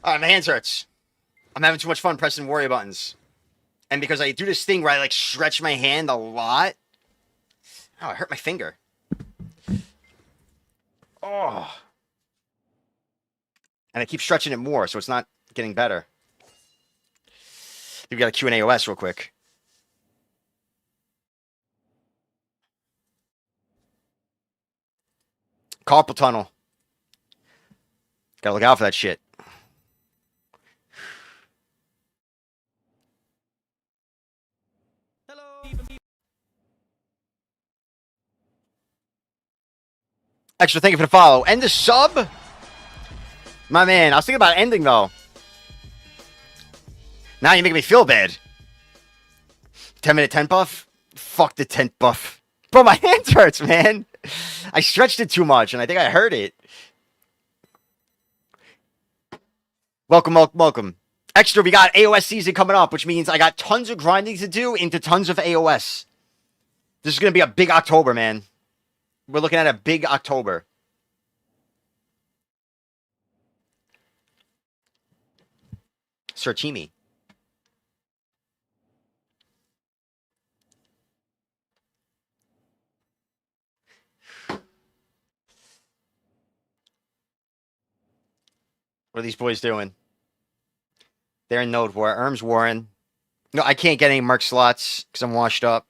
Alright, my hands hurts. I'm having too much fun pressing warrior buttons. And because I do this thing where I like stretch my hand a lot. Oh, I hurt my finger. Oh. And I keep stretching it more, so it's not getting better. We got a Q&A OS real quick. Carpal tunnel. Gotta look out for that shit. Extra, thank you for the follow. And the sub? My man, I was thinking about ending, though. Now you're making me feel bad. 10-minute tent buff? Fuck the tent buff. Bro, my hands hurts, man. I stretched it too much, and I think I hurt it. Welcome, welcome, welcome. Extra, we got AOS season coming up, which means I got tons of grinding to do into tons of AOS. This is going to be a big October, man. We're looking at a big October. Sir Chimi. What are these boys doing? They're in Node War. Erm's Warren. No, I can't get any Merc slots because I'm washed up.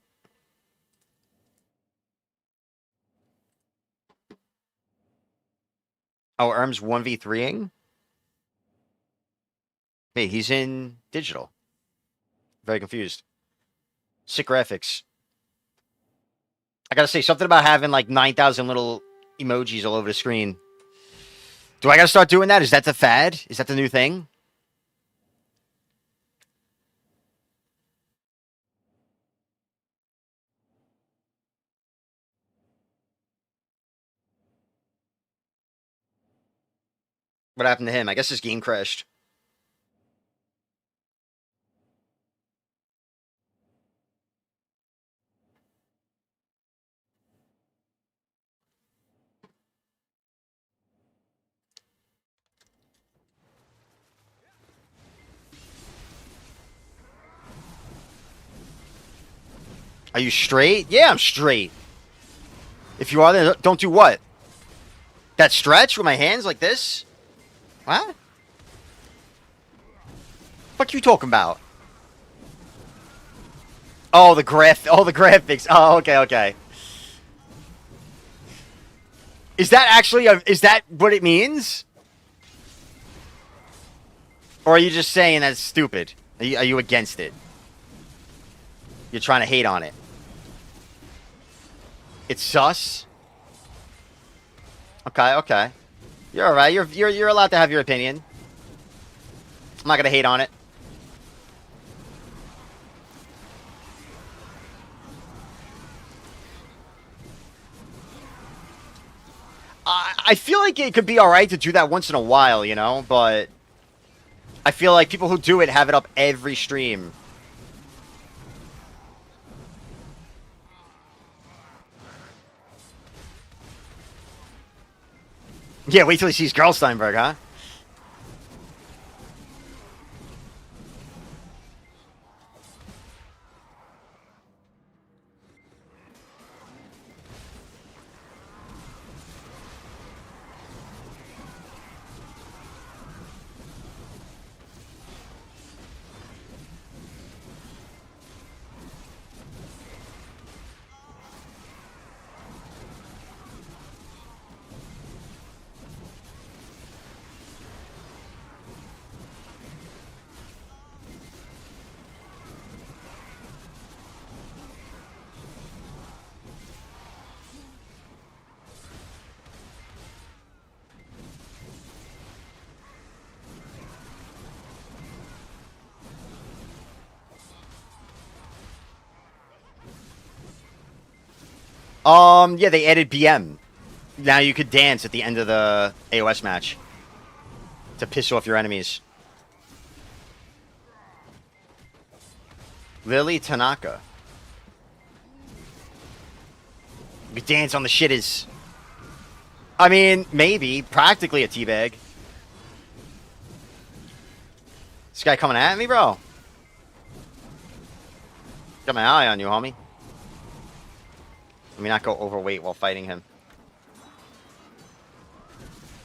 Oh, Erm's 1v3ing? Hey, he's in digital. Very confused. Sick graphics. I gotta say, something about having like 9,000 little emojis all over the screen. Do I gotta start doing that? Is that the fad? Is that the new thing? What happened to him? I guess his game crashed. Are you straight? Yeah, I'm straight. If you are, then don't do what? That stretch with my hands like this? What? Fuck you talking about? Oh, the graphics. Oh, okay, okay. Is that actually is that what it means? Or are you just saying that's stupid? Are you against it? You're trying to hate on it. It's sus. Okay, okay. You're all right. You're allowed to have your opinion. I'm not gonna hate on it. I feel like it could be all right to do that once in a while, you know, but I feel like people who do it have it up every stream. Yeah, wait till he sees Goldsteinburg, huh? Yeah, they added BM. Now you could dance at the end of the AOS match to piss off your enemies. Lily Tanaka. You could dance on the shitters. I mean, maybe. Practically a teabag. This guy coming at me, bro? Got my eye on you, homie. Let me not go overweight while fighting him.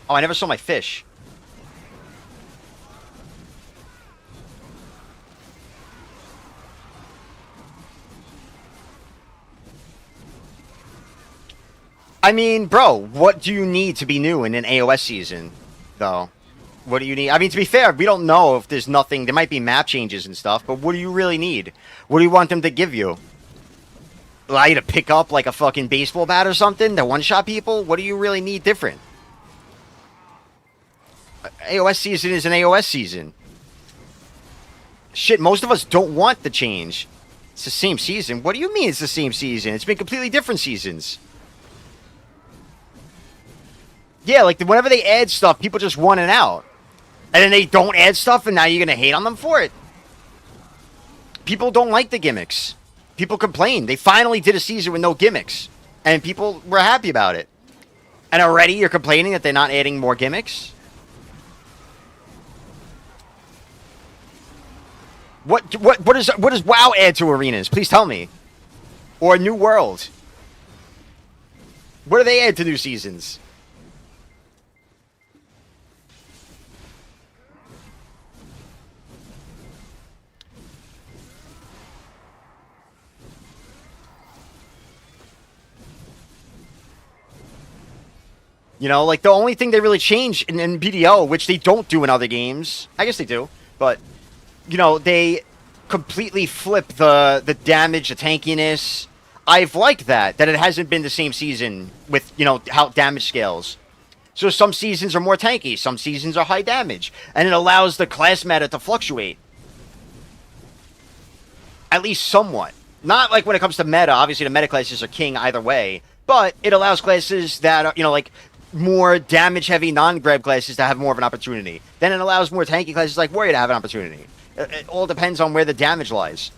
Oh, I never saw my fish. I mean, bro, what do you need to be new in an AOS season, though? What do you need? I mean, to be fair, we don't know if there's nothing. There might be map changes and stuff, but what do you really need? What do you want them to give you? Allow you to pick up like a fucking baseball bat or something to one-shot people? What do you really need different? AOS season is an AOS season. Shit, most of us don't want the change. It's the same season. What do you mean it's the same season? It's been completely different seasons. Yeah, like whenever they add stuff, people just want it out. And then they don't add stuff, and now you're going to hate on them for it. People don't like the gimmicks. People complain. They finally did a season with no gimmicks. And people were happy about it. And already you're complaining that they're not adding more gimmicks? What does WoW add to arenas? Please tell me. Or New World. What do they add to new seasons? You know, like the only thing they really change in BDO, which they don't do in other games, I guess they do, but you know, they completely flip the damage, the tankiness. I've liked that it hasn't been the same season with, you know, how damage scales. So some seasons are more tanky, some seasons are high damage, and it allows the class meta to fluctuate. At least somewhat. Not like when it comes to meta, obviously the meta classes are king either way, but it allows classes that are, you know, like more damage-heavy non-grab classes to have more of an opportunity. Then it allows more tanky classes like Warrior to have an opportunity. It all depends on where the damage lies.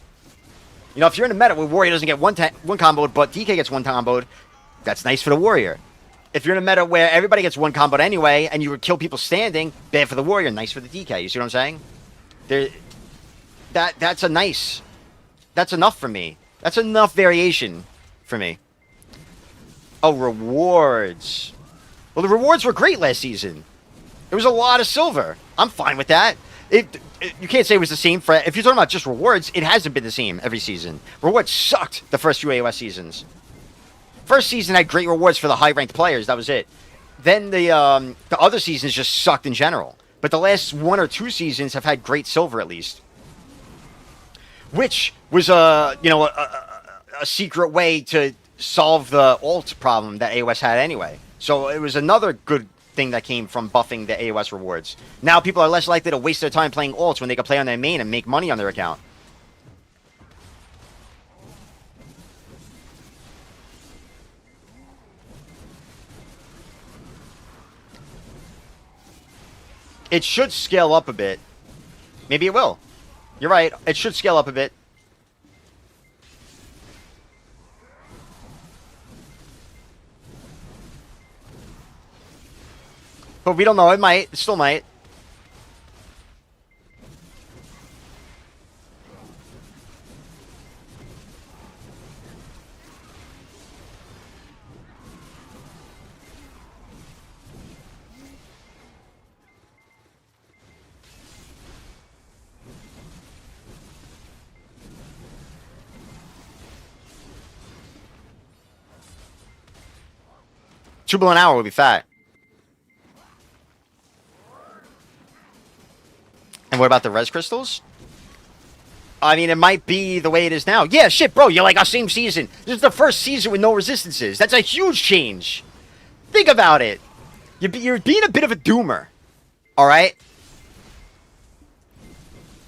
You know, if you're in a meta where Warrior doesn't get one comboed, but DK gets one comboed, that's nice for the Warrior. If you're in a meta where everybody gets one comboed anyway, and you would kill people standing, bad for the Warrior, nice for the DK. You see what I'm saying? That's enough for me. That's enough variation for me. Oh, rewards. Well, the rewards were great last season. There was a lot of silver. I'm fine with that. You can't say it was the same for... If you're talking about just rewards, it hasn't been the same every season. Rewards sucked the first few AOS seasons. First season had great rewards for the high-ranked players. That was it. Then the other seasons just sucked in general. But the last 1 or 2 seasons have had great silver, at least. Which was a secret way to solve the ult problem that AOS had anyway. So it was another good thing that came from buffing the AOS rewards. Now people are less likely to waste their time playing ults when they can play on their main and make money on their account. It should scale up a bit. Maybe it will. You're right. It should scale up a bit. But we don't know. It might. It still might. $2 billion an hour would be fat. And what about the res crystals? I mean, it might be the way it is now. Yeah, shit, bro, you're like our same season. This is the first season with no resistances. That's a huge change. Think about it. You're being a bit of a doomer. Alright?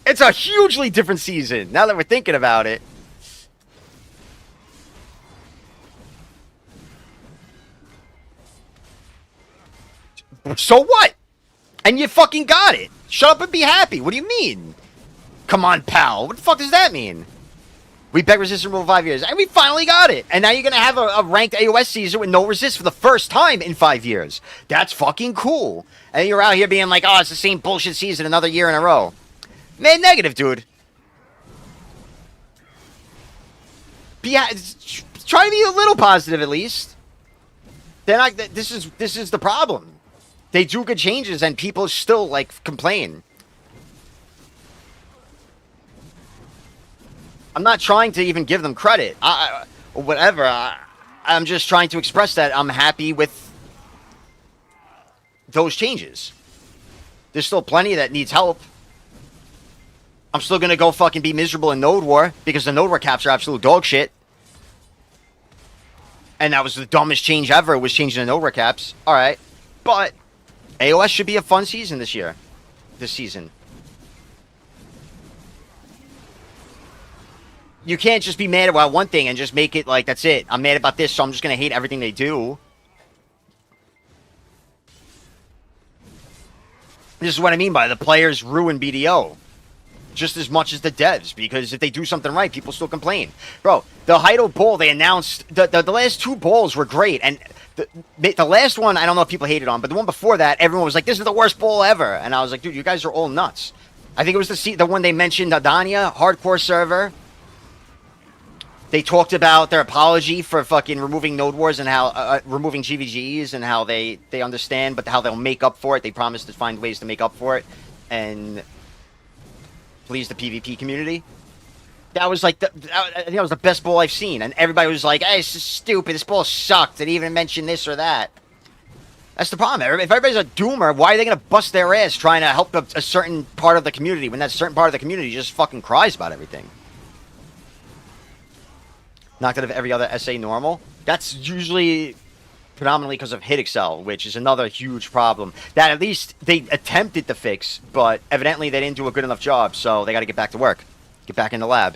It's a hugely different season, now that we're thinking about it. So what? And you fucking got it. Shut up and be happy. What do you mean? Come on, pal. What the fuck does that mean? We begged resistance removal 5 years, and we finally got it. And now you're going to have a ranked AOS season with no resist for the first time in 5 years. That's fucking cool. And you're out here being like, oh, it's the same bullshit season another year in a row. Man, negative, dude. Try to be a little positive at least. They're not. This is the problem. They do good changes and people still, like, complain. I'm not trying to even give them credit. Whatever. I'm just trying to express that I'm happy with those changes. There's still plenty that needs help. I'm still gonna go fucking be miserable in Node War because the Node War caps are absolute dog shit. And that was the dumbest change ever, was changing the Node War caps. Alright. But AOS should be a fun season this year. This season. You can't just be mad about one thing and just make it like, that's it. I'm mad about this, so I'm just going to hate everything they do. This is what I mean by the players ruin BDO. Just as much as the devs, because if they do something right, people still complain. Bro, the Heido Bowl, they announced, the last 2 bowls were great, and the last one, I don't know if people hated on, but the one before that, everyone was like, this is the worst bowl ever. And I was like, dude, you guys are all nuts. I think it was the one they mentioned, Adania, hardcore server. They talked about their apology for fucking removing Node Wars and how, removing GVGs and how they understand, but how they'll make up for it. They promised to find ways to make up for it and please the PvP community. That was like, I think that was the best bowl I've seen. And everybody was like, hey, this is stupid. This bowl sucked. They didn't even mention this or that. That's the problem. If everybody's a doomer, why are they going to bust their ass trying to help a certain part of the community when that certain part of the community just fucking cries about everything? Knocked out of every other SA normal. That's usually predominantly because of hit excel, which is another huge problem that at least they attempted to fix, but evidently they didn't do a good enough job, so they got to get back to work. Get back in the lab.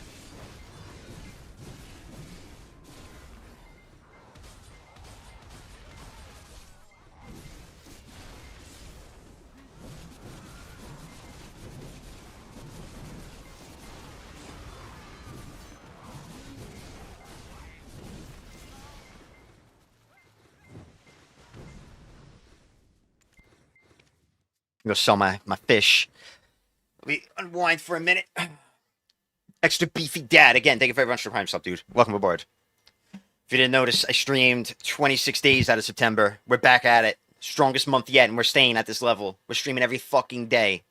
Go sell my fish. Let me unwind for a minute. Extra beefy dad. Again, thank you very much for Prime Sub, dude. Welcome aboard. If you didn't notice, I streamed 26 days out of September. We're back at it. Strongest month yet, and we're staying at this level. We're streaming every fucking day.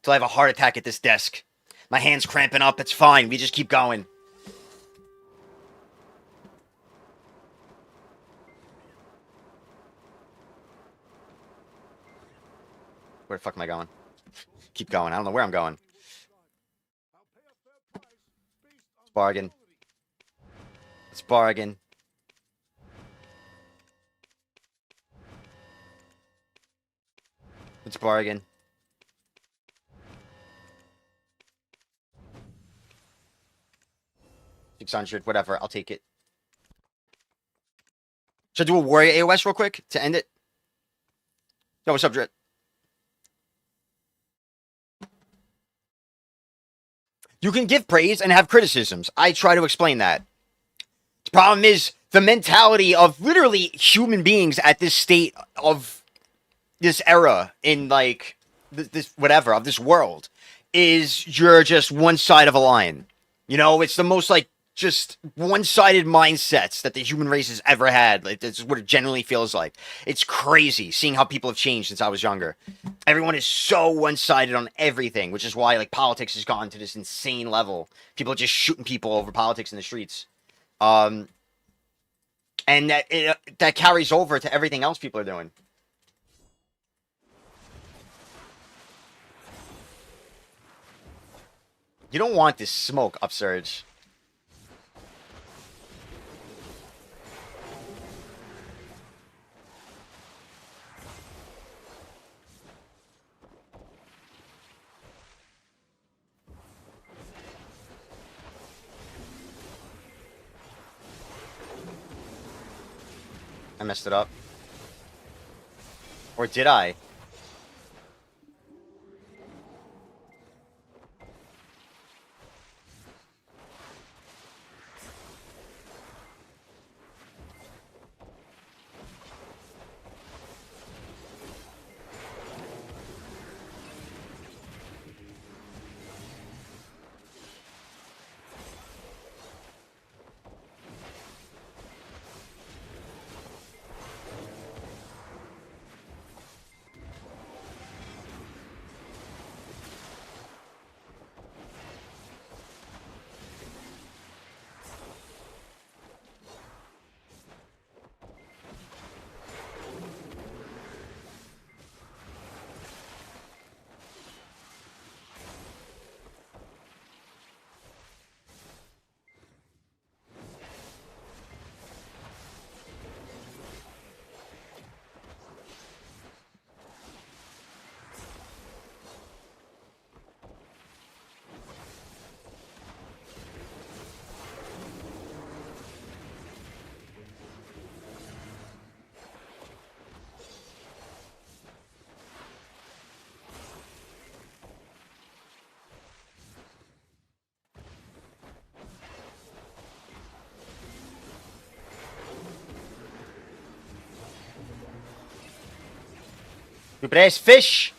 Till I have a heart attack at this desk. My hand's cramping up. It's fine. We just keep going. Where the fuck am I going? Keep going. I don't know where I'm going. Let's bargain. Let's bargain. Let's bargain. $600, whatever. I'll take it. Should I do a Warrior AOS real quick to end it? Yo, what's up, Drit? You can give praise and have criticisms. I try to explain that. The problem is the mentality of literally human beings at this state of this era in like this whatever of this world is you're just one side of a line. You know, it's the most like just one-sided mindsets that the human race has ever had. Like that's what it generally feels like. It's crazy seeing how people have changed since I was younger. Everyone is so one-sided on everything, which is why like politics has gone to this insane level. People are just shooting people over politics in the streets. And that carries over to everything else people are doing. You don't want this smoke, Upsurge. I messed it up. Or did I? Stupid ass fish!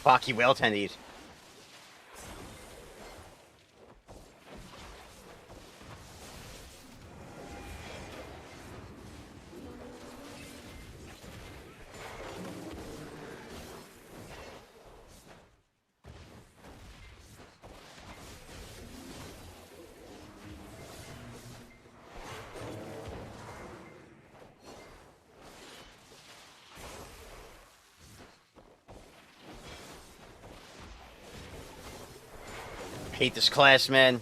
Fuck, you will tend to eat. Hate this class, man.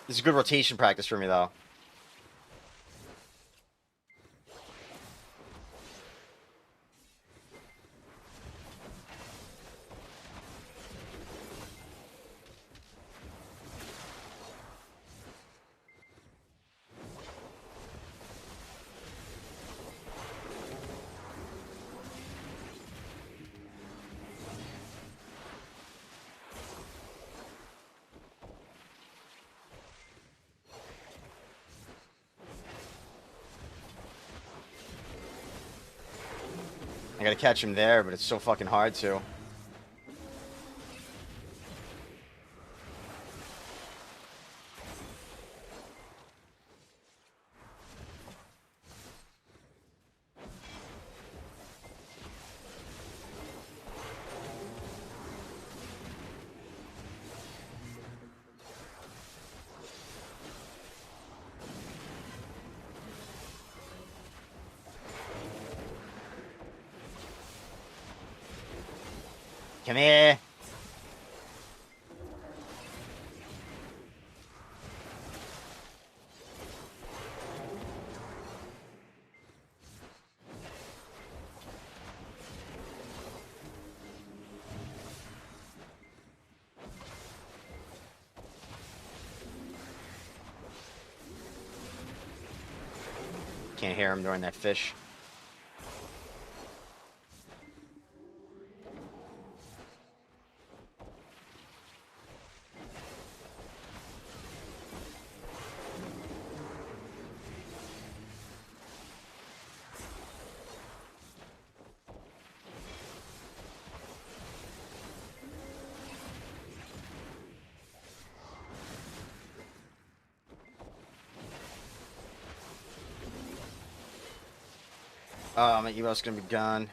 This is good rotation practice for me, though. I gotta catch him there, but it's so fucking hard to. Come here. Can't hear him during that fish. Oh, my email's gonna be gone.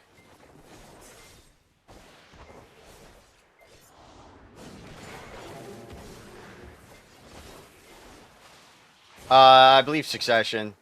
I believe Succession.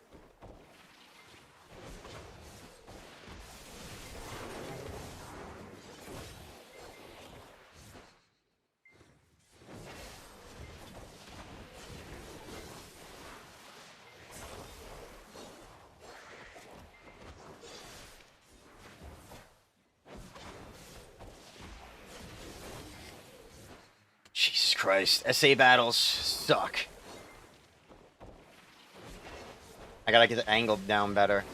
Jesus Christ. SA battles suck. I gotta get the angle down better.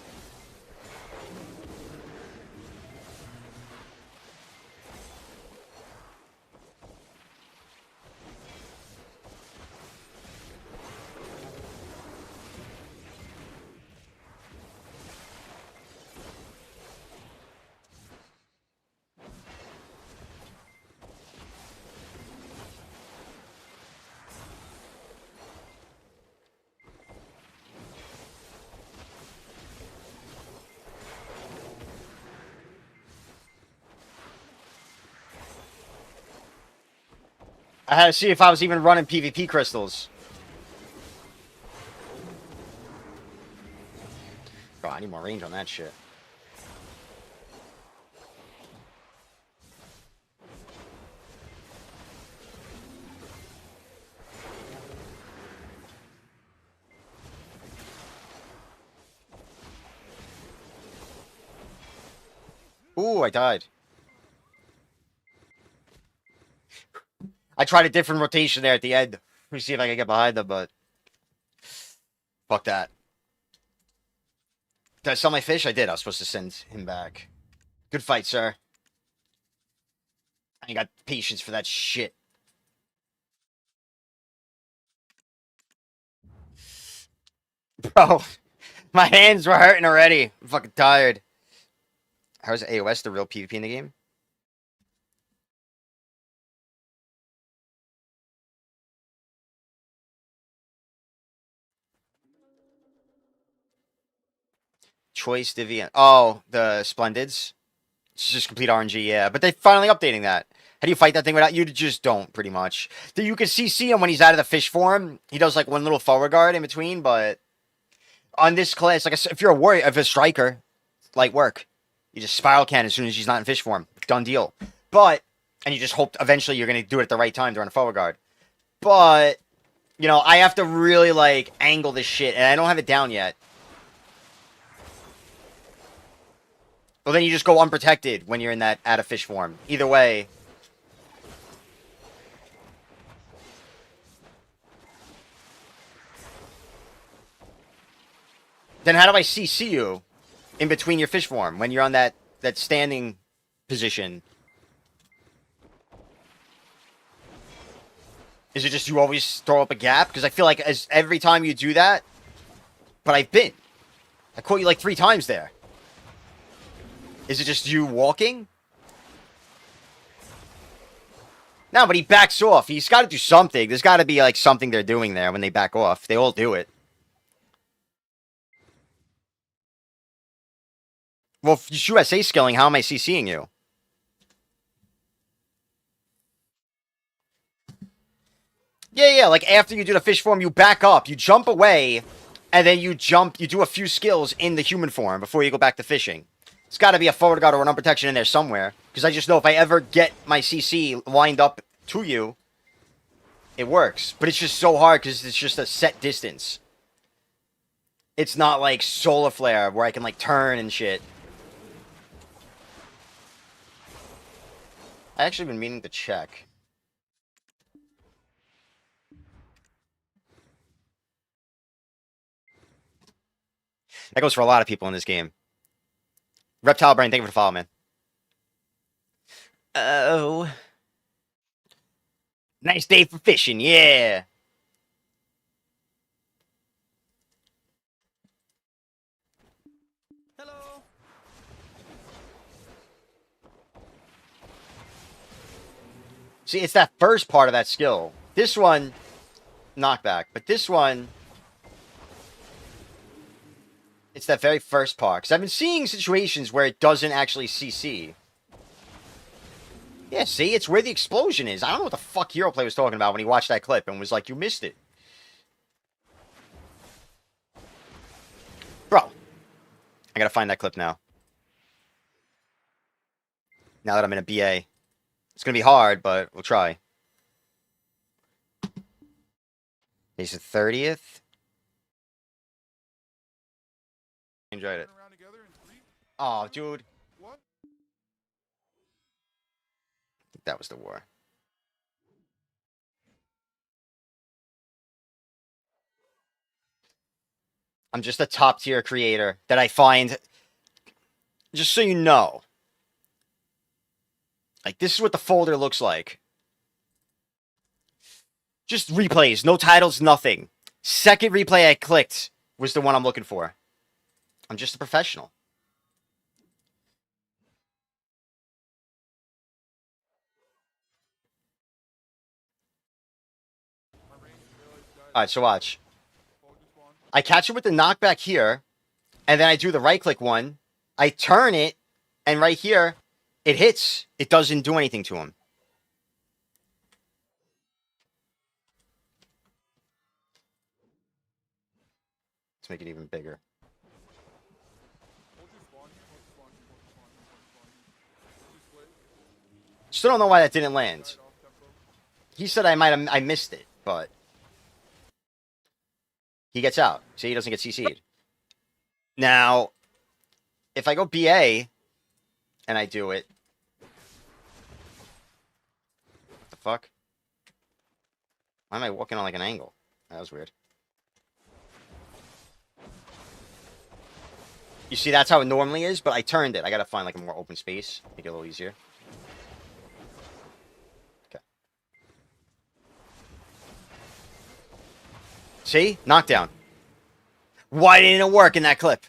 I had to see if I was even running PvP crystals. Bro, I need more range on that shit. Ooh, I died. I tried a different rotation there at the end. Let me see if I can get behind them, but... Fuck that. Did I sell my fish? I did. I was supposed to send him back. Good fight, sir. I ain't got patience for that shit. Bro, my hands were hurting already. I'm fucking tired. How's AOS the real PvP in the game? Choice Divian. Oh, the Splendids. It's just complete RNG, yeah. But they're finally updating that. How do you fight that thing without you? Just don't, pretty much. You can CC him when he's out of the fish form. He does like one little forward guard in between, but on this class, like if you're a warrior, if a striker, light work. You just spiral can as soon as he's not in fish form. Done deal. But, and you just hope eventually you're going to do it at the right time during a forward guard. But You know, I have to really, like, angle this shit, and I don't have it down yet. Well, then you just go unprotected when you're in that out of fish form. Either way. Then how do I CC you in between your fish form when you're on that standing position? Is it just you always throw up a gap? Because I feel like every time you do that, but I caught you like 3 times there. Is it just you walking? No, but he backs off. He's got to do something. There's got to be like something they're doing there when they back off. They all do it. Well, if you USA skilling, how am I CCing you? Yeah, like after you do the fish form, you back up, you jump away, and then you do a few skills in the human form before you go back to fishing. It's got to be a forward guard or an unprotection in there somewhere, because I just know if I ever get my CC lined up to you, it works. But it's just so hard because it's just a set distance. It's not like Solar Flare where I can like turn and shit. I actually been meaning to check. That goes for a lot of people in this game. Reptile Brain, thank you for the follow, man. Oh. Nice day for fishing, yeah. Hello. See, it's that first part of that skill. This one, knockback. But this one, it's that very first part. Because I've been seeing situations where it doesn't actually CC. Yeah, see? It's where the explosion is. I don't know what the fuck Hero Play was talking about when he watched that clip and was like, you missed it. Bro. I gotta find that clip now. Now that I'm in a BA. It's gonna be hard, but we'll try. It's the 30th. Enjoyed it. Oh, dude. I think that was the war. I'm just a top tier creator that I find, just so you know. Like, this is what the folder looks like. Just replays, no titles, nothing. Second replay I clicked was the one I'm looking for. I'm just a professional. Alright, so watch. I catch it with the knockback here, and then I do the right-click one. I turn it, and right here, it hits. It doesn't do anything to him. Let's make it even bigger. Still don't know why that didn't land. He said I missed it, but he gets out. See, he doesn't get CC'd. Now, if I go BA and I do it, what the fuck? Why am I walking on like an angle? That was weird. You see, that's how it normally is, but I turned it. I gotta find like a more open space, make it a little easier. Okay. See? Knockdown. Why didn't it work in that clip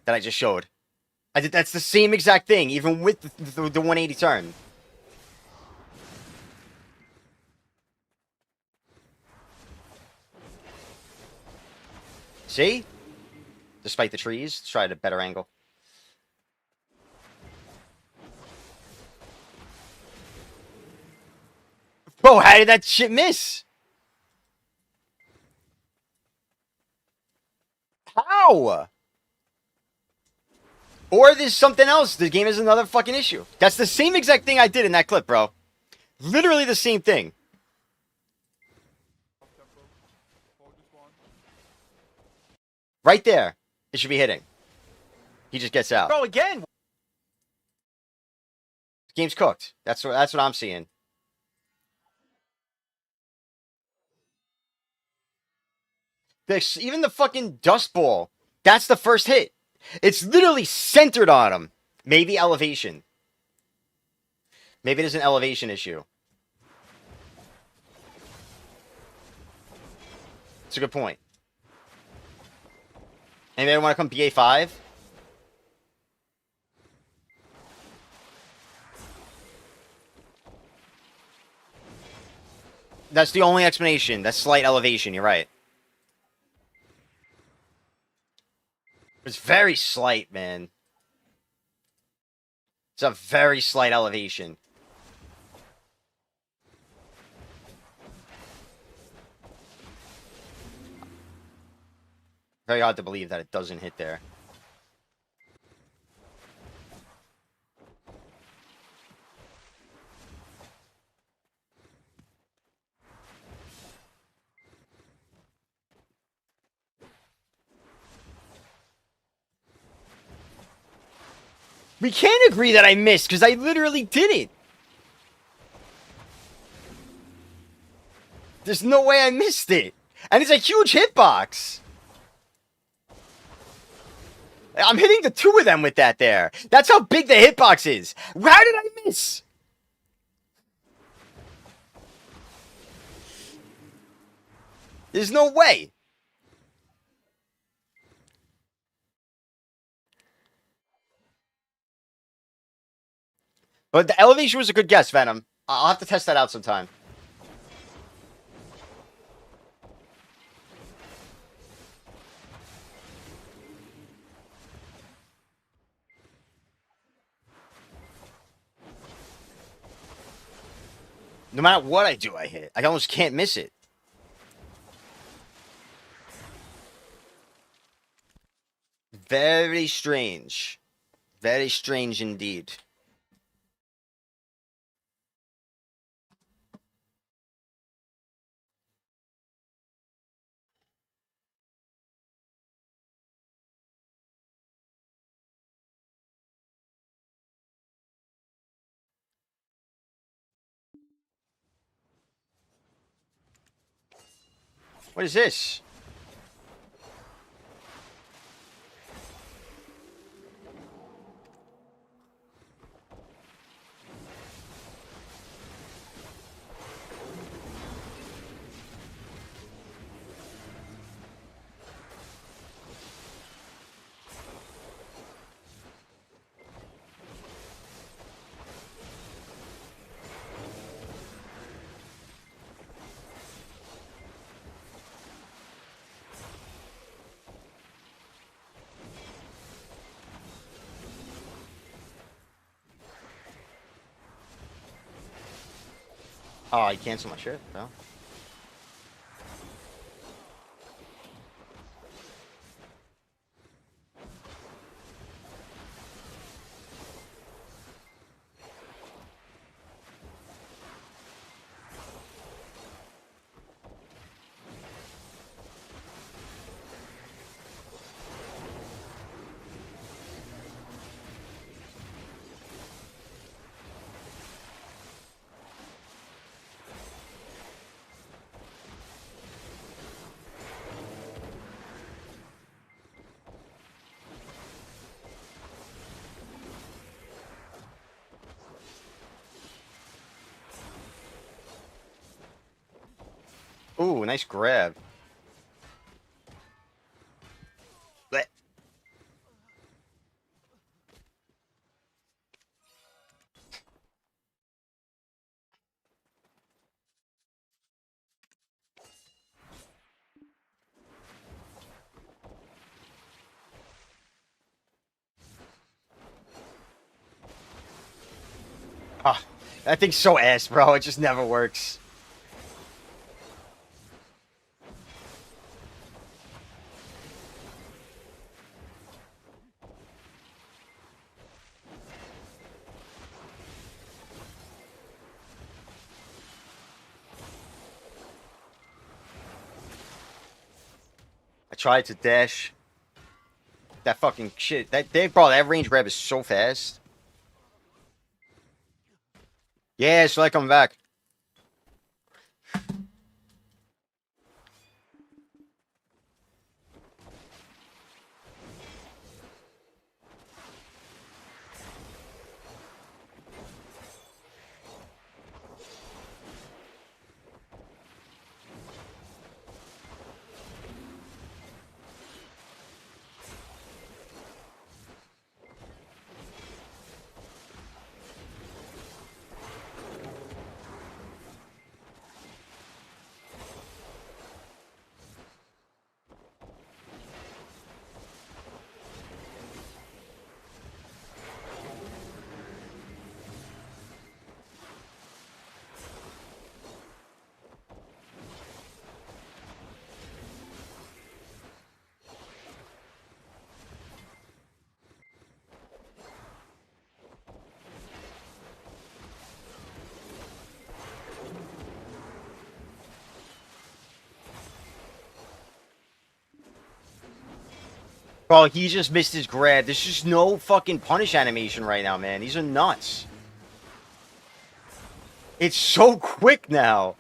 that I just showed? That's the same exact thing, even with the 180 turn. See? Despite the trees, let's try at a better angle. Bro, how did that shit miss? How? Or there's something else. The game is another fucking issue. That's the same exact thing I did in that clip, bro. Literally the same thing. Right there. It should be hitting. He just gets out. Bro, again. Game's cooked. That's what I'm seeing. Even the fucking dust ball. That's the first hit. It's literally centered on him. Maybe elevation. Maybe there's an elevation issue. It's a good point. Anybody want to come BA5? That's the only explanation. That's slight elevation. You're right. It's very slight, man. It's a very slight elevation. Very hard to believe that it doesn't hit there. We can't agree that I missed, because I literally didn't. There's no way I missed it. And it's a huge hitbox. I'm hitting the two of them with that there. That's how big the hitbox is. How did I miss? There's no way. But the elevation was a good guess, Venom. I'll have to test that out sometime. No matter what I do, I hit. I almost can't miss it. Very strange. Very strange indeed. What is this? Oh, I canceled my shit, though. Ooh, nice grab. Blech. Ah, that thing's so ass, bro. It just never works. I tried to dash. That fucking shit. Bro, that range grab is so fast. Yeah, so I come back. Bro, he just missed his grab. There's just no fucking punish animation right now, man. These are nuts. It's so quick now.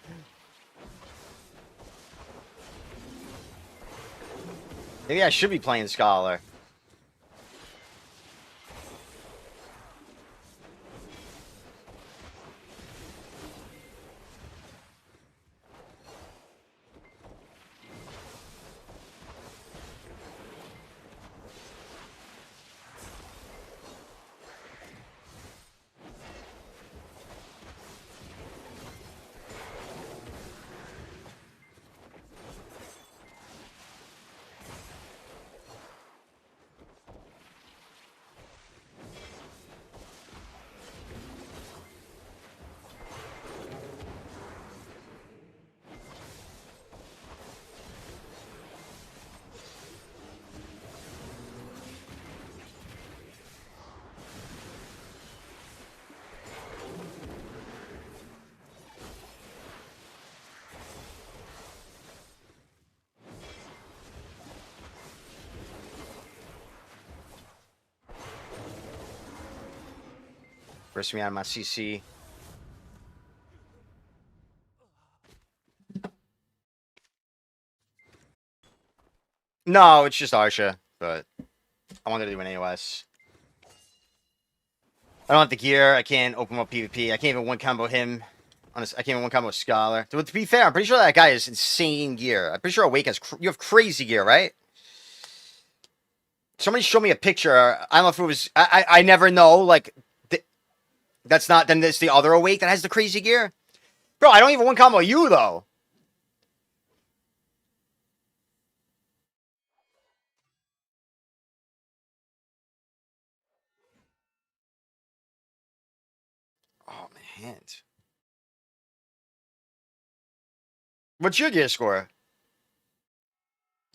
Maybe I should be playing Scholar. Burst me out of my CC. No, it's just Arsha, but I wanted to do an AOS. I don't have the gear. I can't open up PvP. I can't even one combo him. I can't even one combo Scholar. To be fair, I'm pretty sure that guy has insane gear. I'm pretty sure Awake has. You have crazy gear, right? Somebody showed me a picture. I don't know if it was. I never know. Like, that's not. Then there's the other Awake that has the crazy gear. Bro, I don't even one combo you though. Oh man. What's your gear score?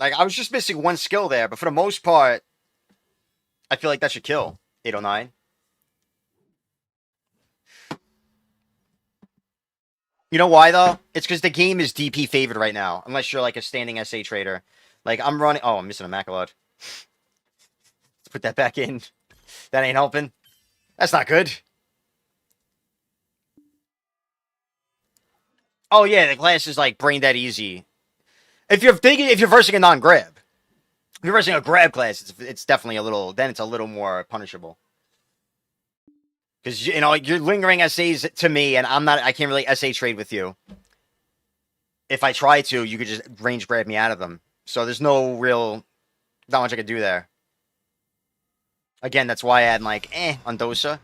Like, I was just missing one skill there, but for the most part, I feel like that should kill 809. You know why, though? It's because the game is DP favored right now, unless you're like a standing SA trader. Like, I'm running... Oh, I'm missing a Macalod. Let's put that back in. That ain't helping. That's not good. Oh, yeah, the class is, like, brain dead easy. If you're versing a non-grab. If you're versing a grab class, it's definitely a little... Then it's a little more punishable. Because, you know, you're lingering SAs to me, and I can't really SA trade with you. If I try to, you could just range grab me out of them. So there's not much I could do there. Again, that's why I had, like, on Dosa.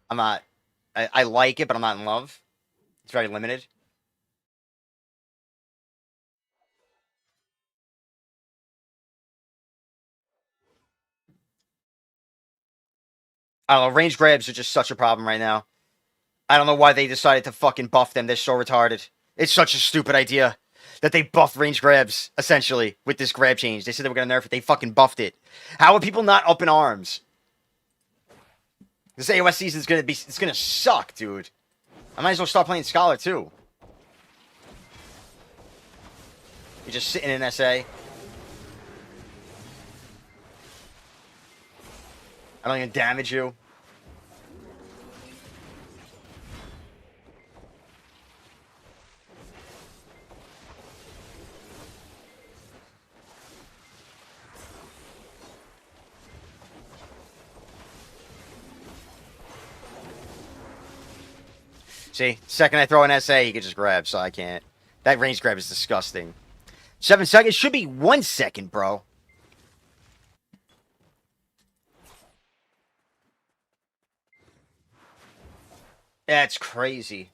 I like it, but I'm not in love. It's very limited. I don't know, range grabs are just such a problem right now. I don't know why they decided to fucking buff them. They're so retarded. It's such a stupid idea that they buffed range grabs, essentially, with this grab change. They said they were going to nerf it. They fucking buffed it. How are people not up in arms? This AOS season's going to be... It's going to suck, dude. I might as well start playing Scholar, too. You're just sitting in SA. I don't even damage you. See, second I throw an SA, he can just grab, so I can't. That range grab is disgusting. 7 seconds should be 1 second, bro. That's crazy.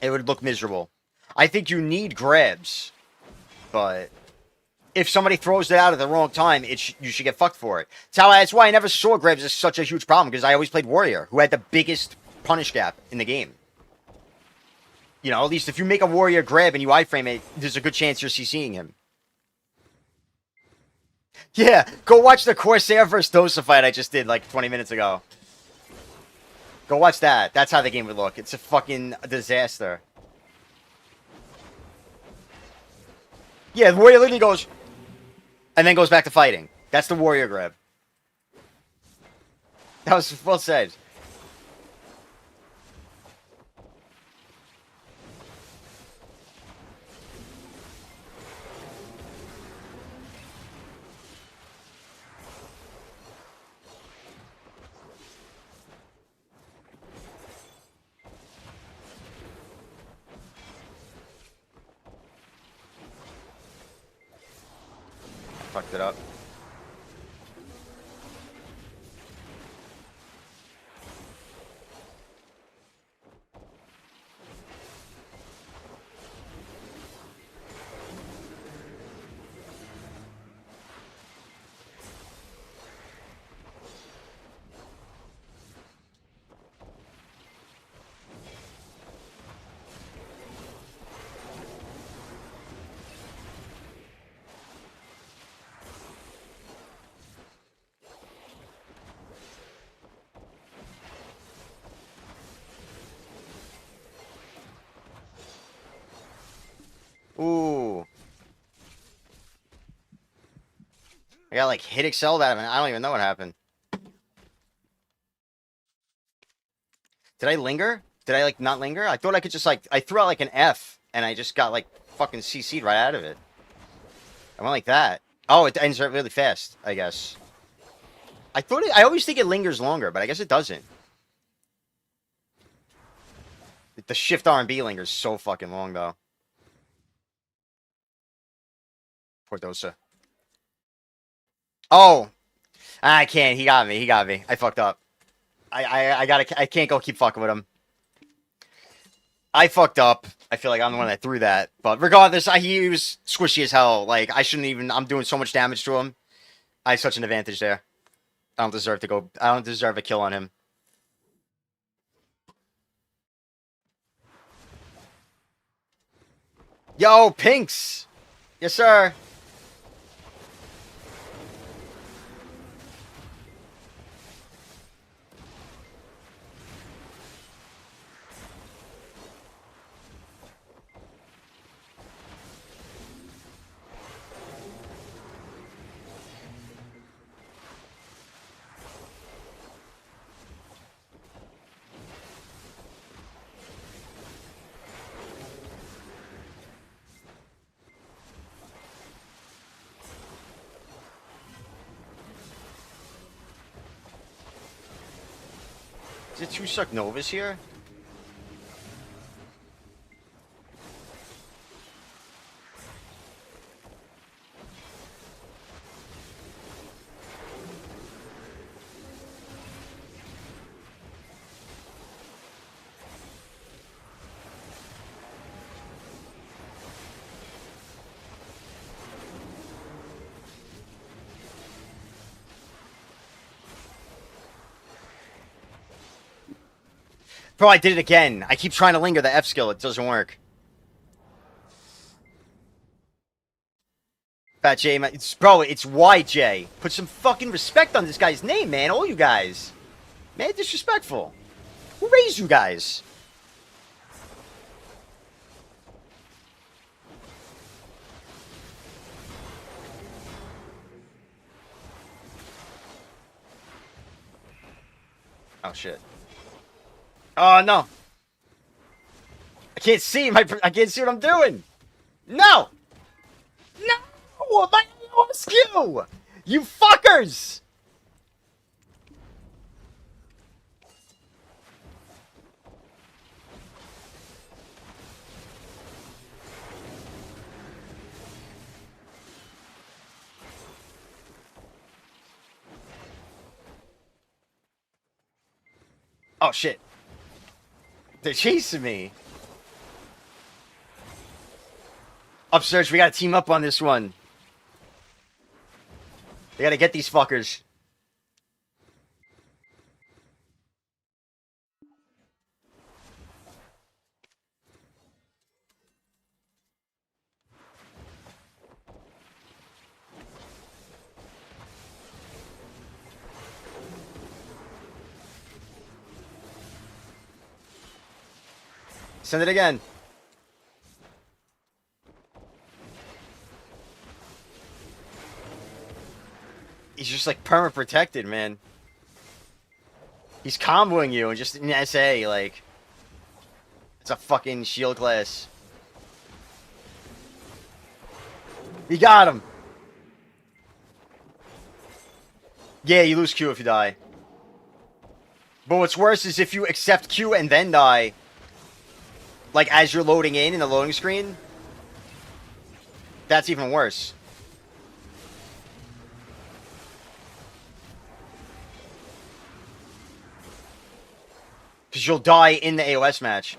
It would look miserable. I think you need grabs, but if somebody throws it out at the wrong time, you should get fucked for it. That's why I never saw grabs as such a huge problem, because I always played Warrior, who had the biggest punish gap in the game. You know, at least if you make a Warrior grab and you iframe it, there's a good chance you're CCing him. Yeah, go watch the Corsair versus Dosa fight I just did like 20 minutes ago. Go watch that. That's how the game would look. It's a fucking disaster. Yeah, the Warrior literally goes, and then goes back to fighting. That's the Warrior grab. That was well said. Fucked it up. Ooh. I got like hit excelled out of it. I don't even know what happened. Did I linger? Did I like not linger? I thought I could just like, I threw out like an F and I just got like fucking CC'd right out of it. I went like that. Oh, it ends really fast, I guess. I always think it lingers longer, but I guess it doesn't. The shift R&B lingers so fucking long though. Poor Dosa. Oh, I can't. He got me. He got me. I fucked up. I can't go keep fucking with him. I fucked up. I feel like I'm the one that threw that. But regardless, he was squishy as hell. Like, I shouldn't even... I'm doing so much damage to him. I have such an advantage there. I don't deserve to go... I don't deserve a kill on him. Yo, Pinks! Yes, sir. Is it 2 suck Novas here? Bro, I did it again. I keep trying to linger the F skill. It doesn't work. Fat J, bro, it's YJ. Put some fucking respect on this guy's name, man. All you guys. Man, disrespectful. Who raised you guys? Oh shit. Oh no. I can't see I can't see what I'm doing. No. No. My OSQ. You fuckers. Oh shit. They're chasing me. Upsurge, we gotta team up on this one. We gotta get these fuckers. Send it again. He's just like perma protected, man. He's comboing you and just in SA, like it's a fucking shield class. You got him. Yeah, you lose Q if you die. But what's worse is if you accept Q and then die, like as you're loading in the loading screen, that's even worse. Because you'll die in the AOS match.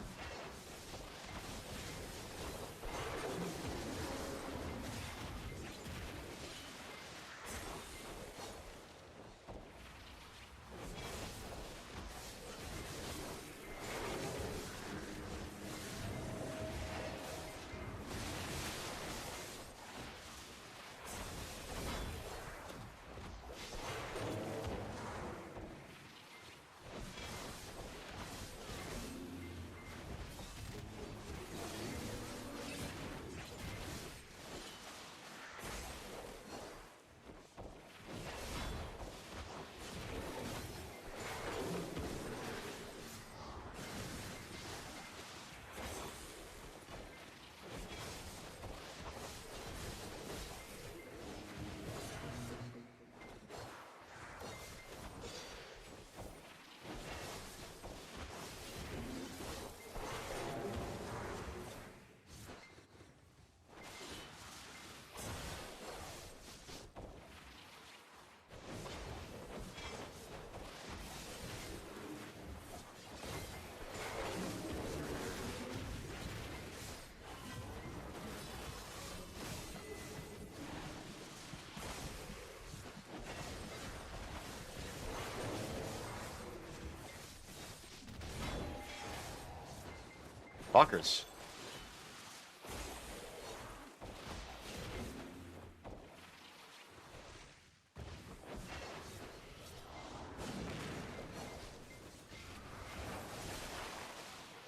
Fuckers.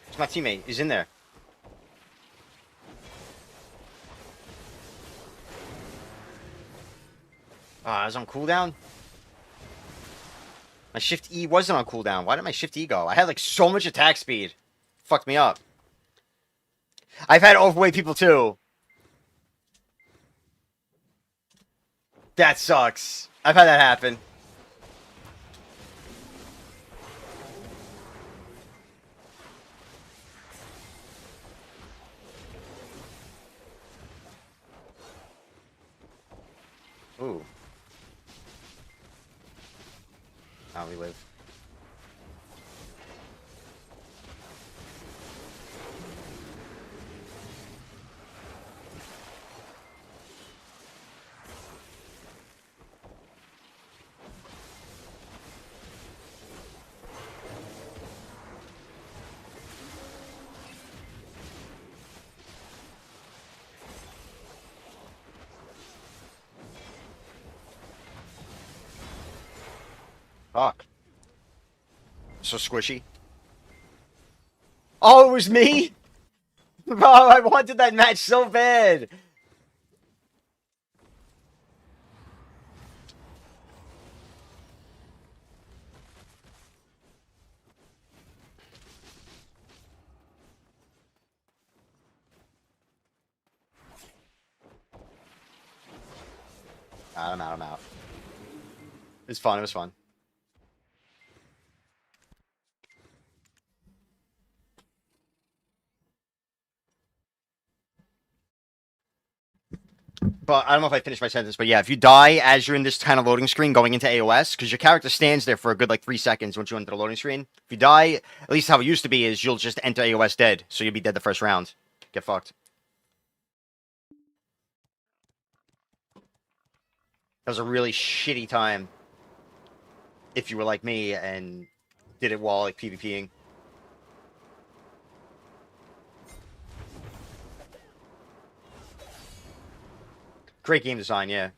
It's my teammate. He's in there. I was on cooldown? My Shift E wasn't on cooldown. Why did my Shift E go? I had like so much attack speed. Fucked me up. I've had overweight people too. That sucks. I've had that happen. Ooh. Now we live. Fuck. So squishy. Oh, it was me? Bro, I wanted that match so bad. I'm out. I'm out. It's fun. It was fun. But I don't know if I finished my sentence, but yeah, if you die as you're in this kind of loading screen going into AOS, because your character stands there for a good like 3 seconds once you enter the loading screen. If you die, at least how it used to be is you'll just enter AOS dead, so you'll be dead the first round. Get fucked. That was a really shitty time if you were like me and did it while like PvPing. Great game design, yeah.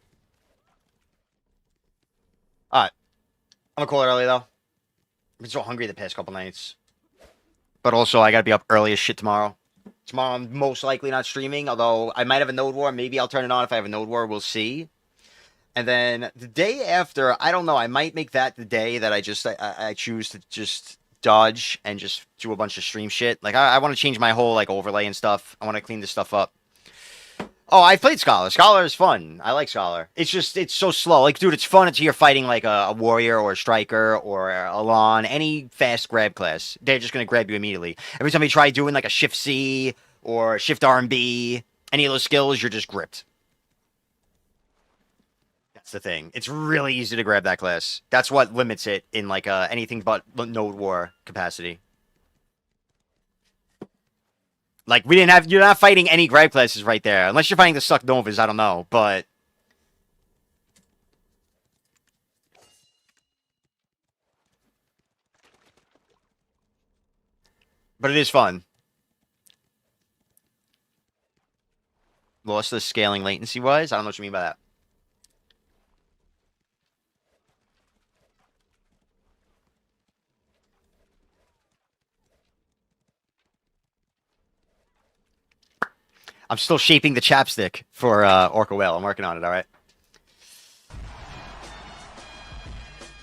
Alright. I'm gonna call it early though. I've been so hungry the past couple nights. But also I gotta be up early as shit tomorrow. Tomorrow I'm most likely not streaming, although I might have a Node War. Maybe I'll turn it on if I have a Node War. We'll see. And then the day after, I don't know. I might make that the day that I choose to just dodge and just do a bunch of stream shit. Like I want to change my whole like overlay and stuff. I want to clean this stuff up. Oh, I played Scholar. Scholar is fun. I like Scholar. It's so slow. Like, dude, it's fun until you're fighting like a warrior or a striker or a Lon, any fast grab class. They're just gonna grab you immediately. Every time you try doing like a Shift C or Shift R and B, any of those skills, you're just gripped. That's the thing. It's really easy to grab that class. That's what limits it in like anything but Node War capacity. Like, you're not fighting any grab classes right there. Unless you're fighting the Suck Novas, I don't know, but... But it is fun. Lost the scaling latency-wise? I don't know what you mean by that. I'm still shaping the chapstick for Orca Whale. I'm working on it, alright?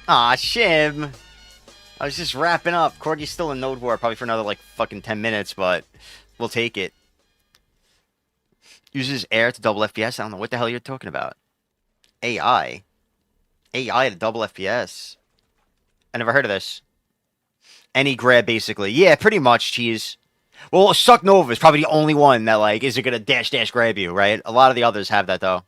Aw, Shim! I was just wrapping up. Corgi's still in Node War, probably for another, like, fucking 10 minutes, but we'll take it. Uses air to double FPS? I don't know what the hell you're talking about. AI? AI to double FPS? I never heard of this. Any grab, basically. Yeah, pretty much, cheese. Well, Suck Nova is probably the only one that, like, isn't gonna dash grab you, right? A lot of the others have that, though.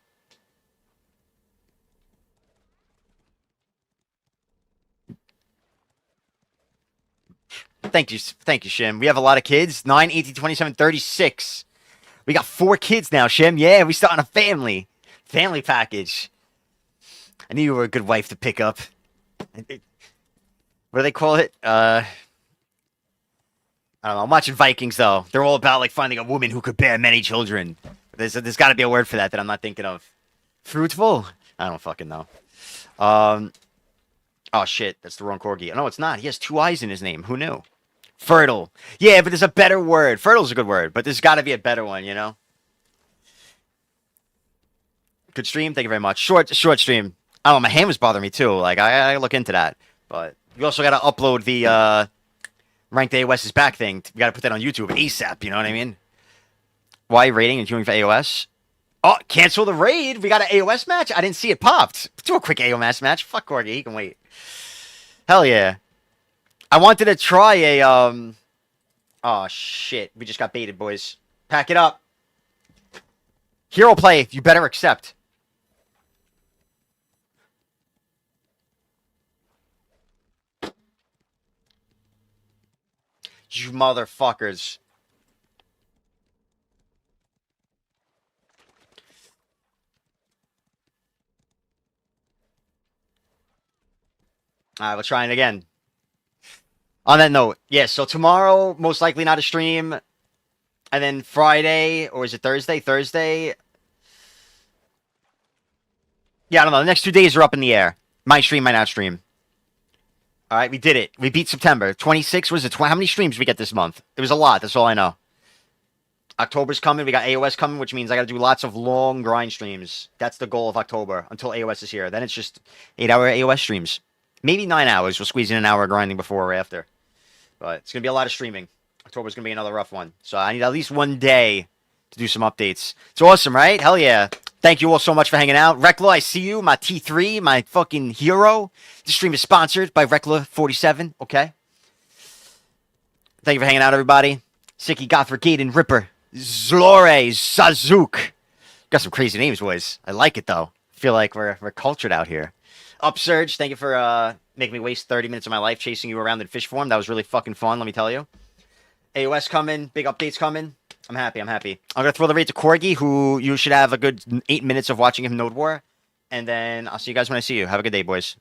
Thank you, Shim. We have a lot of kids. 9, 18, 27, 36. We got 4 kids now, Shim. Yeah, we starting a family. Family package. I knew you were a good wife to pick up. What do they call it? I don't know. I'm watching Vikings, though. They're all about, like, finding a woman who could bear many children. There's got to be a word for that I'm not thinking of. Fruitful? I don't fucking know. Oh, shit. That's the wrong corgi. No, it's not. He has 2 eyes in his name. Who knew? Fertile. Yeah, but there's a better word. Fertile's a good word, but there's got to be a better one, you know? Good stream. Thank you very much. Short stream. I don't know. My hand was bothering me, too. Like, I look into that. But we also got to upload the, Ranked AOS is back thing. We got to put that on YouTube ASAP, you know what I mean? Why rating and queuing for AOS? Oh, cancel the raid. We got an AOS match? I didn't see it popped. Do a quick AOS match. Fuck Corgi. He can wait. Hell yeah. I wanted to try a, Oh, shit. We just got baited, boys. Pack it up. Hero play. You better accept. You motherfuckers. Alright, we'll try it again. On that note, yeah, so tomorrow, most likely not a stream. And then Friday, or is it Thursday? Thursday. Yeah, I don't know. The next 2 days are up in the air. Might stream, might not stream. Alright, we did it. We beat September. 26, was it? How many streams did we get this month? It was a lot, that's all I know. October's coming, we got AOS coming, which means I gotta do lots of long grind streams. That's the goal of October, until AOS is here. Then it's just 8-hour AOS streams. Maybe 9 hours. We'll squeeze in an hour of grinding before or after. But it's gonna be a lot of streaming. October's gonna be another rough one. So I need at least 1 day to do some updates. It's awesome, right? Hell yeah. Thank you all so much for hanging out. Rekla, I see you. My T3, my fucking hero. This stream is sponsored by Rekla47, okay? Thank you for hanging out, everybody. Sicky, Gothric, Gaiden, Ripper, Zlore, Zazuk. Got some crazy names, boys. I like it, though. Feel like we're cultured out here. Upsurge, thank you for making me waste 30 minutes of my life chasing you around in fish form. That was really fucking fun, let me tell you. AOS coming, big updates coming. I'm happy. I'm going to throw the raid to Corgi, who you should have a good 8 minutes of watching him Node War. And then I'll see you guys when I see you. Have a good day, boys.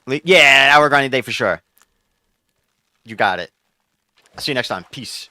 Yeah, an hour grinding day for sure. You got it. I'll see you next time. Peace.